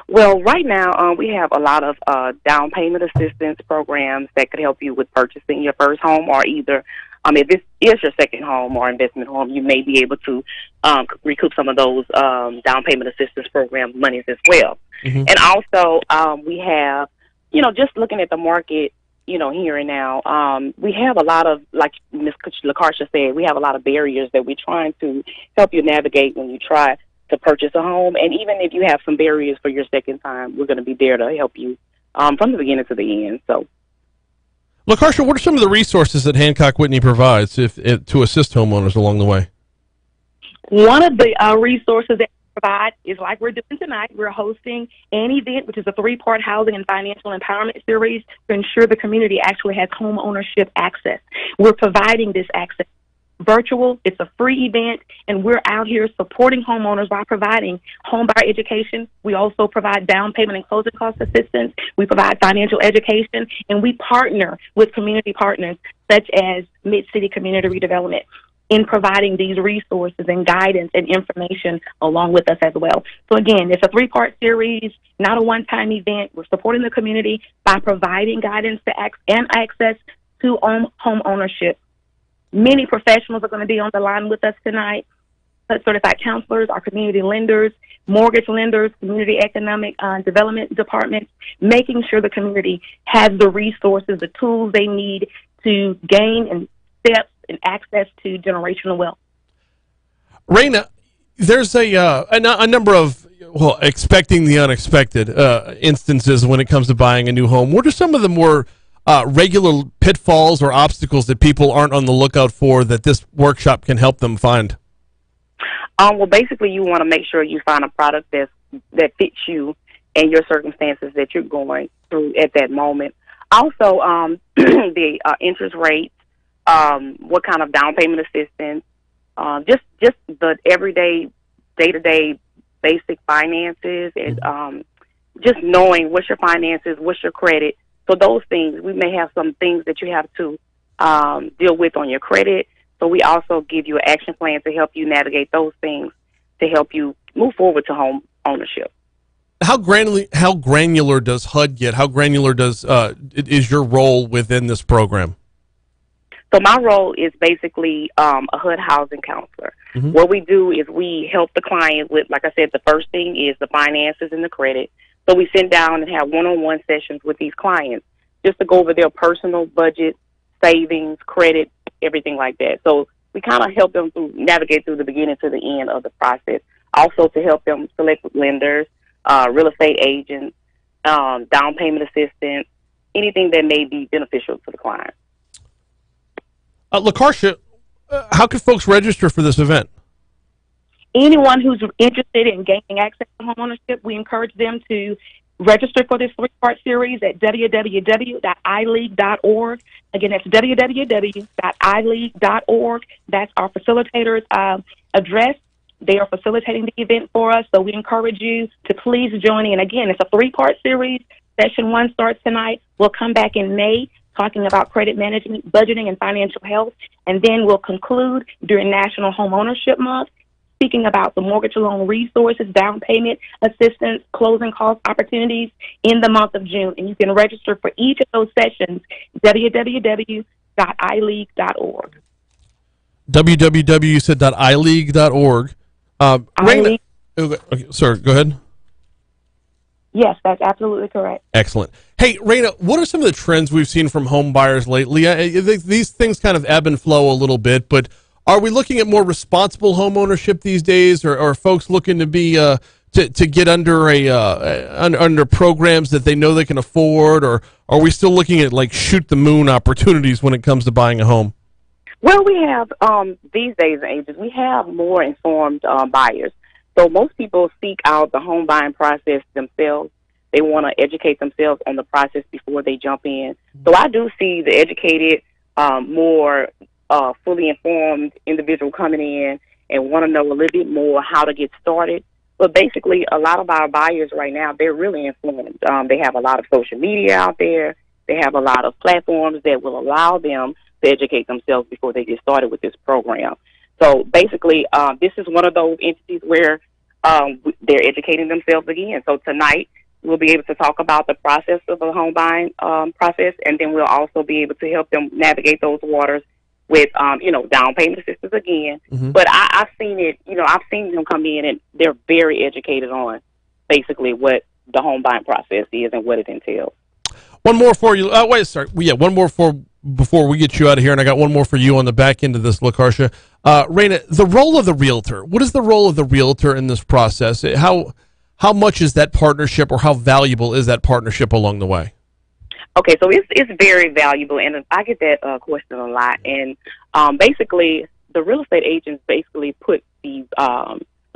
Well, right now, we have a lot of down payment assistance programs that could help you with purchasing your first home, or either, if this is your second home or investment home, you may be able to recoup some of those down payment assistance program monies as well. Mm-hmm. And also, we have, just looking at the market, here and now, we have a lot of, like Ms. LaCarsha said, we have a lot of barriers that we're trying to help you navigate when you try to purchase a home. And even if you have some barriers for your second time, we're going to be there to help you from the beginning to the end. So, LaCarsha, what are some of the resources that Hancock Whitney provides to assist homeowners along the way? One of the resources that we provide is, like we're doing tonight, we're hosting an event, which is a 3-part housing and financial empowerment series to ensure the community actually has home ownership access. We're providing this access virtual. It's a free event, and we're out here supporting homeowners by providing home buyer education. We also provide down payment and closing cost assistance. We provide financial education, and we partner with community partners such as Mid-City Community Redevelopment in providing these resources and guidance and information along with us as well. So again, it's a 3-part series, not a one-time event. We're supporting the community by providing guidance to and access to home ownership. Many professionals are going to be on the line with us tonight. Certified counselors, our community lenders, mortgage lenders, community economic development departments, making sure the community has the resources, the tools they need to gain and steps and access to generational wealth. Raina, there's a number of, well, expecting the unexpected instances when it comes to buying a new home. What are some of the more regular pitfalls or obstacles that people aren't on the lookout for that this workshop can help them find? Well, basically, you want to make sure you find a product that fits you and your circumstances that you're going through at that moment. Also, the interest rates, what kind of down payment assistance, just the everyday, day-to-day basic finances, and just knowing what's your finances, what's your credit. So those things, we may have some things that you have to deal with on your credit. So we also give you an action plan to help you navigate those things to help you move forward to home ownership. How granular does HUD get? How granular is your role within this program? So my role is basically a HUD housing counselor. Mm-hmm. What we do is we help the client with, like I said, the first thing is the finances and the credit. So we sit down and have one-on-one sessions with these clients just to go over their personal budget, savings, credit, everything like that. So we kind of help them navigate through the beginning to the end of the process. Also to help them select lenders, real estate agents, down payment assistance, anything that may be beneficial to the client. LaCarsha, how can folks register for this event? Anyone who's interested in gaining access to homeownership, we encourage them to register for this three-part series at www.ileague.org. Again, that's www.ileague.org. That's our facilitators' address. They are facilitating the event for us, so we encourage you to please join in. Again, it's a three-part series. Session 1 starts tonight. We'll come back in May talking about credit management, budgeting, and financial health, and then we'll conclude during National Home Ownership Month, speaking about the mortgage loan resources, down payment assistance, closing cost opportunities in the month of June. And you can register for each of those sessions, www.ileague.org. www, you said .ileague.org. Raina, okay, sorry, go ahead. Yes, that's absolutely correct. Excellent. Hey, Raina, what are some of the trends we've seen from home buyers lately? These things kind of ebb and flow a little bit, but are we looking at more responsible home ownership these days, or are folks looking to be to get under under programs that they know they can afford, or are we still looking at like shoot the moon opportunities when it comes to buying a home? Well, we have these days and ages, we have more informed buyers. So most people seek out the home buying process themselves. They want to educate themselves on the process before they jump in. So I do see the educated, more fully informed individual coming in and want to know a little bit more how to get started. But basically, a lot of our buyers right now, they're really informed. They have a lot of social media out there. They have a lot of platforms that will allow them to educate themselves before they get started with this program. So basically, this is one of those entities where they're educating themselves again. So tonight, we'll be able to talk about the process of the home buying process, and then we'll also be able to help them navigate those waters with, down payment assistance again. Mm-hmm. But I've seen it, I've seen them come in and they're very educated on basically what the home buying process is and what it entails. One more for you. One more before we get you out of here, and I got one more for you on the back end of this, LaCarsha. Raina, the role of the realtor. What is the role of the realtor in this process? How much is that partnership, or how valuable is that partnership along the way? Okay, so it's very valuable, and I get that question a lot. And basically, the real estate agents basically put the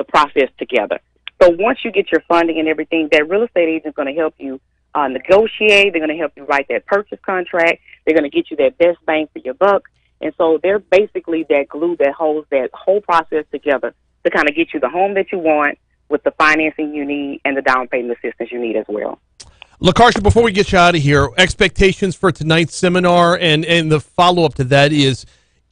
process together. So once you get your funding and everything, that real estate agent is going to help you negotiate. They're going to help you write that purchase contract. They're going to get you that best bang for your buck. And so they're basically that glue that holds that whole process together to kind of get you the home that you want with the financing you need and the down payment assistance you need as well. LaCarsha, before we get you out of here, expectations for tonight's seminar and the follow-up to that is,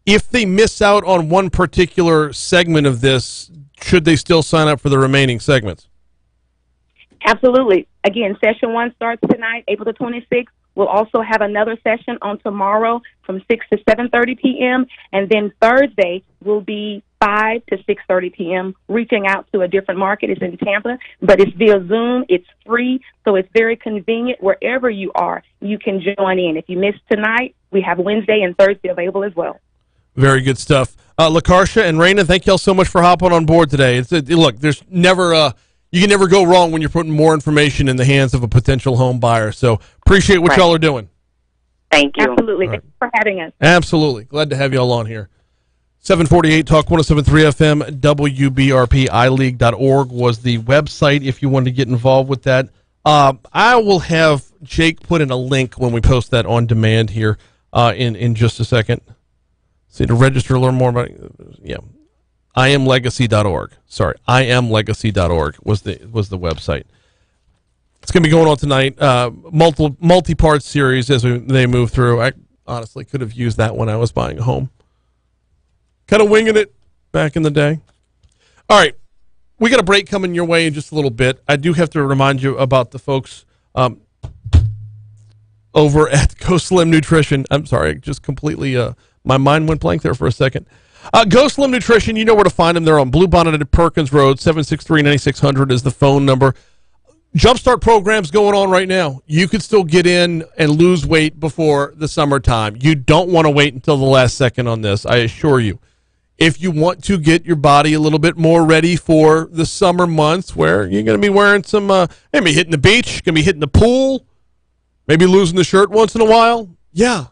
if they miss out on one particular segment of this, should they still sign up for the remaining segments? Absolutely. Again, session 1 starts tonight, April the 26th. We'll also have another session on tomorrow from 6 to 7:30 p.m. And then Thursday will be 5 to 6:30 p.m., reaching out to a different market. It's in Tampa, but it's via Zoom. It's free, so it's very convenient. Wherever you are, you can join in. If you missed tonight, we have Wednesday and Thursday available as well. Very good stuff. LaCarsha and Raina, thank y'all so much for hopping on board today. Look, there's never you can never go wrong when you're putting more information in the hands of a potential home buyer. So appreciate what y'all are doing. Thank you. Absolutely. Thanks for having us. Absolutely. Glad to have y'all on here. 748 Talk 107.3 FM, WBRP, iLeague.org was the website if you wanted to get involved with that. I will have Jake put in a link when we post that on demand here in just a second. See, to register, learn more about IamLegacy.org. Sorry, IamLegacy.org was the website. It's going to be going on tonight. Multi-part series as they move through. I honestly could have used that when I was buying a home. Kind of winging it back in the day. All right, we got a break coming your way in just a little bit. I do have to remind you about the folks over at Go Slim Nutrition. I'm sorry, just completely my mind went blank there for a second. Go Slim Nutrition, you know where to find them. They're on Bluebonnet at Perkins Road. 763-9600 is the phone number. Jumpstart programs going on right now. You could still get in and lose weight before the summertime. You don't want to wait until the last second on this, I assure you. If you want to get your body a little bit more ready for the summer months where you're going to be wearing some, maybe hitting the beach, going to be hitting the pool, maybe losing the shirt once in a while, yeah,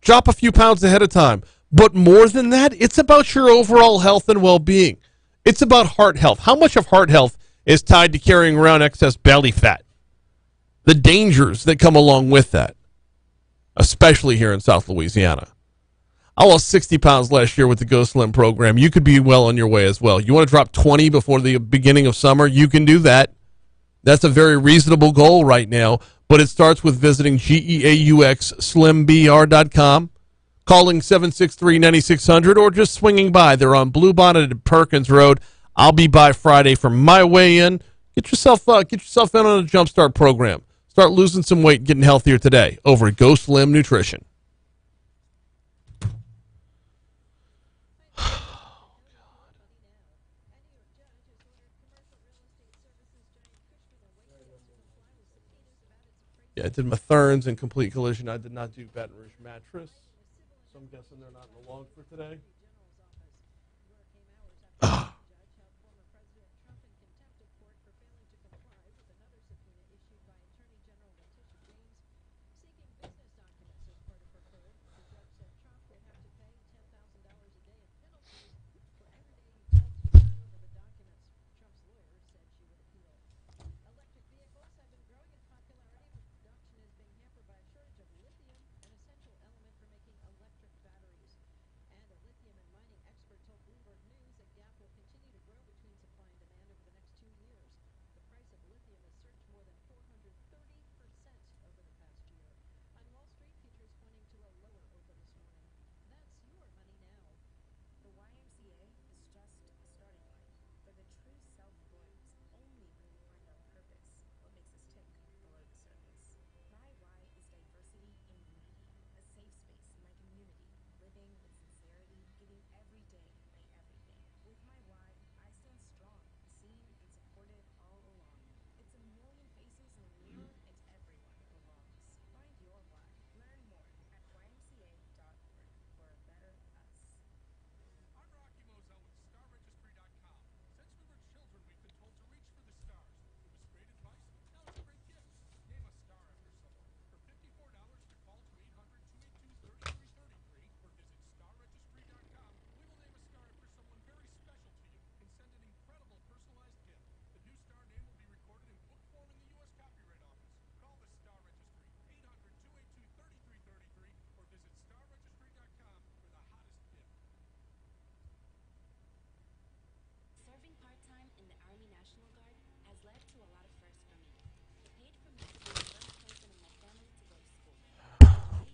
drop a few pounds ahead of time. But more than that, it's about your overall health and well-being. It's about heart health. How much of heart health is tied to carrying around excess belly fat? The dangers that come along with that, especially here in South Louisiana. I lost 60 pounds last year with the Go Slim program. You could be well on your way as well. You want to drop 20 before the beginning of summer? You can do that. That's a very reasonable goal right now, but it starts with visiting GEAUXSlimBR.com, calling 763-9600, or just swinging by. They're on Bluebonnet at Perkins Road. I'll be by Friday for my weigh-in. Get yourself in on a Jumpstart program. Start losing some weight and getting healthier today over at Go Slim Nutrition. Yeah, I did my Therns and Complete Collision. I did not do Baton Rouge Mattress. So I'm guessing they're not in the log for today.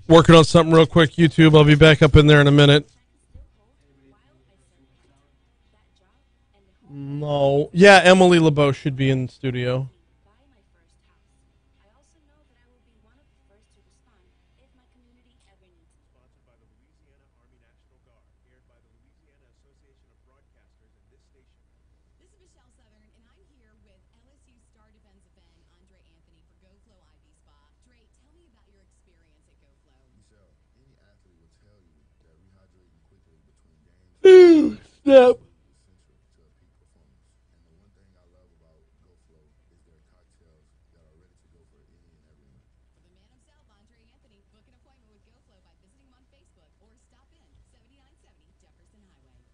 Working on something real quick, YouTube. I'll be back up in there in a minute. No. Yeah, Emily LeBeau should be in the studio. This is Michelle Southern, and I'm here with LSU star defensive end Andre Anthony for GoFlow IV Spa. Dre, tell me about your experience at GoFlow. Michelle, any athlete will tell you that rehydrating quickly between games Ooh, snap. is essential to a peak performance. And the one thing I love about GoFlow is their cocktails that are ready to go for any and everyone. For the man himself, Andre Anthony, book an appointment with GoFlow by visiting him on Facebook or stop in 7970 Jefferson Highway.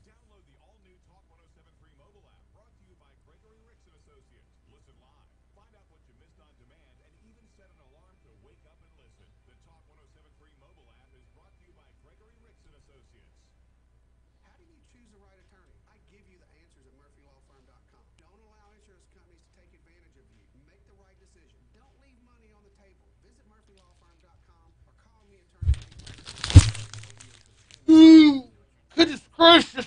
Download the all-new Talk 1073 mobile app, brought to you by Gregory Ricks and Associates. Listen live, find out what you missed on demand, and even set an alarm to wake up and listen. The Talk 1073 mobile app is brought to you by Gregory Ricks and Associates. How do you choose the right attorney? I give you the answers at murphylawfirm.com. Don't allow insurance companies to take advantage of you. Make the right decision. Don't leave money on the table. Visit murphylawfirm.com or call me, attorney. Ooh, goodness gracious.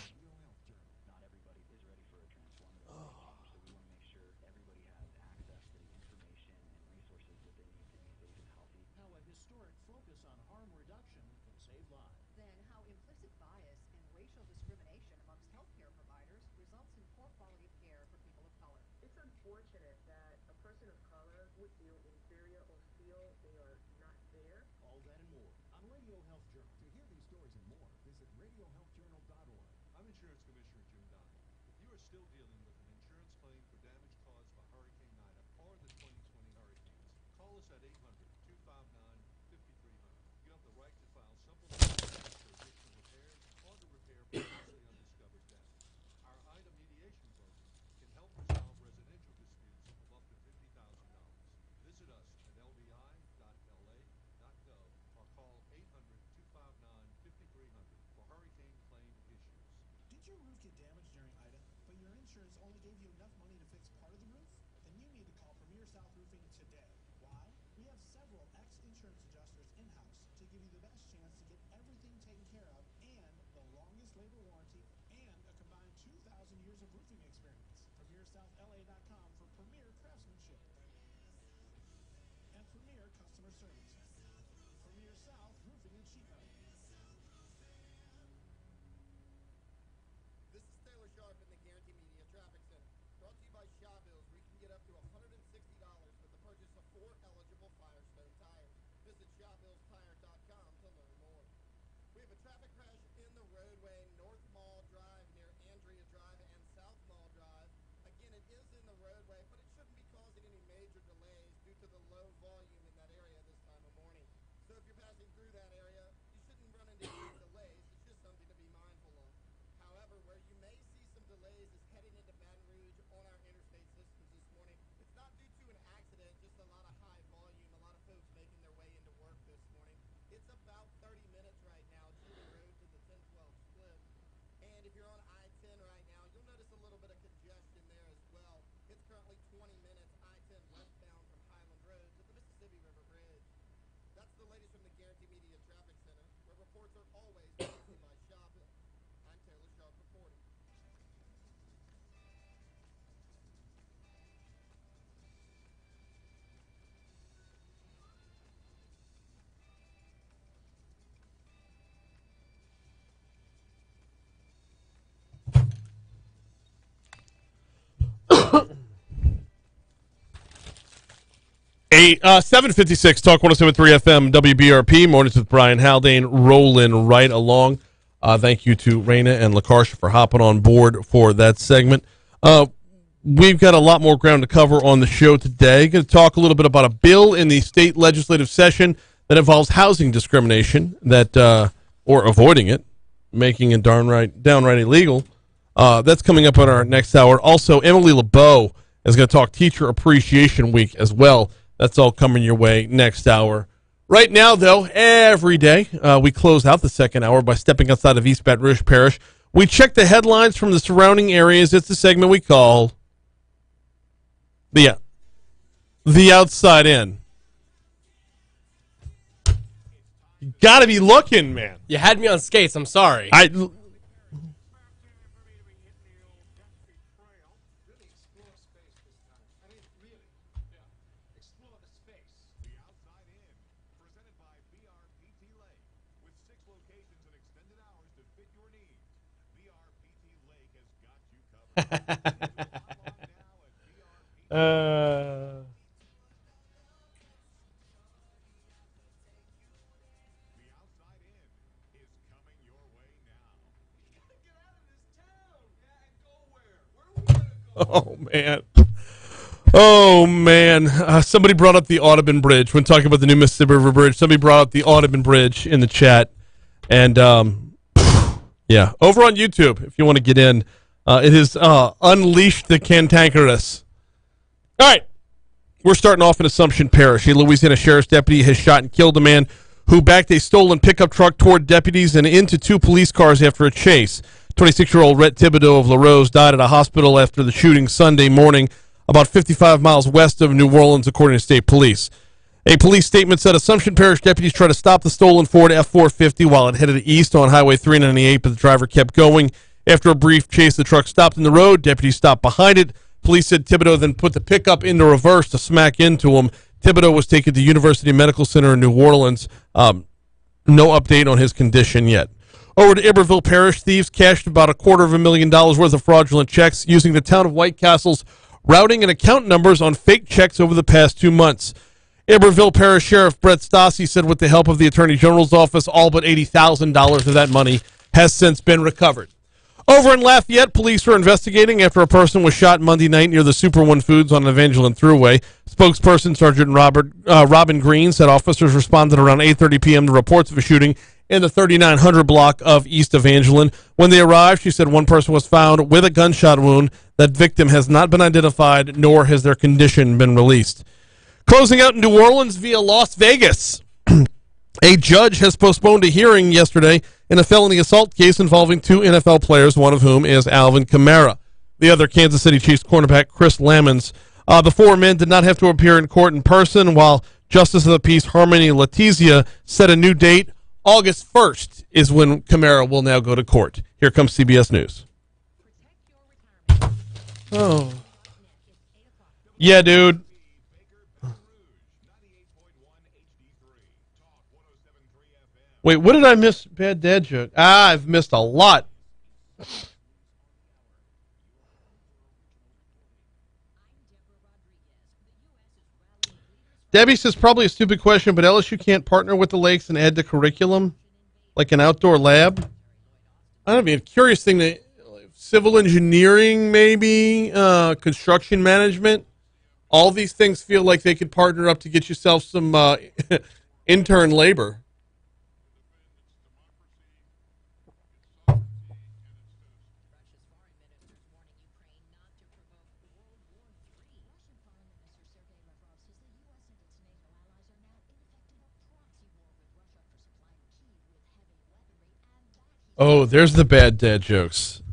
How a historic focus on harm reduction can save lives. Then how implicit bias and racial discrimination amongst healthcare providers results in poor quality of care for people of color. It's unfortunate that a person of color would feel inferior or feel they are not there. All that and more on Radio Health Journal. To hear these stories and more, visit RadioHealthJournal.org. I'm Insurance Commissioner Jim Donald. If you are still dealing with an insurance claim for damage caused by Hurricane Ida or the 2020 hurricanes, call us at 800-259-5300. You have the right to file supplemental claims for additional repairs or to repair previously undiscovered damage. Our Ida mediation program can help resolve residential disputes of up to $50,000. Visit us at lbi.la.gov or call 800-259-5300 for hurricane claim issues. Did your roof get damaged during Ida, but your insurance only gave you enough money to fix part of the roof? Then you need to call Premier South Roofing today. Why? We have several ex-insurance adjusters in-house to give you the best chance to get everything taken care of and the longest labor warranty and a combined 2,000 years of roofing experience. PremierSouthLA.com for premier craftsmanship and premier customer service. Premier South Roofing and Sheet Metal. This is Taylor Sharp in the Guarantee Media Traffic Center. Brought to you by Shaw Bills, where you can get up to $160 with the purchase of 4 eligible Firestone tires. Visit ShawBillsTire.com to learn more. We have a traffic crash in the roadway, North Mall Drive near Andrea Drive and South Mall Drive. Again, it is in the roadway, but it shouldn't be causing any major delays due to the low volume in that area this time of morning. So if you're passing through that area, you shouldn't run into any delays. It's just something to be mindful of. However, where you may see some delays is heading into Baton Rouge on our interstate systems this morning. It's not due to an accident, just a lot of high volume, a lot of folks making their way into work this morning. It's about 30 minutes right now, Julie Road to the 10-12 split. And if you're on I-10 right now, you'll notice a little bit of congestion there as well. It's currently 20 minutes I-10 westbound from Highland Road to the Mississippi River Bridge. That's the latest from the Guarantee Media Traffic Center, where reports are always brought to you by Shawbill. I'm Taylor Sharp reporting. A 756 Talk 1073 FM WBRP mornings with Brian Haldane rolling right along. Thank you to Raina and LaCarsha for hopping on board for that segment. We've got a lot more ground to cover on the show today. Going to talk a little bit about a bill in the state legislative session that involves housing discrimination that or avoiding it, making it downright illegal. That's coming up on our next hour. Also, Emily LeBeau is going to talk Teacher Appreciation Week as well. That's all coming your way next hour. Right now, though, every day we close out the second hour by stepping outside of East Baton Rouge Parish. We check the headlines from the surrounding areas. It's the segment we call the Outside In. You got to be looking, man. You had me on skates. I'm sorry. With 6 locations and extended hours to fit your needs. Oh, man. Oh, man. Somebody brought up the Audubon Bridge. When talking about the new Mississippi River Bridge, somebody brought up the Audubon Bridge in the chat. And, yeah, over on YouTube, if you want to get in, it is Unleash the Cantankerous. All right. We're starting off in Assumption Parish. A Louisiana sheriff's deputy has shot and killed a man who backed a stolen pickup truck toward deputies and into two police cars after a chase. 26-year-old Rhett Thibodeau of LaRose died at a hospital after the shooting Sunday morning about 55 miles west of New Orleans, according to state police. A police statement said Assumption Parish deputies tried to stop the stolen Ford F-450 while it headed east on Highway 398, but the driver kept going. After a brief chase, the truck stopped in the road. Deputies stopped behind it. Police said Thibodeau then put the pickup into reverse to smack into him. Thibodeau was taken to University Medical Center in New Orleans. No update on his condition yet. Over to Iberville Parish, thieves cashed about $250,000 worth of fraudulent checks using the town of White Castle's routing and account numbers on fake checks over the past 2 months. Iberville Parish Sheriff Brett Stassi said with the help of the Attorney General's office, all but $80,000 of that money has since been recovered. Over in Lafayette, police are investigating after a person was shot Monday night near the Super One Foods on Evangeline Thruway. Spokesperson Sergeant Robin Green said officers responded around 8:30 p.m. to reports of a shooting in the 3900 block of East Evangeline. When they arrived, she said one person was found with a gunshot wound. That victim has not been identified, nor has their condition been released. Closing out in New Orleans via Las Vegas. A judge has postponed a hearing yesterday in a felony assault case involving two NFL players, one of whom is Alvin Kamara. The other, Kansas City Chiefs cornerback Chris Lamons. The four men did not have to appear in court in person, while Justice of the Peace Harmony Letizia set a new date. August 1st is when Kamara will now go to court. Here comes CBS News. Oh. Yeah, dude. Wait, what did I miss? Bad dad joke. I've missed a lot. Debbie says probably a stupid question, but LSU can't partner with the Lakes and add to curriculum, like an outdoor lab. I don't know, a curious thing. That civil engineering, maybe construction management. All these things feel like they could partner up to get yourself some intern labor. Oh, there's the bad dad jokes.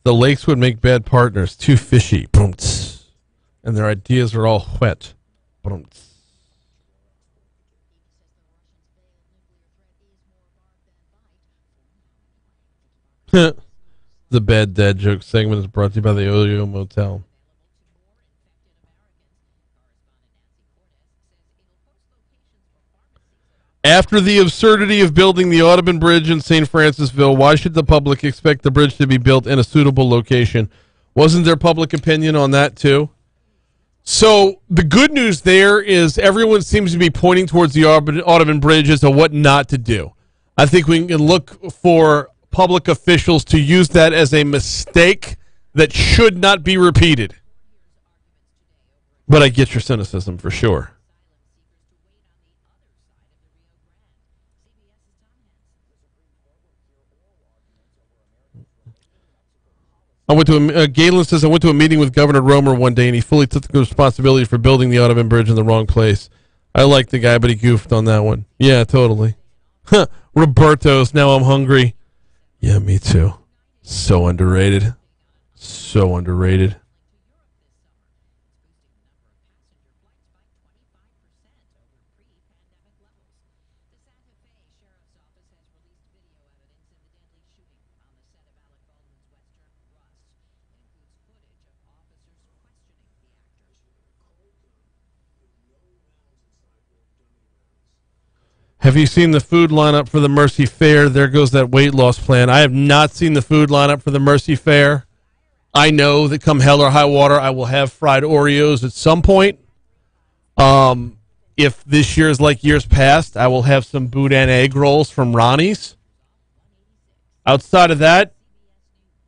The Lakes would make bad partners. Too fishy. And their ideas are all wet. The bad dad joke segment is brought to you by the Olio Motel. After the absurdity of building the Audubon Bridge in St. Francisville, why should the public expect the bridge to be built in a suitable location? Wasn't there public opinion on that too? So the good news there is everyone seems to be pointing towards the Audubon Bridge as to what not to do. I think we can look for public officials to use that as a mistake that should not be repeated. But I get your cynicism for sure. Galen says, I went to a meeting with Governor Romer one day, and he fully took the responsibility for building the Audubon Bridge in the wrong place. I like the guy, but he goofed on that one. Yeah, totally. Roberto's, now I'm hungry. Yeah, me too. So underrated. So underrated. Have you seen the food lineup for the Mercy Fair? There goes that weight loss plan. I have not seen the food lineup for the Mercy Fair. I know that come hell or high water, I will have fried Oreos at some point. If this year is like years past, I will have some boudin egg rolls from Ronnie's. Outside of that,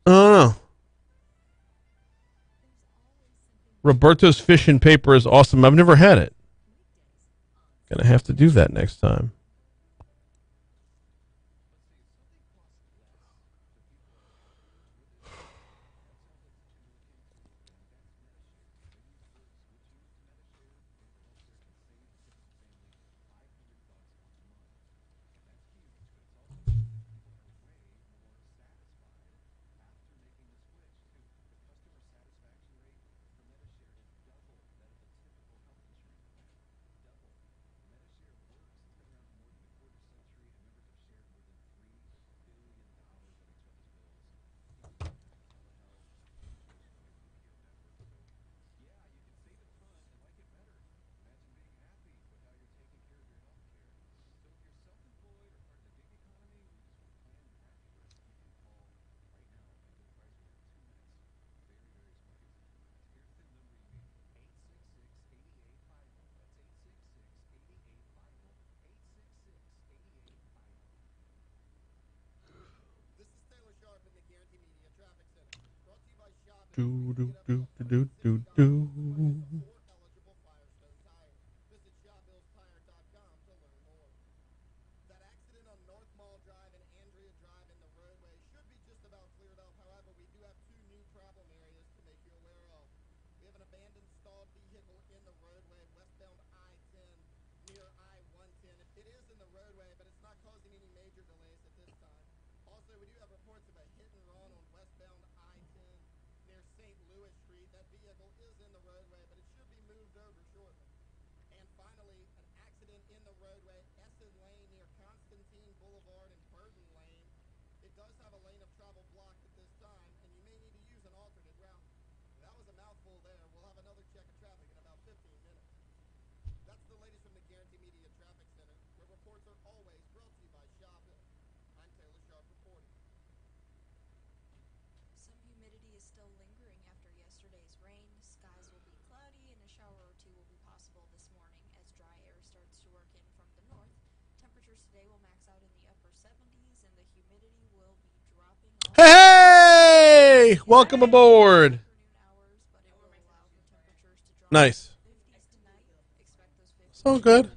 I don't know. Roberto's fish and paper is awesome. I've never had it. Gonna have to do that next time. Do, do, do, do, do, do. Hey! Welcome aboard. Nice. So good.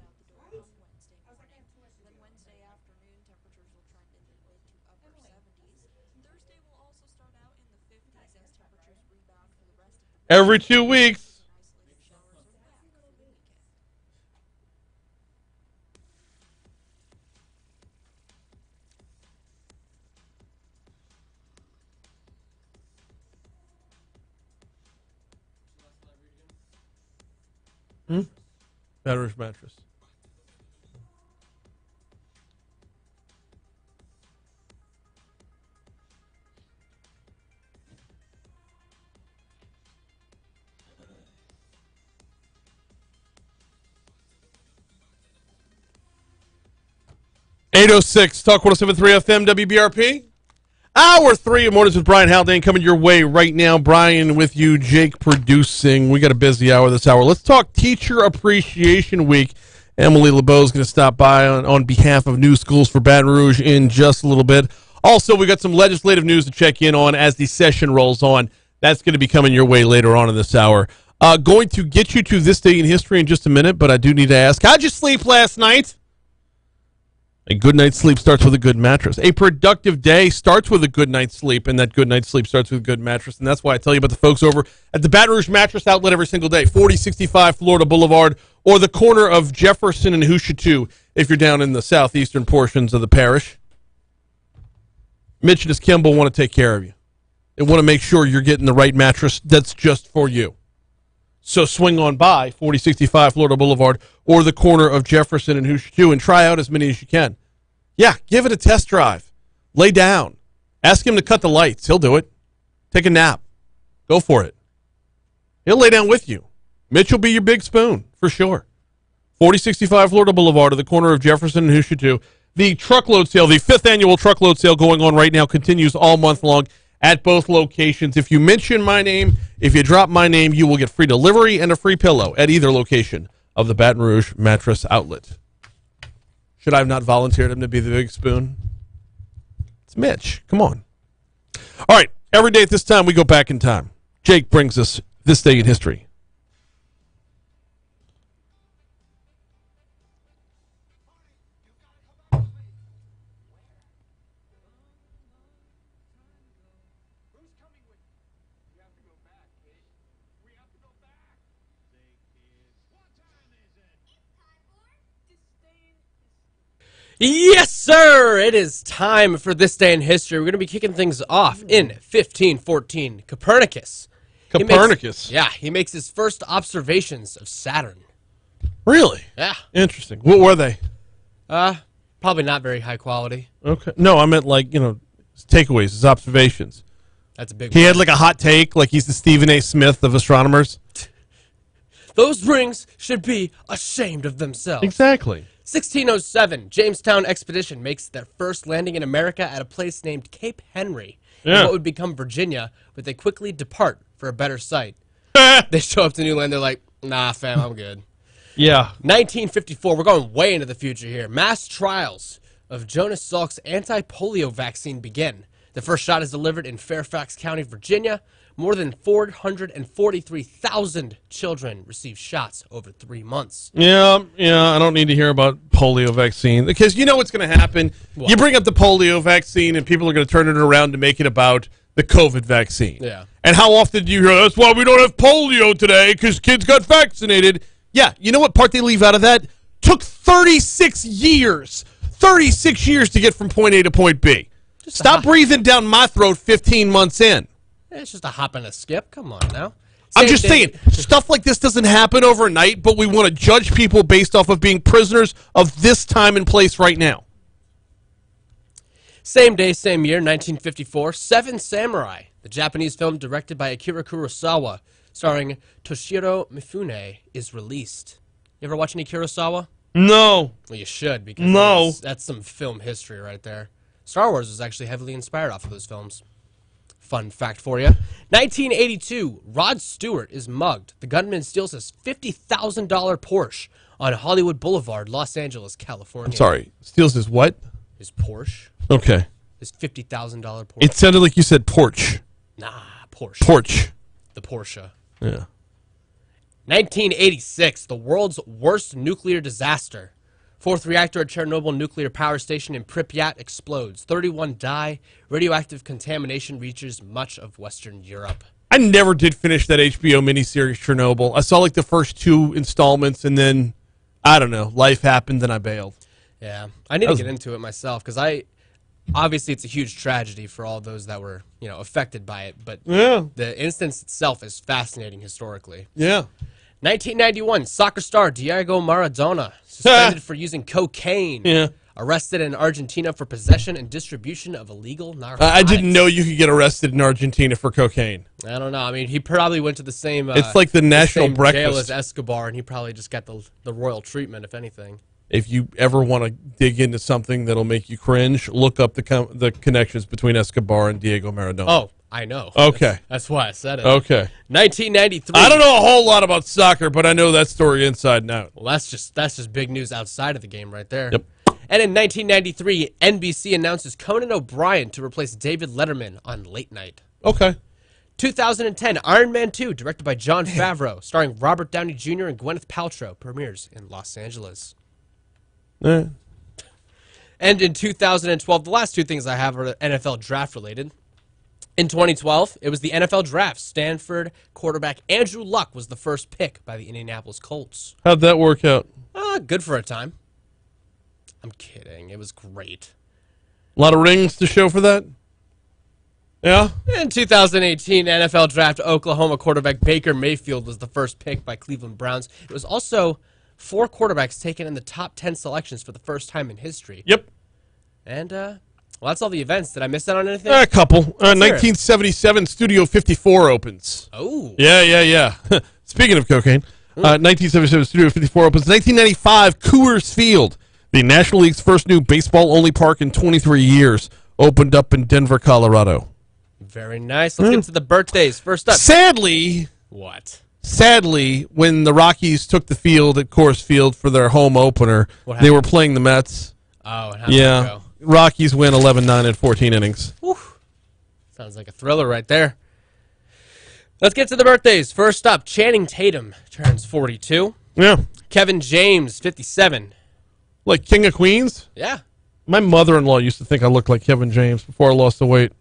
Every 2 weeks. Baton Rouge mattress. .806 Talk 107.3 FM WBRP. Hour 3 of Mornings with Brian Haldane coming your way right now. Brian with you, Jake producing. We got a busy hour this hour. Let's talk Teacher Appreciation Week. Emily LeBeau is going to stop by on behalf of New Schools for Baton Rouge in just a little bit. Also, we got some legislative news to check in on as the session rolls on. That's going to be coming your way later on in this hour. Going to get you to this day in history in just a minute, but I do need to ask, how'd you sleep last night? A good night's sleep starts with a good mattress. A productive day starts with a good night's sleep, and that good night's sleep starts with a good mattress. And that's why I tell you about the folks over at the Baton Rouge Mattress Outlet every single day, 4065 Florida Boulevard, or the corner of Jefferson and Houchettou if you're down in the southeastern portions of the parish. Mitch and his Kimball want to take care of you. They want to make sure you're getting the right mattress that's just for you. So swing on by 4065 Florida Boulevard or the corner of Jefferson and Houchettou and try out as many as you can. Yeah, give it a test drive. Lay down. Ask him to cut the lights. He'll do it. Take a nap. Go for it. He'll lay down with you. Mitch will be your big spoon, for sure. 4065 Florida Boulevard at the corner of Jefferson and Hoosier 2. The truckload sale, the 5th annual truckload sale going on right now, continues all month long at both locations. If you mention my name, if you drop my name, you will get free delivery and a free pillow at either location of the Baton Rouge Mattress Outlet. Should I have not volunteered him to be the big spoon? It's Mitch. Come on. All right. Every day at this time, we go back in time. Jake brings us this day in history. Yes, sir! It is time for this day in history. We're going to be kicking things off in 1514. Copernicus. He makes his first observations of Saturn. Really? Yeah. Interesting. What were they? Probably not very high quality. Okay. No, I meant like, his takeaways, his observations. That's a big He one. had like a hot take, like he's the Stephen A. Smith of astronomers. Those rings should be ashamed of themselves. Exactly. 1607, Jamestown Expedition makes their first landing in America at a place named Cape Henry, in Yeah. what would become Virginia, but they quickly depart for a better site. They show up to new land, they're like, nah, fam, I'm good. Yeah. 1954, we're going way into the future here. Mass trials of Jonas Salk's anti-polio vaccine begin. The first shot is delivered in Fairfax County, Virginia. More than 443,000 children received shots over 3 months. Yeah, I don't need to hear about polio vaccine because you know what's going to happen. What? You bring up the polio vaccine and people are going to turn it around to make it about the COVID vaccine. Yeah. And how often do you hear, that's why we don't have polio today because kids got vaccinated. Yeah, you know what part they leave out of that? Took 36 years. 36 years to get from point A to point B. Stop breathing down my throat 15 months in. It's just a hop and a skip. Come on now. I'm just saying, stuff like this doesn't happen overnight, but we want to judge people based off of being prisoners of this time and place right now. Same day, same year, 1954, Seven Samurai, the Japanese film directed by Akira Kurosawa, starring Toshiro Mifune, is released. You ever watch any Kurosawa? No. Well, you should, because No. that's some film history right there. Star Wars was actually heavily inspired off of those films. Fun fact for you. 1982, Rod Stewart is mugged. The gunman steals his $50,000 Porsche on Hollywood Boulevard, Los Angeles, California. I'm sorry. Steals his what? His Porsche. Okay. His $50,000 Porsche. It sounded like you said porch. Nah, Porsche. Porch. The Porsche. Yeah. 1986, the world's worst nuclear disaster. Fourth reactor at Chernobyl nuclear power station in Pripyat explodes. 31 die. Radioactive contamination reaches much of Western Europe. I never did finish that HBO miniseries Chernobyl. I saw like the first 2 installments and then, I don't know, life happened and I bailed. Yeah, I need to get into it myself because obviously it's a huge tragedy for all those that were, affected by it. But Yeah. the instance itself is fascinating historically. Yeah. 1991, soccer star Diego Maradona suspended for using cocaine. Yeah. Arrested in Argentina for possession and distribution of illegal narcotics. I didn't know you could get arrested in Argentina for cocaine. I don't know. I mean, he probably went to the same. It's like the national same breakfast. jail as Escobar, and he probably just got the royal treatment, if anything. If you ever want to dig into something that'll make you cringe, look up the connections between Escobar and Diego Maradona. Oh, I know. Okay. That's why I said it. Okay. 1993. I don't know a whole lot about soccer, but I know that story inside and out. Well, that's just big news outside of the game right there. Yep. And in 1993, NBC announces Conan O'Brien to replace David Letterman on Late Night. Okay. 2010, Iron Man 2, directed by Jon Favreau, starring Robert Downey Jr. and Gwyneth Paltrow, premieres in Los Angeles. And in 2012, the last 2 things I have are NFL draft related. In 2012, it was the NFL draft. Stanford quarterback Andrew Luck was the first pick by the Indianapolis Colts. How'd that work out? Good for a time. I'm kidding. It was great. A lot of rings to show for that? Yeah? In 2018, NFL draft, Oklahoma quarterback Baker Mayfield was the first pick by Cleveland Browns. It was also 4 quarterbacks taken in the top 10 selections for the first time in history. Yep. And, well, that's all the events. Did I miss out on anything? A couple. Let's hear it. 1977, Studio 54 opens. Oh. Yeah. Speaking of cocaine, 1977 Studio 54 opens. 1995 Coors Field, the National League's first new baseball-only park in 23 years, opened up in Denver, Colorado. Very nice. Let's get to the birthdays. First up. Sadly, What? when the Rockies took the field at Coors Field for their home opener, What they were happened? playing the Mets. Oh, and how'd that go? Rockies win 11-9 in 14 innings. Sounds like a thriller right there. Let's get to the birthdays. First up, Channing Tatum turns 42. Yeah. Kevin James, 57. Like King of Queens? Yeah. My mother-in-law used to think I looked like Kevin James before I lost the weight.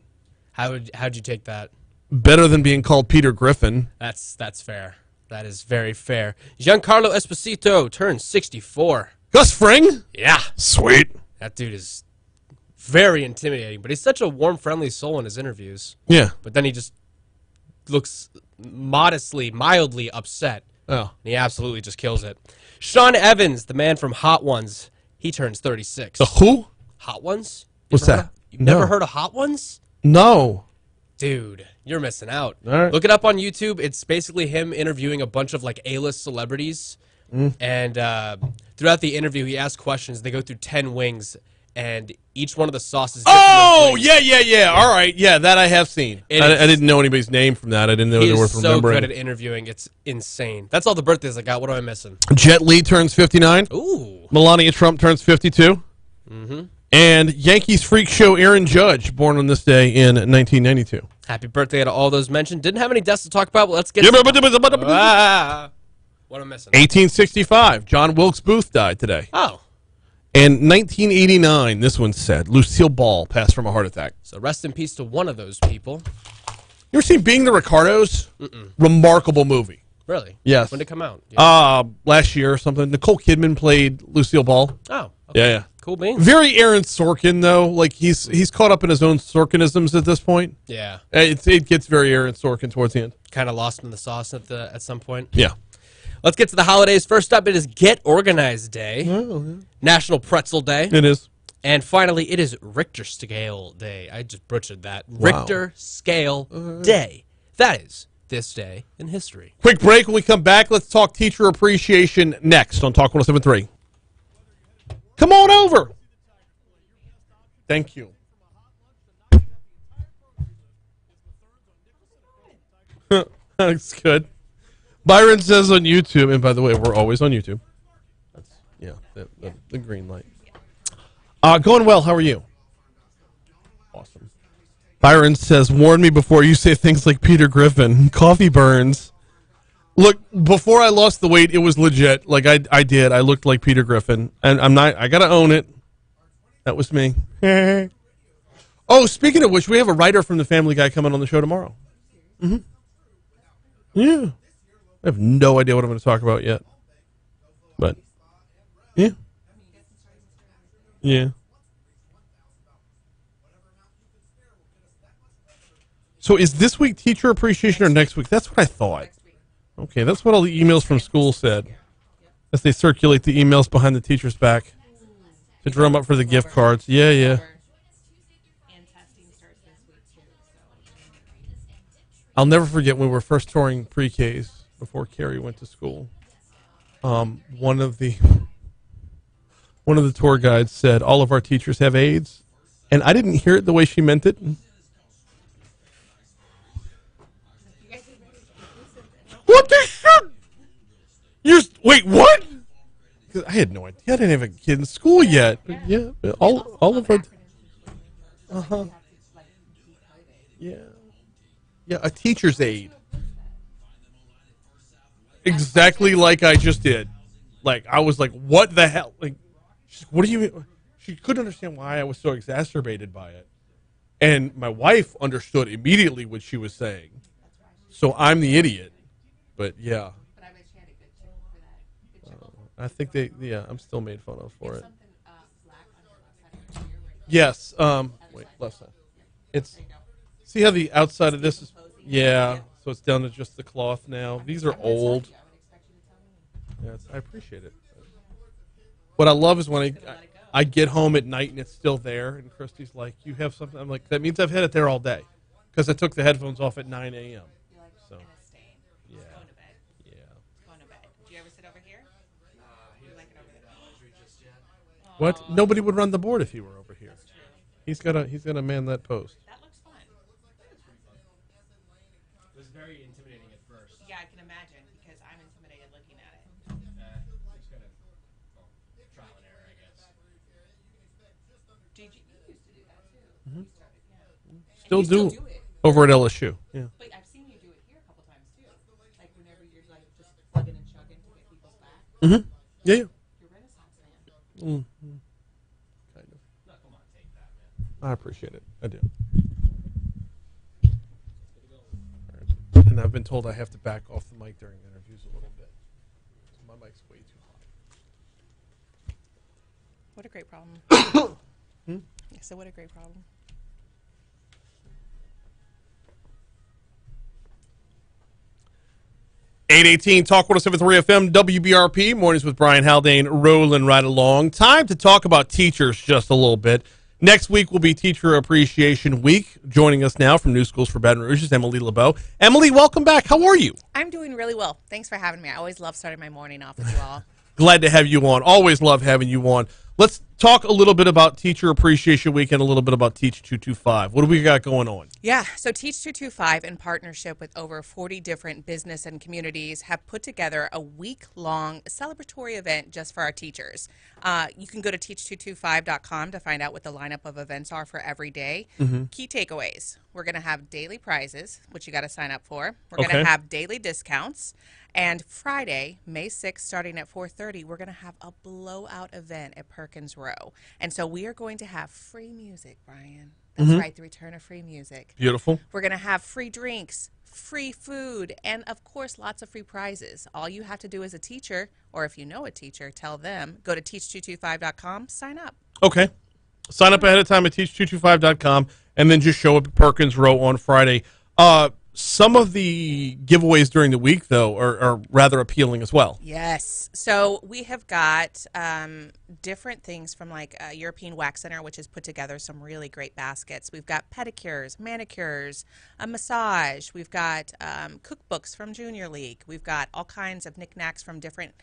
How'd you take that? Better than being called Peter Griffin. That's fair. That is very fair. Giancarlo Esposito turns 64. Gus Fring? Yeah. Sweet. That dude is very intimidating, but he's such a warm, friendly soul in his interviews. Yeah. But then he just looks mildly upset. Oh. And he absolutely just kills it. Sean Evans, the man from Hot Ones, he turns 36. The who? Hot Ones? What's that? You've never heard of Hot Ones? No. Dude, you're missing out. All right. Look it up on YouTube. It's basically him interviewing a bunch of like A-list celebrities. And throughout the interview, he asks questions. They go through 10 wings, and each one of the sauces. Oh, yeah. All right. Yeah, that I have seen. I didn't know anybody's name from that. I didn't know they were worth so remembering. good at interviewing. It's insane. That's all the birthdays I got. What am I missing? Jet Li turns 59. Ooh. Melania Trump turns 52. Mm-hmm. And Yankees freak show Aaron Judge, born on this day in 1992. Happy birthday to all those mentioned. Didn't have any deaths to talk about, but let's get what am I missing? 1865, John Wilkes Booth died today. Oh. And 1989, this one's sad, Lucille Ball passed from a heart attack. So rest in peace to one of those people. You ever seen Being the Ricardos? Remarkable movie. Really? Yes. When did it come out? Last year or something. Nicole Kidman played Lucille Ball. Oh. Okay. Yeah. Cool beans. Very Aaron Sorkin, though. Like, he's caught up in his own Sorkinisms at this point. Yeah. It gets very Aaron Sorkin towards the end. Kind of lost in the sauce at some point. Yeah. Let's get to the holidays. First up, it is Get Organized Day. National Pretzel Day. It is. And finally, it is Richter Scale Day. I just butchered that. Wow. Richter Scale Day. That is this day in history. Quick break. When we come back, let's talk teacher appreciation next on Talk 107.3. Come on over. Thank you. That's good. Byron says on YouTube, and by the way, we're always on YouTube. That's, the green light. Going well. How are you? Awesome. Byron says, warn me before you say things like Peter Griffin. Coffee burns. Look, before I lost the weight, it was legit. Like I did. I looked like Peter Griffin, and I'm not. I gotta own it. That was me. Oh, speaking of which, we have a writer from the Family Guy coming on the show tomorrow. Yeah. I have no idea what I'm going to talk about yet. But, yeah. Yeah. So is this week teacher appreciation or next week? That's what I thought. Okay, that's what all the emails from school said. As they circulate the emails behind the teacher's back to drum up for the gift cards. Yeah. I'll never forget when we were first touring pre-Ks before Carrie went to school. One of the tour guides said all of our teachers have AIDS, and I didn't hear it the way she meant it. What the shit? Wait, what? I had no idea. I didn't have a kid in school yet. But yeah, all of our. Yeah, a teacher's aide. Exactly like I just did. Like, I was like, what the hell? Like, she's like, what do you mean? She couldn't understand why I was so exacerbated by it. And my wife understood immediately what she was saying. So I'm the idiot. But, yeah. But I bet she had a good chuckle for that. I think I'm still made fun of for it. Yes. Wait, left side. See how the outside of this is? Yeah. So it's down to just the cloth now. These are old. Yes, I appreciate it. What I love is when I get home at night and it's still there, and Christy's like, "You have something?" I'm like, "That means I've had it there all day," because I took the headphones off at 9 a.m. So, yeah. What? Nobody would run the board if he were over here. He's gotta man that post. That looks fun. It was very intimidating at first. Yeah, I can imagine because I'm intimidated looking at it. Just gotta, trial and error, I guess. You used to do that too. Mhm. You started, yeah. Still And you do still do it. over at LSU. Yeah. But I've seen you do it here a couple times too. Like whenever you're like just plugging and chugging to get people's back. Mhm. Yeah. You're Renaissance man. Kind of. No, come on, take that, man. I appreciate it. I do. Alright. And I've been told I have to back off the mic during interviews a little bit. So my mic's way too high. What a great problem. So what a great problem. '818 Talk 107.3 FM WBRP mornings with Brian Haldane rolling right along. Time to talk about teachers just a little bit. Next week will be Teacher Appreciation Week. Joining us now from New Schools for Baton Rouge is Emily LeBeau. Emily, welcome back. How are you? I'm doing really well. Thanks for having me. I always love starting my morning off with you all. Glad to have you on. Always love having you on. Let's talk a little bit about Teacher Appreciation Week and a little bit about Teach 225. What do we got going on? Yeah, so Teach 225, in partnership with over 40 different business and communities, have put together a week-long celebratory event just for our teachers. You can go to teach225.com to find out what the lineup of events are for every day. Key takeaways. We're going to have daily prizes, which you got to sign up for. We're going to have daily discounts. And Friday, May 6th, starting at 4:30, we're going to have a blowout event at Perkins Row. And so we are going to have free music, Brian. That's right, the return of free music. Beautiful. We're going to have free drinks, free food, and, of course, lots of free prizes. All you have to do as a teacher, or if you know a teacher, tell them, go to teach225.com, sign up. Okay. Sign up ahead of time at teach225.com, and then just show up at Perkins Row on Friday. Some of the giveaways during the week, though, are rather appealing as well. Yes. So we have got different things from like European Wax Center, which has put together some really great baskets. We've got pedicures, manicures, a massage. We've got cookbooks from Junior League. We've got all kinds of knickknacks from different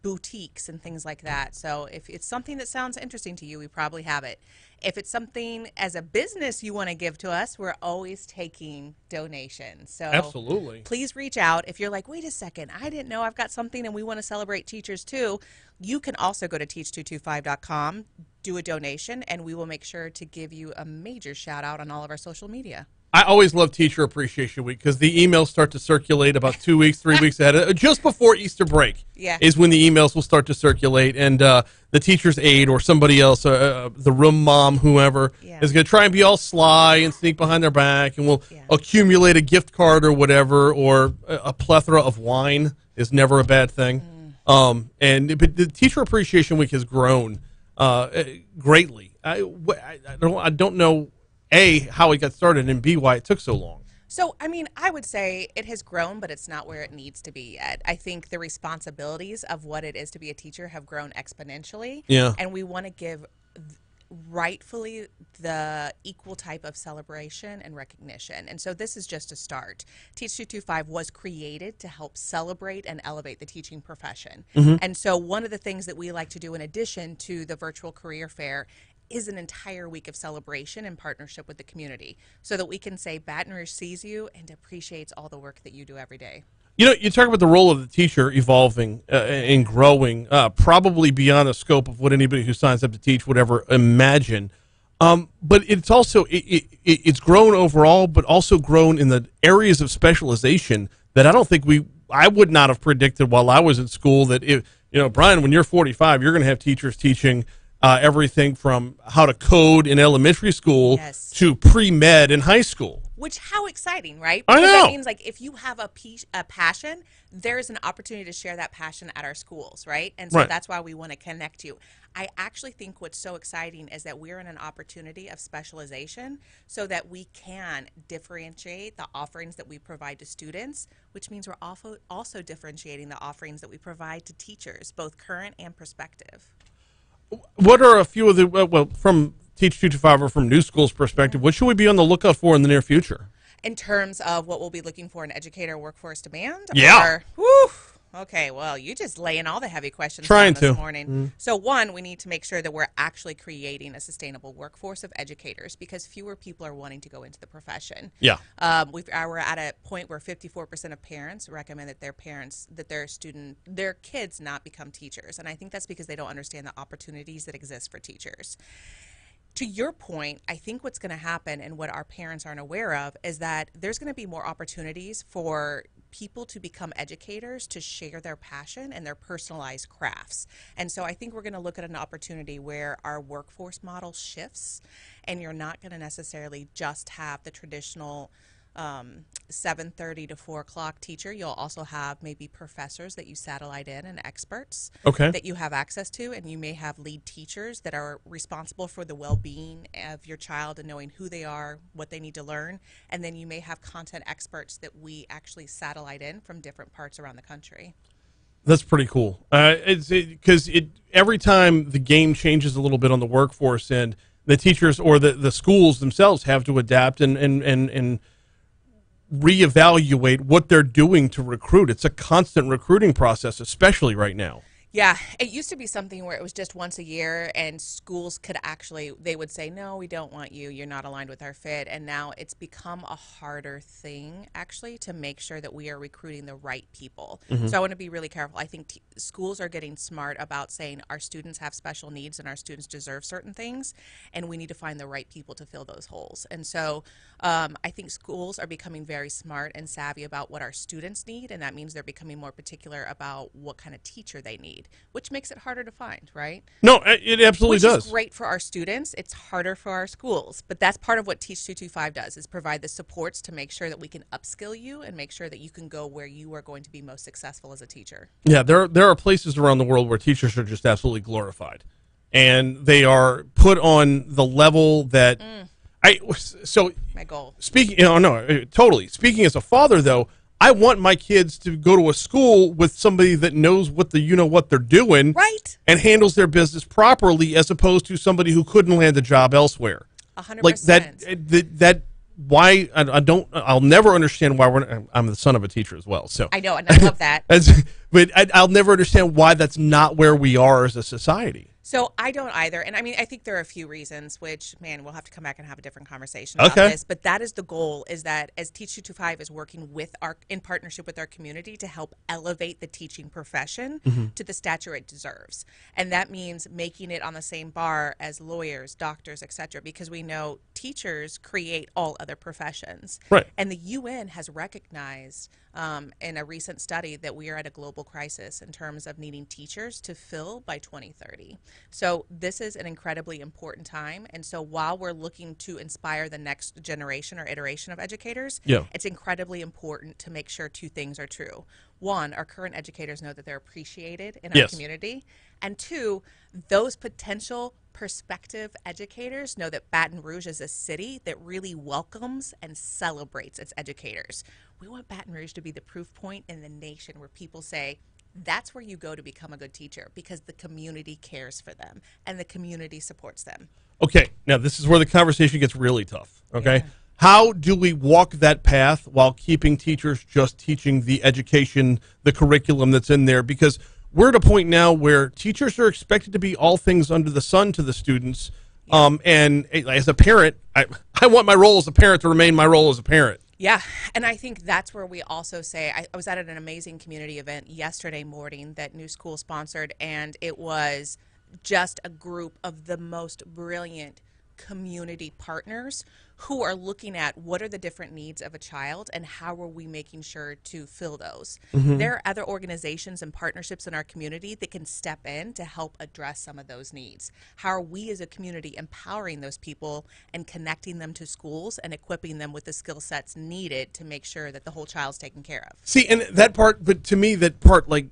boutiques and things like that. So if it's something that sounds interesting to you, we probably have it. If it's something as a business you want to give to us, we're always taking donations. So absolutely, please reach out. If you're like, wait a second, I didn't know I've got something and we want to celebrate teachers too, you can also go to teach225.com, do a donation, and we will make sure to give you a major shout out on all of our social media. I always love Teacher Appreciation Week because the emails start to circulate about 2 weeks, 3 weeks ahead. Just before Easter break is when the emails will start to circulate, and the teacher's aide or somebody else, the room mom, whoever, is going to try and be all sly and sneak behind their back, and we'll accumulate a gift card or whatever, or a plethora of wine is never a bad thing. But the Teacher Appreciation Week has grown greatly. I don't know, A, how it got started, and B, why it took so long. So, I mean, I would say it has grown, but it's not where it needs to be yet. I think the responsibilities of what it is to be a teacher have grown exponentially. Yeah. And we want to give rightfully the equal type of celebration and recognition. And so this is just a start. Teach 225 was created to help celebrate and elevate the teaching profession. And so one of the things that we like to do in addition to the virtual career fair is an entire week of celebration in partnership with the community so that we can say Baton Rouge sees you and appreciates all the work that you do every day. You know, you talk about the role of the teacher evolving and growing, probably beyond the scope of what anybody who signs up to teach would ever imagine. But it's also, it's grown overall, but also grown in the areas of specialization that I don't think I would not have predicted while I was in school that, Brian, when you're 45, you're going to have teachers teaching everything from how to code in elementary school to pre-med in high school. Which, how exciting, right? I Because know. that means, like, if you have a passion, there's an opportunity to share that passion at our schools, right? And so that's why we want to connect you. I actually think what's so exciting is that we're in an opportunity of specialization so that we can differentiate the offerings that we provide to students, which means we're also differentiating the offerings that we provide to teachers, both current and prospective. What are a few of the, well, from Teach 225 or from New School's perspective, what should we be on the lookout for in the near future? In terms of what we'll be looking for in educator workforce demand? Yeah. Or, whew, Okay, well, you just laying all the heavy questions Trying down this to. morning. So, one, we need to make sure that we're actually creating a sustainable workforce of educators because fewer people are wanting to go into the profession. Yeah. We're at a point where 54% of parents recommend that their kids not become teachers, and I think that's because they don't understand the opportunities that exist for teachers. To your point, I think what's going to happen and what our parents aren't aware of is that there's going to be more opportunities for people to become educators to share their passion and their personalized crafts. And so I think we're going to look at an opportunity where our workforce model shifts and you're not going to necessarily just have the traditional 7:30 to 4 o'clock teacher. You'll also have maybe professors that you satellite in and experts that you have access to, and you may have lead teachers that are responsible for the well-being of your child and knowing who they are, what they need to learn, and then you may have content experts that we actually satellite in from different parts around the country. That's pretty cool. Because every time the game changes a little bit on the workforce and the teachers or the schools themselves have to adapt and reevaluate what they're doing to recruit. It's a constant recruiting process, especially right now. Yeah, it used to be something where it was just once a year and schools could actually, they would say, no, we don't want you. You're not aligned with our fit. And now it's become a harder thing actually to make sure that we are recruiting the right people. So I want to be really careful. I think schools are getting smart about saying our students have special needs and our students deserve certain things. And we need to find the right people to fill those holes. And so I think schools are becoming very smart and savvy about what our students need. And that means they're becoming more particular about what kind of teacher they need, which makes it harder to find, right? No, it absolutely does. Which is great for our students. It's harder for our schools. But that's part of what Teach 225 does, is provide the supports to make sure that we can upskill you and make sure that you can go where you are going to be most successful as a teacher. Yeah, there are places around the world where teachers are just absolutely glorified. And they are put on the level that my goal. Speaking, totally. Speaking as a father, though, I want my kids to go to a school with somebody that knows what they're doing, right, and handles their business properly, as opposed to somebody who couldn't land a job elsewhere. 100%. Like that. Why I'll never understand why I'm the son of a teacher as well. So I know, and I love that. But I'll never understand why that's not where we are as a society. So I don't either. And I mean, I think there are a few reasons, which, man, we'll have to come back and have a different conversation about this. But that is the goal, is that as Teach 225 is working in partnership with our community to help elevate the teaching profession to the stature it deserves. And that means making it on the same bar as lawyers, doctors, etc., because we know teachers create all other professions. Right. And the UN has recognized in a recent study that we are at a global crisis in terms of needing teachers to fill by 2030. So this is an incredibly important time. And so while we're looking to inspire the next generation or iteration of educators, it's incredibly important to make sure two things are true. One, our current educators know that they're appreciated in our community. And two, those potential prospective educators know that Baton Rouge is a city that really welcomes and celebrates its educators. We want Baton Rouge to be the proof point in the nation where people say, that's where you go to become a good teacher, because the community cares for them and the community supports them. Okay, now this is where the conversation gets really tough, okay? Yeah. How do we walk that path while keeping teachers just teaching the education, the curriculum that's in there? Because we're at a point now where teachers are expected to be all things under the sun to the students. And as a parent, I want my role as a parent to remain my role as a parent. Yeah, and I think that's where we also say, I was at an amazing community event yesterday morning that New School sponsored, and it was just a group of the most brilliant community partners who are looking at what are the different needs of a child and how are we making sure to fill those. There are other organizations and partnerships in our community that can step in to help address some of those needs. How are we as a community empowering those people and connecting them to schools and equipping them with the skill sets needed to make sure that the whole child's taken care of? See, and that part, but to me, that part, like,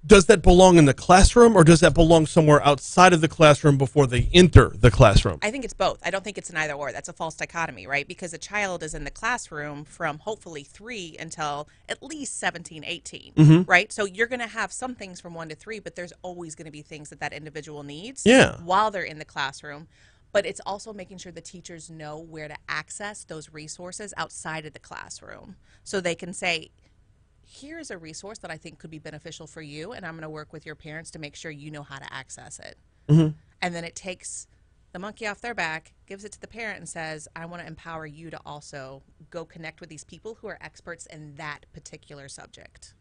does that belong in the classroom, or does that belong somewhere outside of the classroom before they enter the classroom? I think it's both. I don't think it's an either or. That's a false dichotomy, right? Because a child is in the classroom from hopefully 3 until at least 17, 18, right? So you're going to have some things from 1 to 3, but there's always going to be things that individual needs while they're in the classroom. But it's also making sure the teachers know where to access those resources outside of the classroom so they can say, here's a resource that I think could be beneficial for you, and I'm going to work with your parents to make sure you know how to access it. Mhm. And then it takes the monkey off their back, gives it to the parent, and says, I want to empower you to also go connect with these people who are experts in that particular subject.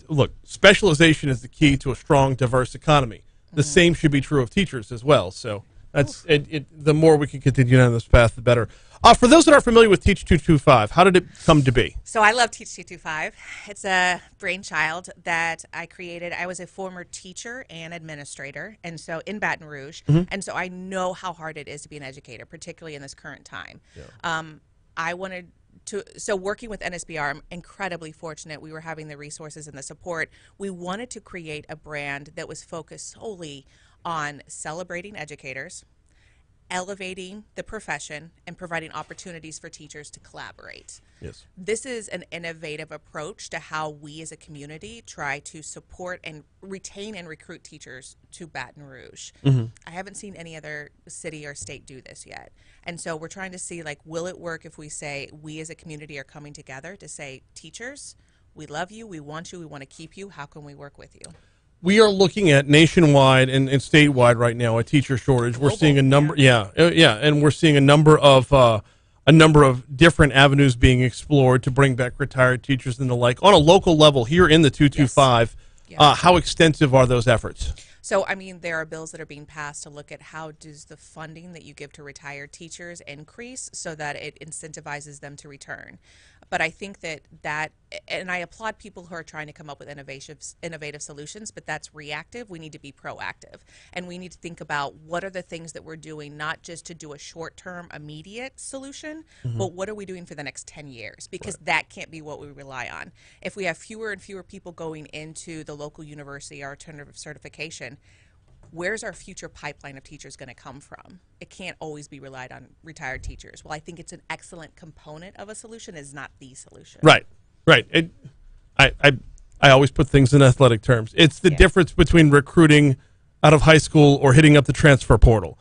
Look, specialization is the key to a strong, diverse economy. The same should be true of teachers as well. So that's the more we can continue down this path, the better. For those that aren't familiar with Teach 225, how did it come to be? So I love Teach 225. It's a brainchild that I created. I was a former teacher and administrator, and so in Baton Rouge, and so I know how hard it is to be an educator, particularly in this current time. I wanted to, so working with NSBR, I'm incredibly fortunate. We were having the resources and the support. We wanted to create a brand that was focused solely on celebrating educators, elevating the profession, and providing opportunities for teachers to collaborate. Yes. This is an innovative approach to how we as a community try to support and retain and recruit teachers to Baton Rouge. I haven't seen any other city or state do this yet. And so we're trying to see, like, will it work if we say we as a community are coming together to say, teachers, we love you, we want you, we want to keep you, how can we work with you? We are looking at nationwide and statewide right now a teacher shortage. We're seeing a number, and we're seeing a number of different avenues being explored to bring back retired teachers and the like on a local level here in the 225. How extensive are those efforts? So, I mean, there are bills that are being passed to look at how does the funding that you give to retired teachers increase so that it incentivizes them to return. But I think that, and I applaud people who are trying to come up with innovative solutions, but that's reactive. We need to be proactive. And we need to think about what are the things that we're doing, not just to do a short-term, immediate solution, but what are we doing for the next 10 years? Because that can't be what we rely on. If we have fewer and fewer people going into the local university or alternative certification, where's our future pipeline of teachers going to come from? It can't always be relied on retired teachers. Well, I think it's an excellent component of a solution, is not the solution. Right. I always put things in athletic terms. It's the difference between recruiting out of high school or hitting up the transfer portal.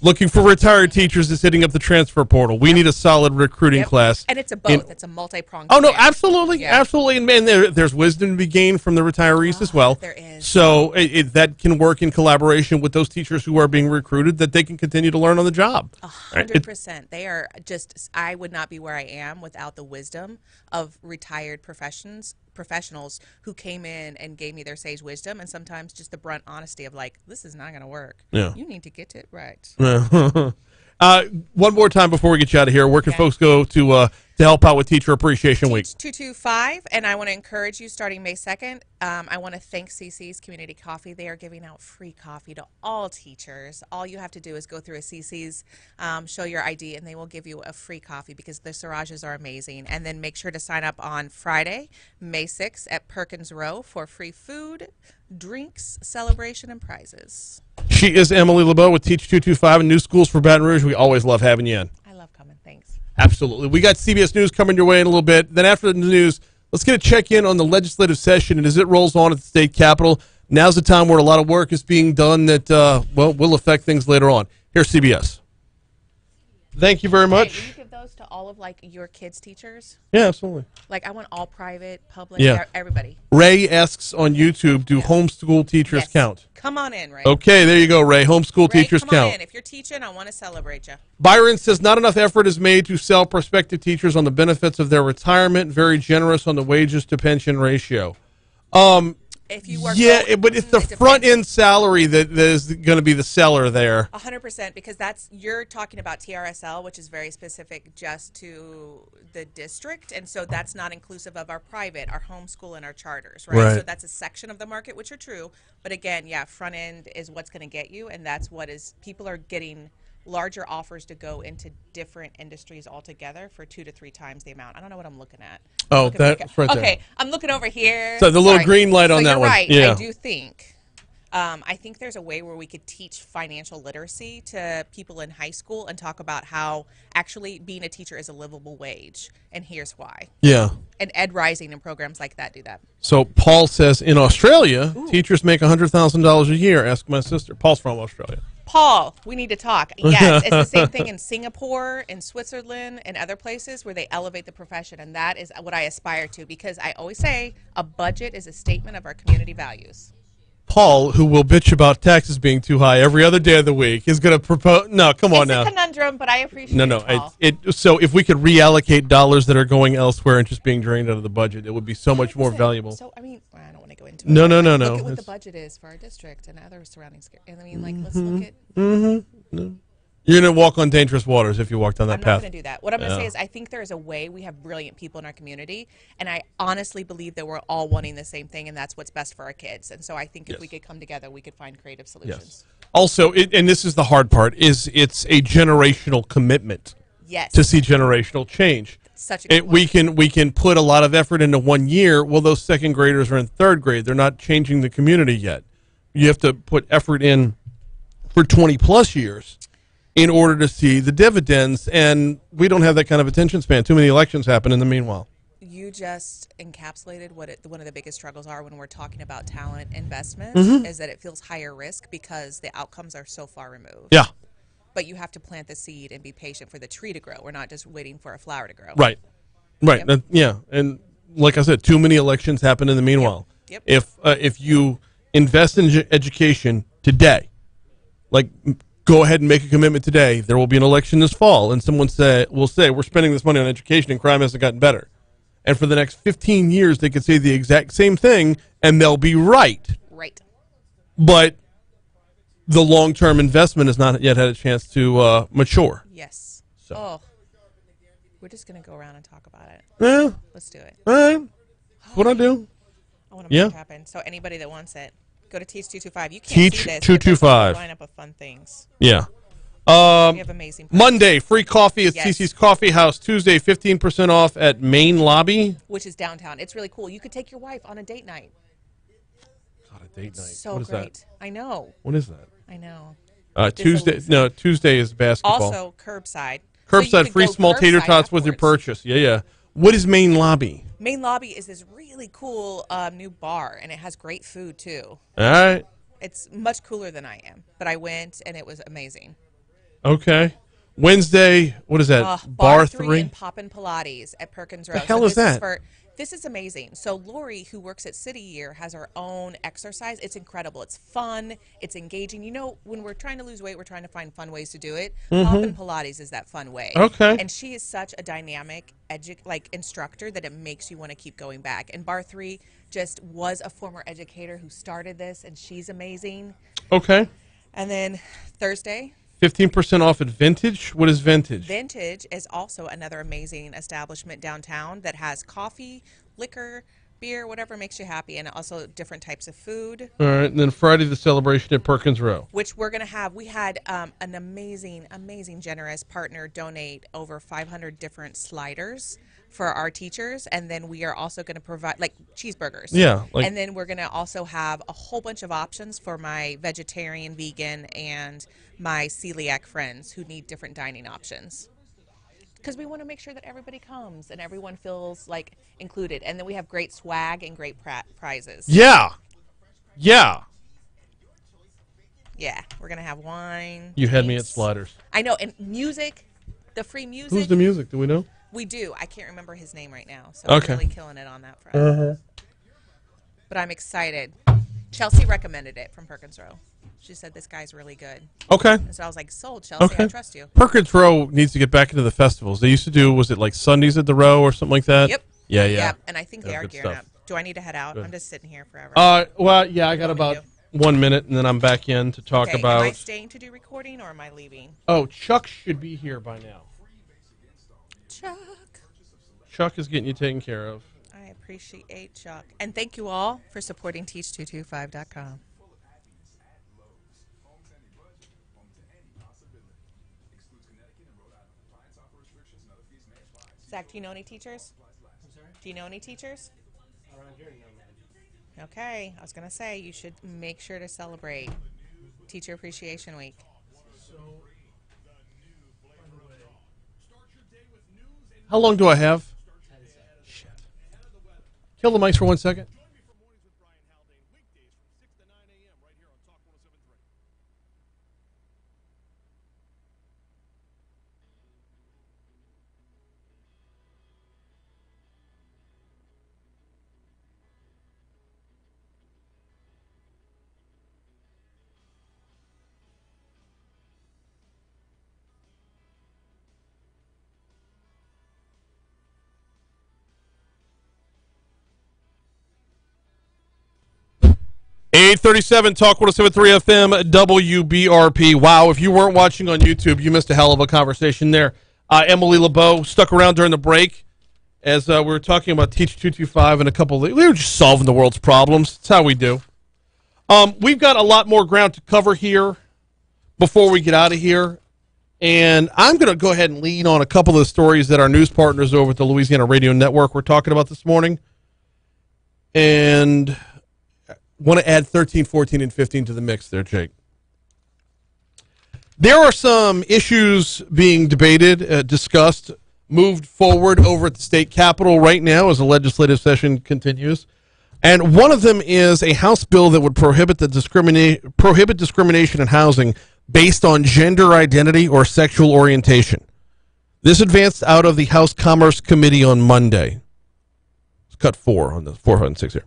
Looking for retired teachers is hitting up the transfer portal. We need a solid recruiting class. And it's a both. It's a multi-pronged. Oh, no, absolutely. Absolutely. And man, there's wisdom to be gained from the retirees as well. There is. So that can work in collaboration with those teachers who are being recruited, that they can continue to learn on the job. 100%. They are just, I would not be where I am without the wisdom of retired professionals who came in and gave me their sage wisdom, and sometimes just the blunt honesty of, like, this is not going to work. You need to get it right. One more time before we get you out of here, where can folks go to help out with Teacher Appreciation Week? 225, and I want to encourage you starting May 2nd. I want to thank CC's Community Coffee. They are giving out free coffee to all teachers. All you have to do is go through a CC's, show your ID, and they will give you a free coffee because the Sirages are amazing. And then make sure to sign up on Friday, May 6th at Perkins Row for free food, drinks, celebration, and prizes. She is Emily LeBeau with Teach 225 and New Schools for Baton Rouge. We always love having you in. I love coming. Thanks. Absolutely. We got CBS News coming your way in a little bit. Then after the news, let's get a check-in on the legislative session. And as it rolls on at the state capitol, now's the time where a lot of work is being done that, will affect things later on. Here's CBS. Thank you very much. Hey, will you give those to all of, like, your kids' teachers? Yeah, absolutely. Like, I want all private, public, everybody. Ray asks on YouTube, do homeschool teachers count? Come on in, Ray. Okay, there you go, Ray. Homeschool teachers come count. on in. If you're teaching, I want to celebrate you. Byron says not enough effort is made to sell prospective teachers on the benefits of their retirement. Very generous on the wages to pension ratio. If you work but it's the front end salary that is going to be the seller there. 100%, because you're talking about TRSL, which is very specific just to the district, and so that's not inclusive of our private, our homeschool, and our charters, right? So that's a section of the market, which are true, but again, front end is what's going to get you, and that's what is people are getting larger offers to go into different industries altogether for 2 to 3 times the amount. I don't know what I'm looking at. That's right there. Okay, I'm looking over here. So the little green light on that one. Right. Yeah. I do think. I think there's a way where we could teach financial literacy to people in high school and talk about how actually being a teacher is a livable wage, and here's why. Yeah. And Ed Rising and programs like that do that. So Paul says in Australia, teachers make $100,000 a year. Ask my sister. Paul's from Australia. Paul, we need to talk. Yes, it's the same thing in Singapore, in Switzerland, and other places where they elevate the profession, and that is what I aspire to, because I always say a budget is a statement of our community values. Paul, who will bitch about taxes being too high every other day of the week, is going to propose. No, come on now. It's a conundrum, but I appreciate No, it, Paul. So if we could reallocate dollars that are going elsewhere and just being drained out of the budget, it would be so much more valuable. So, I mean, I don't want to go into it. No. Look at what the budget is for our district and other surrounding. And I mean, like, let's look at. No. You're going to walk on dangerous waters if you walk down that I'm path. not going to do that. What I'm going to say is I think there is a way. We have brilliant people in our community, and I honestly believe that we're all wanting the same thing, and that's what's best for our kids. And so I think if we could come together, we could find creative solutions. Also, and this is the hard part, is it's a generational commitment to see generational change. Such a good we can put a lot of effort into 1 year. Well, those second graders are in third grade. They're not changing the community yet. You have to put effort in for 20-plus years in order to see the dividends, and we don't have that kind of attention span. Too many elections happen in the meanwhile. You just encapsulated what one of the biggest struggles are when we're talking about talent investment, is that it feels higher risk because the outcomes are so far removed. Yeah. But you have to plant the seed and be patient for the tree to grow. We're not just waiting for a flower to grow. Right. Yeah, and like I said, too many elections happen in the meanwhile. Yep. If you invest in education today, like go ahead and make a commitment today. There will be an election this fall, and someone will say, we're spending this money on education and crime hasn't gotten better. And for the next 15 years, they could say the exact same thing, and they'll be right. Right. But the long-term investment has not yet had a chance to mature. Yes. So. Oh. We're just going to go around and talk about it. Yeah. Let's do it. What I do. I want to make it happen. So anybody that wants it, go to Teach 225. You can't see this. Teach225. Line up of fun things. Yeah. We have amazing prices. Monday, free coffee at CC's Coffee House. Tuesday, 15% off at Main Lobby. Which is downtown. It's really cool. You could take your wife on a date night. God, a date night. So what is great. That? I know. What is that? I know. Tuesday is basketball. Also, curbside. Curbside, free small tater tots with your purchase. Yeah. What is Main Lobby? Main Lobby is this really cool new bar, and it has great food, too. All right. It's much cooler than I am, but I went, and it was amazing. Okay. Wednesday, what is that? Bar 3 and Poppin' Pilates at Perkins Road. The hell is that? This is amazing. So Lori, who works at City Year, has her own exercise. It's incredible. It's fun. It's engaging. You know, when we're trying to lose weight, we're trying to find fun ways to do it. Poppin' Pilates is that fun way. Okay. And she is such a dynamic instructor that it makes you want to keep going back. And Bar 3 just was a former educator who started this, and she's amazing. Okay. And then Thursday, 15% off at Vintage. What is Vintage? Vintage is also another amazing establishment downtown that has coffee, liquor, beer, whatever makes you happy, and also different types of food. All right, and then Friday, the celebration at Perkins Row. Which we're going to have. We had an amazing, generous partner donate over 500 different sliders for our teachers, and then we are also going to provide, like, cheeseburgers. Yeah. And then we're going to also have a whole bunch of options for my vegetarian, vegan, and my celiac friends who need different dining options. Because we want to make sure that everybody comes and everyone feels, like, included. And then we have great swag and great prizes. Yeah. Yeah. Yeah. We're going to have wine. You had me at sliders. I know. And music, the free music. Who's the music? Do we know? We do. I can't remember his name right now, so Okay. I'm really killing it on that front. But I'm excited. Chelsea recommended it from Perkins Row. She said this guy's really good. Okay. And so I was like, sold, Chelsea. I trust you. Perkins Row needs to get back into the festivals. They used to do, was it like Sundays at the Row or something like that? Yep. Yeah. Yep. And I think they are good gearing stuff. up. Do I need to head out? Good. I'm just sitting here forever. Well, yeah, I got about 1 minute, and then I'm back in to talk about. Am I staying to do recording, or am I leaving? Oh, Chuck should be here by now. Chuck is getting you taken care of. I appreciate Chuck. And thank you all for supporting Teach225.com. Zach, do you know any teachers? Do you know any teachers? Around here, no, man. Okay, I was going to say you should make sure to celebrate Teacher Appreciation Week. How long do I have? 10 seconds. Shit. Kill the mics for 1 second. 837 Talk 107.3 FM WBRP. Wow, if you weren't watching on YouTube, you missed a hell of a conversation there. Emily LeBeau stuck around during the break as we were talking about Teach 225 and a couple of... We were just solving the world's problems. That's how we do. We've got a lot more ground to cover here before we get out of here. And I'm going to go ahead and lean on a couple of the stories that our news partners over at the Louisiana Radio Network were talking about this morning. And... want to add 13, 14, and 15 to the mix there, Jake. There are some issues being debated, discussed, moved forward over at the state capitol right now as the legislative session continues. And one of them is a House bill that would prohibit discrimination in housing based on gender identity or sexual orientation. This advanced out of the House Commerce Committee on Monday. Let's cut 4 on the 4, 5, and 6 here.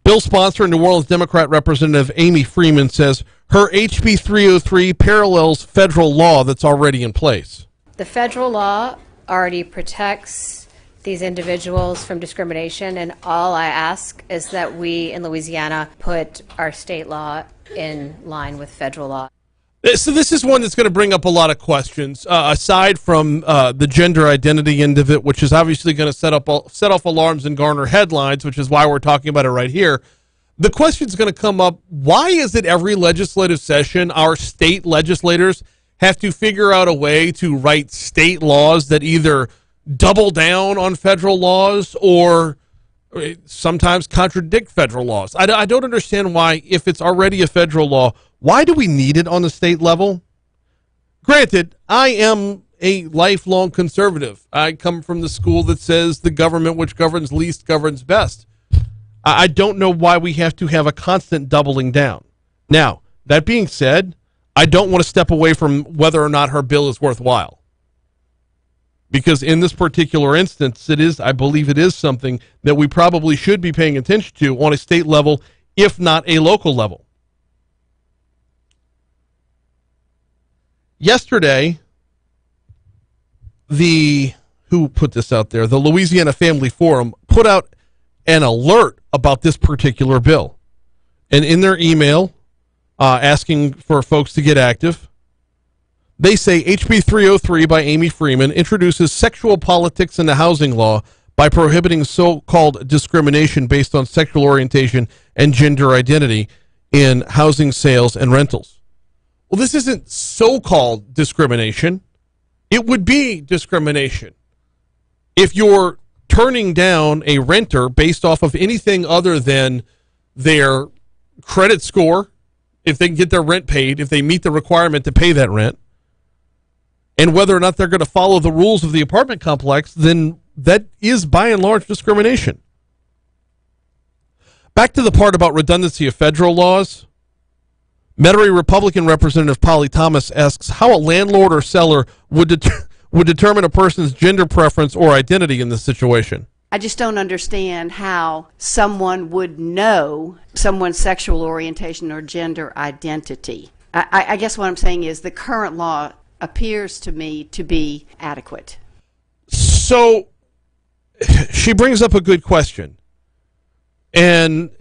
Bill sponsor, New Orleans Democrat Representative Amy Freeman, says her HB 303 parallels federal law that's already in place. The federal law already protects these individuals from discrimination, and all I ask is that we in Louisiana put our state law in line with federal law. So this is one that's going to bring up a lot of questions, aside from the gender identity end of it, which is obviously going to set off alarms and garner headlines, which is why we're talking about it right here. The question is going to come up, why is it every legislative session our state legislators have to figure out a way to write state laws that either double down on federal laws or sometimes contradict federal laws? I don't understand why, if it's already a federal law, why do we need it on the state level? Granted, I am a lifelong conservative. I come from the school that says the government which governs least governs best. I don't know why we have to have a constant doubling down. Now, that being said, I don't want to step away from whether or not her bill is worthwhile. Because in this particular instance, I believe it is something that we probably should be paying attention to on a state level, if not a local level. Yesterday, who put this out there? The Louisiana Family Forum put out an alert about this particular bill. And in their email, asking for folks to get active, they say HB 303 by Amy Freeman introduces sexual politics in the housing law by prohibiting so-called discrimination based on sexual orientation and gender identity in housing sales and rentals. Well, this isn't so-called discrimination. It would be discrimination if you're turning down a renter based off of anything other than their credit score, if they can get their rent paid, if they meet the requirement to pay that rent, and whether or not they're going to follow the rules of the apartment complex, then that is by and large discrimination. Back to the part about redundancy of federal laws. Metairie Republican Representative Polly Thomas asks how a landlord or seller would determine a person's gender preference or identity in this situation. I just don't understand how someone would know someone's sexual orientation or gender identity. I guess what I'm saying is the current law appears to me to be adequate. So she brings up a good question. And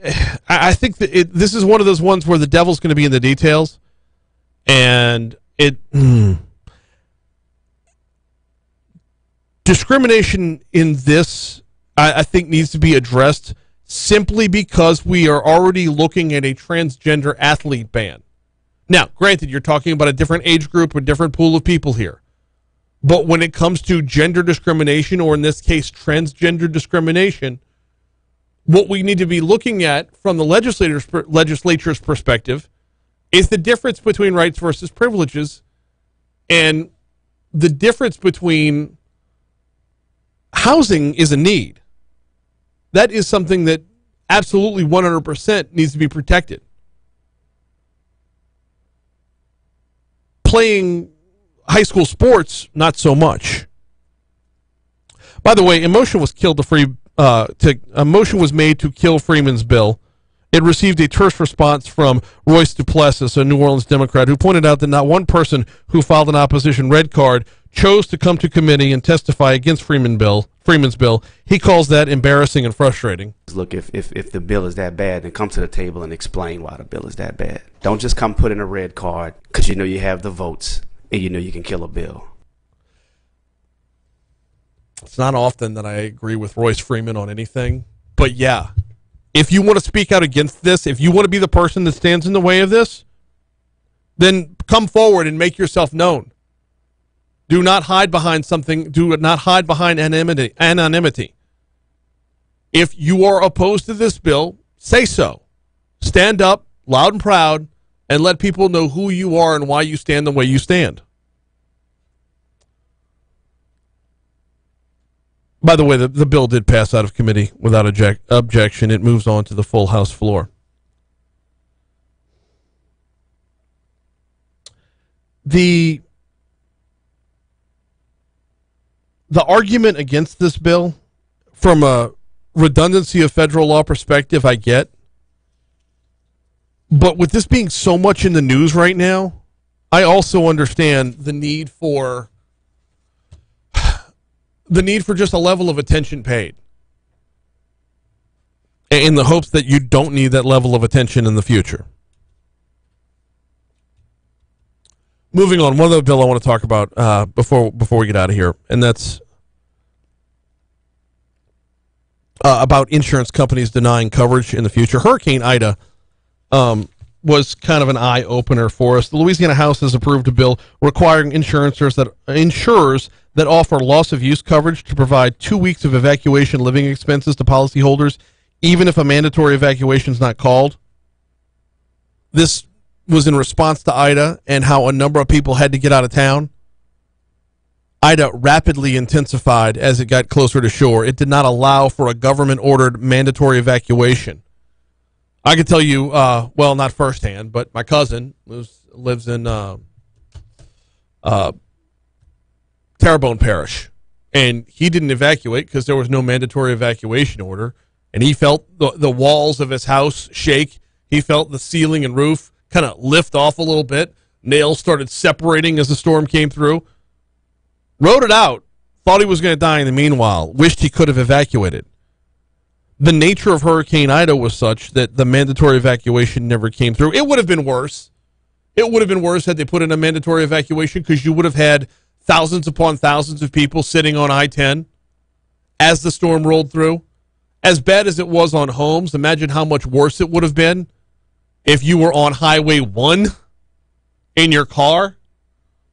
I think that this is one of those ones where the devil's going to be in the details. And discrimination in this, I think, needs to be addressed simply because we are already looking at a transgender athlete ban. Now, granted, you're talking about a different age group, a different pool of people here. But when it comes to gender discrimination, or in this case, transgender discrimination, what we need to be looking at from the legislature's perspective is the difference between rights versus privileges, and the difference between housing is a need. That is something that absolutely 100% needs to be protected. Playing high school sports, not so much. By the way, a motion was made to kill Freeman's bill It received a terse response from Royce Duplessis, a New Orleans Democrat, who pointed out that not one person who filed an opposition red card chose to come to committee and testify against Freeman's bill. He calls that embarrassing and frustrating. Look, if the bill is that bad, then come to the table and explain why the bill is that bad. Don't just come put in a red card because you know you have the votes and you know you can kill a bill. It's not often that I agree with Royce Freeman on anything, but yeah. If you want to speak out against this, if you want to be the person that stands in the way of this, then come forward and make yourself known. Do not hide behind something. Do not hide behind anonymity. If you are opposed to this bill, say so. Stand up, loud and proud, and let people know who you are and why you stand the way you stand. By the way, the bill did pass out of committee without objection. It moves on to the full House floor. The argument against this bill, from a redundancy of federal law perspective, I get. But with this being so much in the news right now, I also understand the need for just a level of attention paid, in the hopes that you don't need that level of attention in the future. Moving on, one other bill I want to talk about before we get out of here, and that's about insurance companies denying coverage in the future. Hurricane Ida was kind of an eye-opener for us. The Louisiana House has approved a bill requiring insurers that offer loss-of-use coverage to provide 2 weeks of evacuation living expenses to policyholders, even if a mandatory evacuation is not called. This was in response to Ida and how a number of people had to get out of town. Ida rapidly intensified as it got closer to shore. It did not allow for a government-ordered mandatory evacuation. I can tell you, well, not firsthand, but my cousin lives in Terrebonne Parish, and he didn't evacuate because there was no mandatory evacuation order, and he felt the walls of his house shake. He felt the ceiling and roof kind of lift off a little bit. Nails started separating as the storm came through. Wrote it out, thought he was going to die in the meanwhile, wished he could have evacuated. The nature of Hurricane Ida was such that the mandatory evacuation never came through. It would have been worse. It would have been worse had they put in a mandatory evacuation, because you would have had thousands upon thousands of people sitting on I-10 as the storm rolled through. As bad as it was on homes, imagine how much worse it would have been if you were on Highway 1 in your car.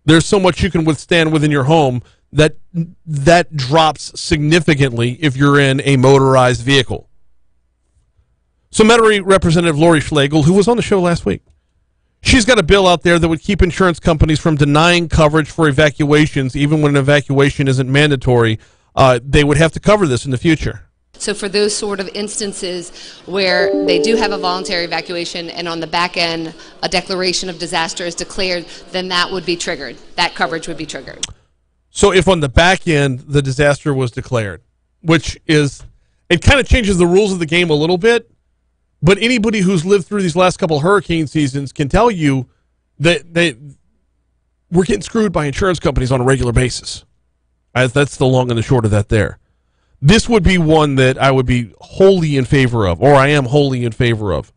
There's so much you can withstand within your home that drops significantly if you're in a motorized vehicle. So Metairie Representative Lori Schlegel, who was on the show last week, she's got a bill out there that would keep insurance companies from denying coverage for evacuations, even when an evacuation isn't mandatory. They would have to cover this in the future. So for those sort of instances where they do have a voluntary evacuation and on the back end a declaration of disaster is declared, then that would be triggered. That coverage would be triggered. So if on the back end the disaster was declared, which is, it kind of changes the rules of the game a little bit, but anybody who's lived through these last couple hurricane seasons can tell you that we're getting screwed by insurance companies on a regular basis. That's the long and the short of that there. This would be one that I would be wholly in favor of, or I am wholly in favor of.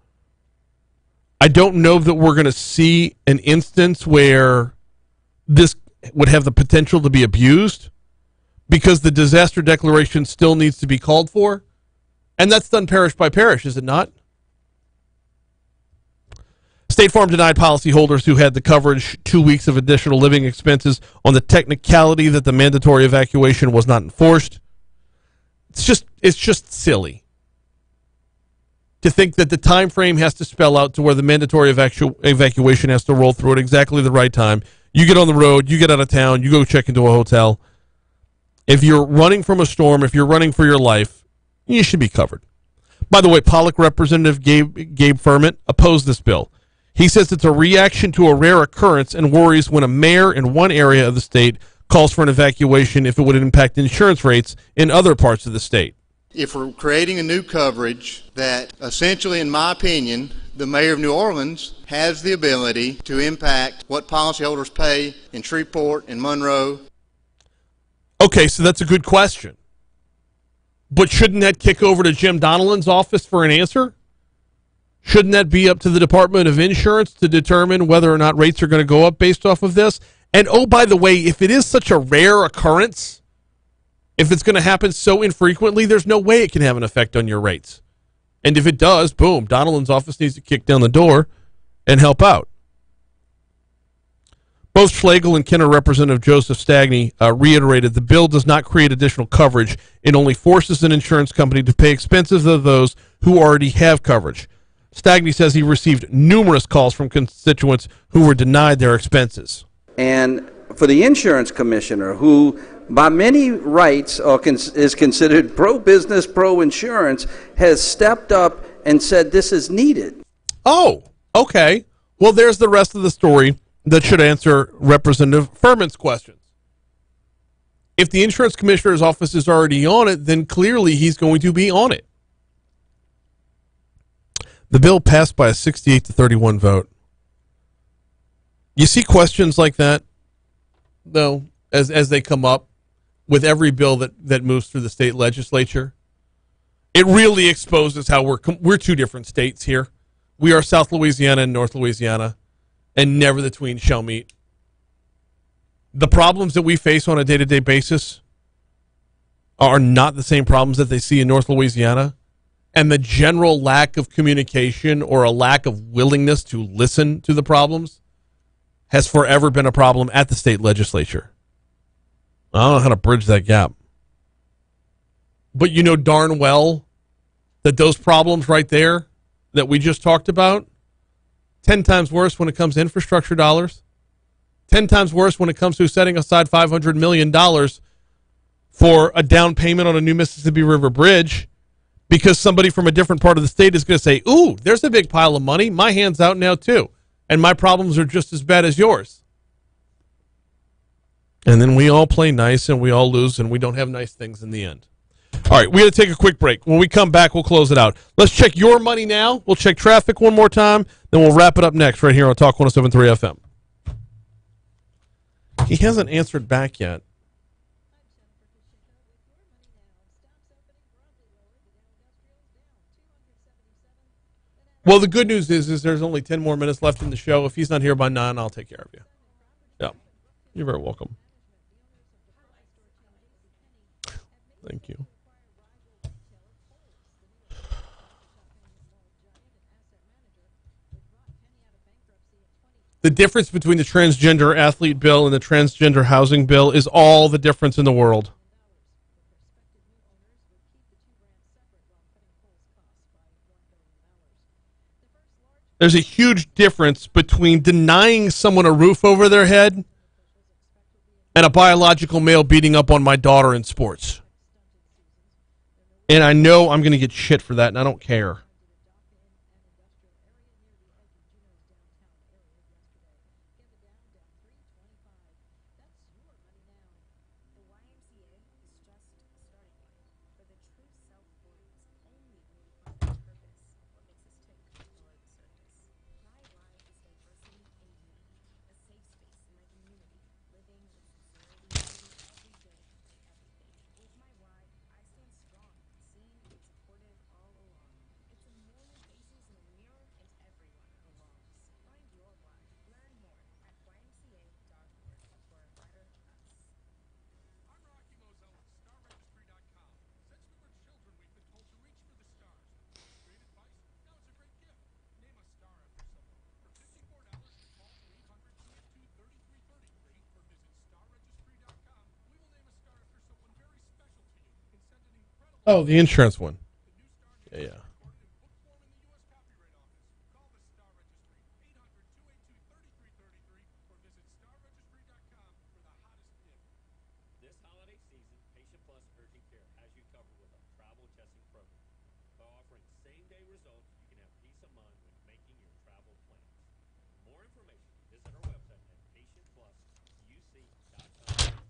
I don't know that we're going to see an instance where this would have the potential to be abused, because the disaster declaration still needs to be called for, and that's done parish by parish, is it not? State Farm denied policyholders who had the coverage 2 weeks of additional living expenses on the technicality that the mandatory evacuation was not enforced. It's just silly to think that the time frame has to spell out to where the mandatory evacuation has to roll through at exactly the right time. You get on the road, you get out of town, you go check into a hotel. If you're running from a storm, if you're running for your life, you should be covered. By the way, Pollock Representative Gabe Ferment opposed this bill. He says it's a reaction to a rare occurrence and worries when a mayor in one area of the state calls for an evacuation if it would impact insurance rates in other parts of the state. if we're creating a new coverage that essentially, in my opinion, the mayor of New Orleans has the ability to impact what policyholders pay in Shreveport and Monroe. Okay, so that's a good question. But shouldn't that kick over to Jim Donnellan's office for an answer? Shouldn't that be up to the Department of Insurance to determine whether or not rates are going to go up based off of this? And oh, by the way, if it is such a rare occurrence, if it's going to happen so infrequently, there's no way it can have an effect on your rates. And if it does, boom, Donnellan's office needs to kick down the door and help out. Both Schlegel and Kenner Representative Joseph Stagney reiterated the bill does not create additional coverage. It only forces an insurance company to pay expenses of those who already have coverage. Stagney says he received numerous calls from constituents who were denied their expenses. And for the insurance commissioner, who by many rights is considered pro-business, pro-insurance, has stepped up and said this is needed. Oh, okay. Well, there's the rest of the story that should answer Representative Furman's questions. If the insurance commissioner's office is already on it, then clearly he's going to be on it. The bill passed by a 68-31 vote. You see questions like that, though, as they come up with every bill that moves through the state legislature. It really exposes how we're two different states here. We are South Louisiana and North Louisiana, and never the twain shall meet. The problems that we face on a day-to-day basis are not the same problems that they see in North Louisiana, and the general lack of communication or a lack of willingness to listen to the problems has forever been a problem at the state legislature. I don't know how to bridge that gap. But you know darn well that those problems right there that we just talked about, 10 times worse when it comes to infrastructure dollars, 10 times worse when it comes to setting aside $500 million for a down payment on a new Mississippi River bridge, because somebody from a different part of the state is going to say, ooh, there's a big pile of money. My hand's out now too. And my problems are just as bad as yours. And then we all play nice and we all lose and we don't have nice things in the end. All right, we got to take a quick break. When we come back, we'll close it out. Let's check your money now. We'll check traffic one more time. Then we'll wrap it up next right here on Talk 107.3 FM. He hasn't answered back yet. Well, the good news is there's only 10 more minutes left in the show. If he's not here by 9, I'll take care of you. Yeah, you're very welcome. Thank you. The difference between the transgender athlete bill and the transgender housing bill is all the difference in the world. There's a huge difference between denying someone a roof over their head and a biological male beating up on my daughter in sports. And I know I'm going to get shit for that, and I don't care. Oh, the insurance one. Yeah. This holiday season, Patient Plus Urgent Care has you covered with our travel testing program. By offering same-day results, you can have peace of mind when making your travel plans. For more information, visit our website at patientplusuc.com/travel.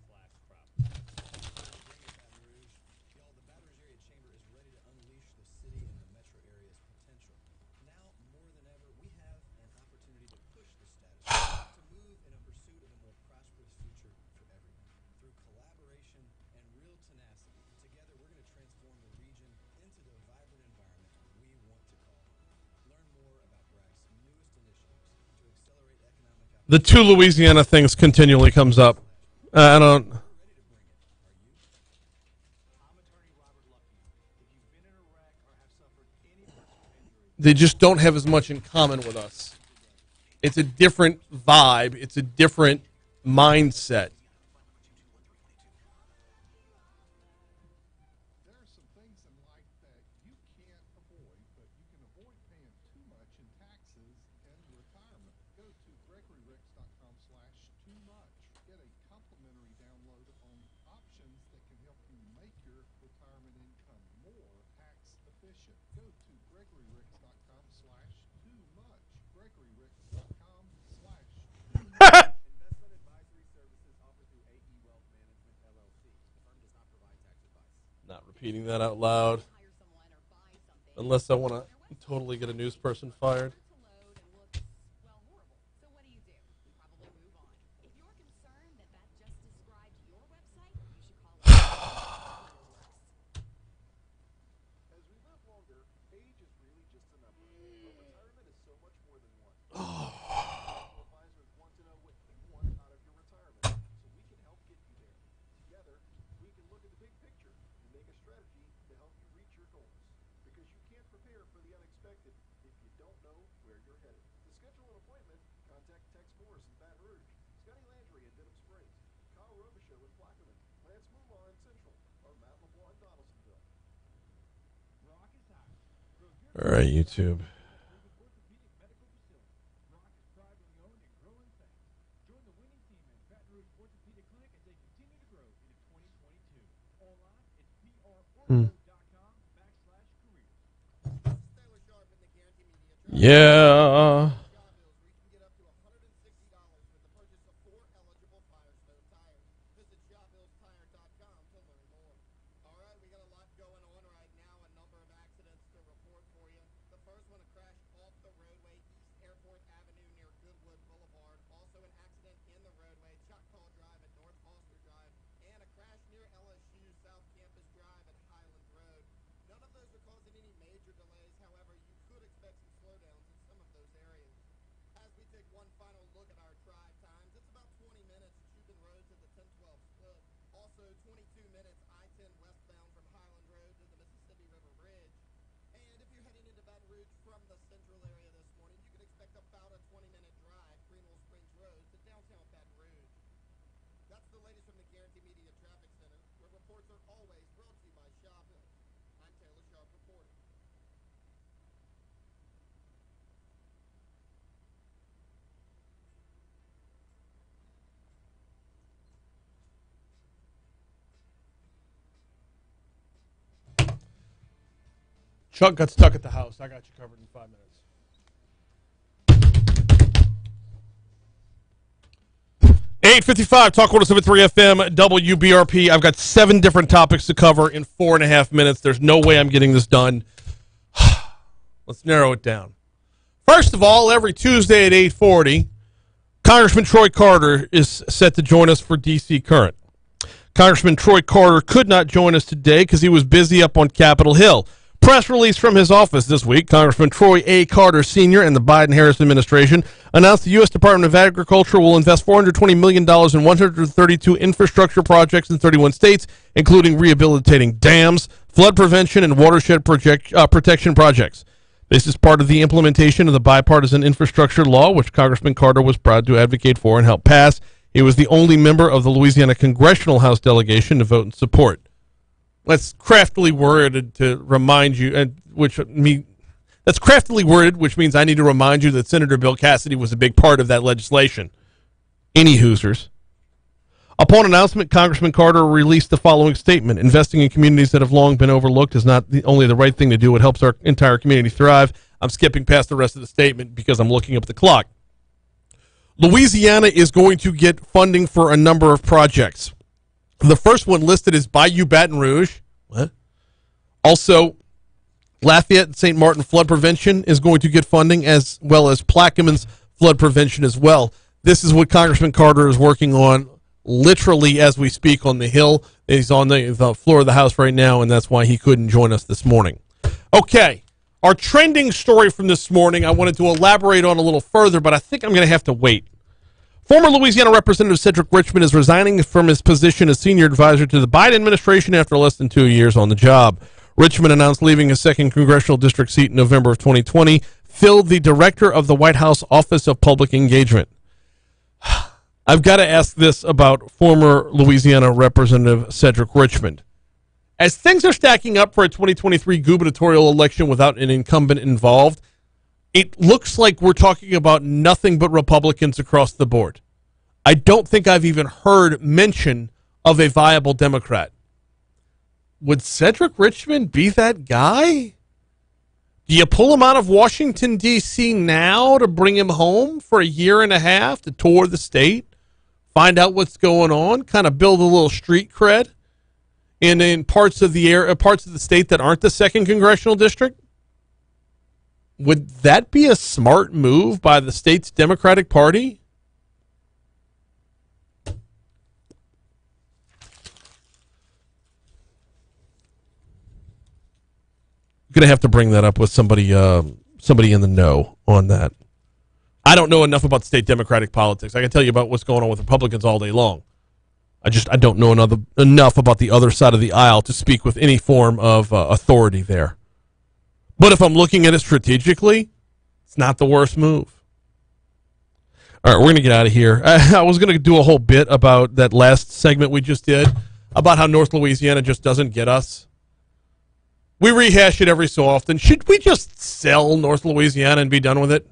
The two Louisiana things continually comes up. I don't. They just don't have as much in common with us. It's a different vibe. It's a different mindset. There are some things in life that you can't avoid, but you can avoid paying too much in taxes in retirement. Go to GregoryRicks.com/too-much. Get a complimentary download on options that can help you make your retirement income more tax efficient. Go to GregoryRicks.com/too-much. GregoryRicks.com/too-much. Investment advisory services offered through AE Wealth Management, LLC. The firm does not provide tax advice. Not repeating that out loud. Unless I want to totally get a news person fired. As we live longer, age is really just a number. But retirement is so much more than one. Advisors want to know what you want out of your retirement, so we can help get you there. Together, we can look at the big picture and make a strategy to help you reach your goals. Because you can't prepare for the unexpected if you don't know where you're headed. To schedule an appointment, contact Tex Morris in Baton Rouge, Scotty Landry in Denham Springs, Kyle Robichaux in Plaquemine, Lance Mumar in Central, or Matt LeBlanc in Donaldsonville. All right, YouTube. Yeah. Chuck got stuck at the house. I got you covered in 5 minutes. 8:55, Talk 107.3 FM, WBRP. I've got 7 different topics to cover in 4.5 minutes. There's no way I'm getting this done. Let's narrow it down. First of all, every Tuesday at 8:40, Congressman Troy Carter is set to join us for D.C. Current. Congressman Troy Carter could not join us today because he was busy up on Capitol Hill. Press release from his office this week, Congressman Troy A. Carter Sr. and the Biden-Harris administration announced the U.S. Department of Agriculture will invest $420 million in 132 infrastructure projects in 31 states, including rehabilitating dams, flood prevention, and watershed protection projects. This is part of the implementation of the bipartisan infrastructure law, which Congressman Carter was proud to advocate for and help pass. He was the only member of the Louisiana Congressional House delegation to vote in support. That's craftily worded to remind you, that's craftily worded, which means I need to remind you that Senator Bill Cassidy was a big part of that legislation. Any Hoosers. Upon announcement, Congressman Carter released the following statement: investing in communities that have long been overlooked is not only the right thing to do, it helps our entire community thrive. I'm skipping past the rest of the statement because I'm looking up at the clock. Louisiana is going to get funding for a number of projects. The first one listed is Bayou Baton Rouge. What? Also, Lafayette and St. Martin flood prevention is going to get funding, as well as Plaquemine's flood prevention as well. This is what Congressman Carter is working on literally as we speak on the Hill. He's on the floor of the House right now, and that's why he couldn't join us this morning. Okay, our trending story from this morning I wanted to elaborate on a little further, but I think I'm going to have to wait. Former Louisiana Representative Cedric Richmond is resigning from his position as senior advisor to the Biden administration after less than 2 years on the job. Richmond announced leaving his 2nd congressional district seat in November of 2020, filled the director of the White House Office of Public Engagement. I've got to ask this about former Louisiana Representative Cedric Richmond. As things are stacking up for a 2023 gubernatorial election without an incumbent involved, it looks like we're talking about nothing but Republicans across the board. I don't think I've even heard mention of a viable Democrat. Would Cedric Richmond be that guy? Do you pull him out of Washington, D.C. now to bring him home for a year and a half to tour the state, find out what's going on, kind of build a little street cred in parts of the state that aren't the 2nd congressional district? Would that be a smart move by the state's Democratic Party? I'm going to have to bring that up with somebody in the know on that. I don't know enough about state Democratic politics. I can tell you about what's going on with Republicans all day long. I don't know enough about the other side of the aisle to speak with any form of authority there. But if I'm looking at it strategically, it's not the worst move. All right, we're going to get out of here. I was going to do a whole bit about that last segment we just did, about how North Louisiana just doesn't get us. We rehash it every so often. Should we just sell North Louisiana and be done with it?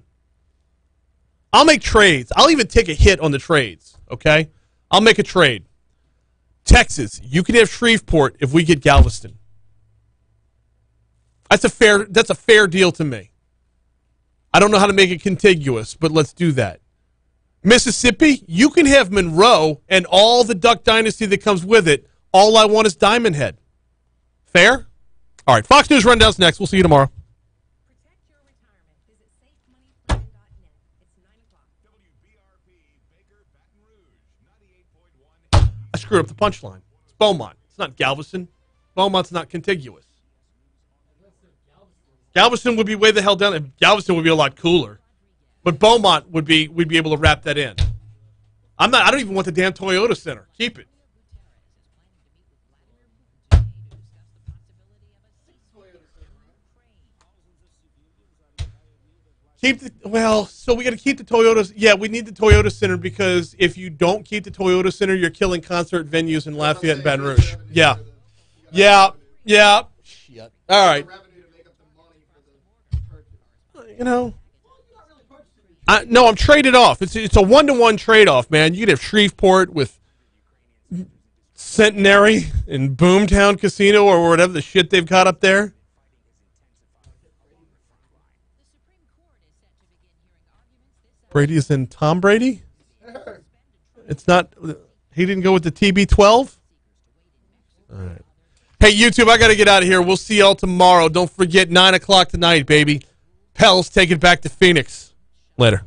I'll make trades. I'll even take a hit on the trades, okay? I'll make a trade. Texas, you can have Shreveport if we get Galveston. That's a fair deal to me. I don't know how to make it contiguous, but let's do that. Mississippi, you can have Monroe and all the Duck Dynasty that comes with it. All I want is Diamond Head. Fair? All right, Fox News Rundown's next. We'll see you tomorrow. I screwed up the punchline. It's Beaumont. It's not Galveston. Beaumont's not contiguous. Galveston would be way the hell down. Galveston would be a lot cooler. But Beaumont we'd be able to wrap that in. I don't even want the damn Toyota Center. Keep it. So we got to keep the Toyotas. Yeah, we need the Toyota Center because if you don't keep the Toyota Center, you're killing concert venues in Lafayette and Baton Rouge. Yeah. Shit. All right. You know. No, I'm traded off. It's a 1-to-1 trade-off, man. You could have Shreveport with Centenary and Boomtown Casino or whatever the shit they've got up there. Brady is in Tom Brady? It's not. He didn't go with the TB12? All right. Hey, YouTube, I got to get out of here. We'll see y'all tomorrow. Don't forget, 9 o'clock tonight, baby. Pels take it back to Phoenix. Later.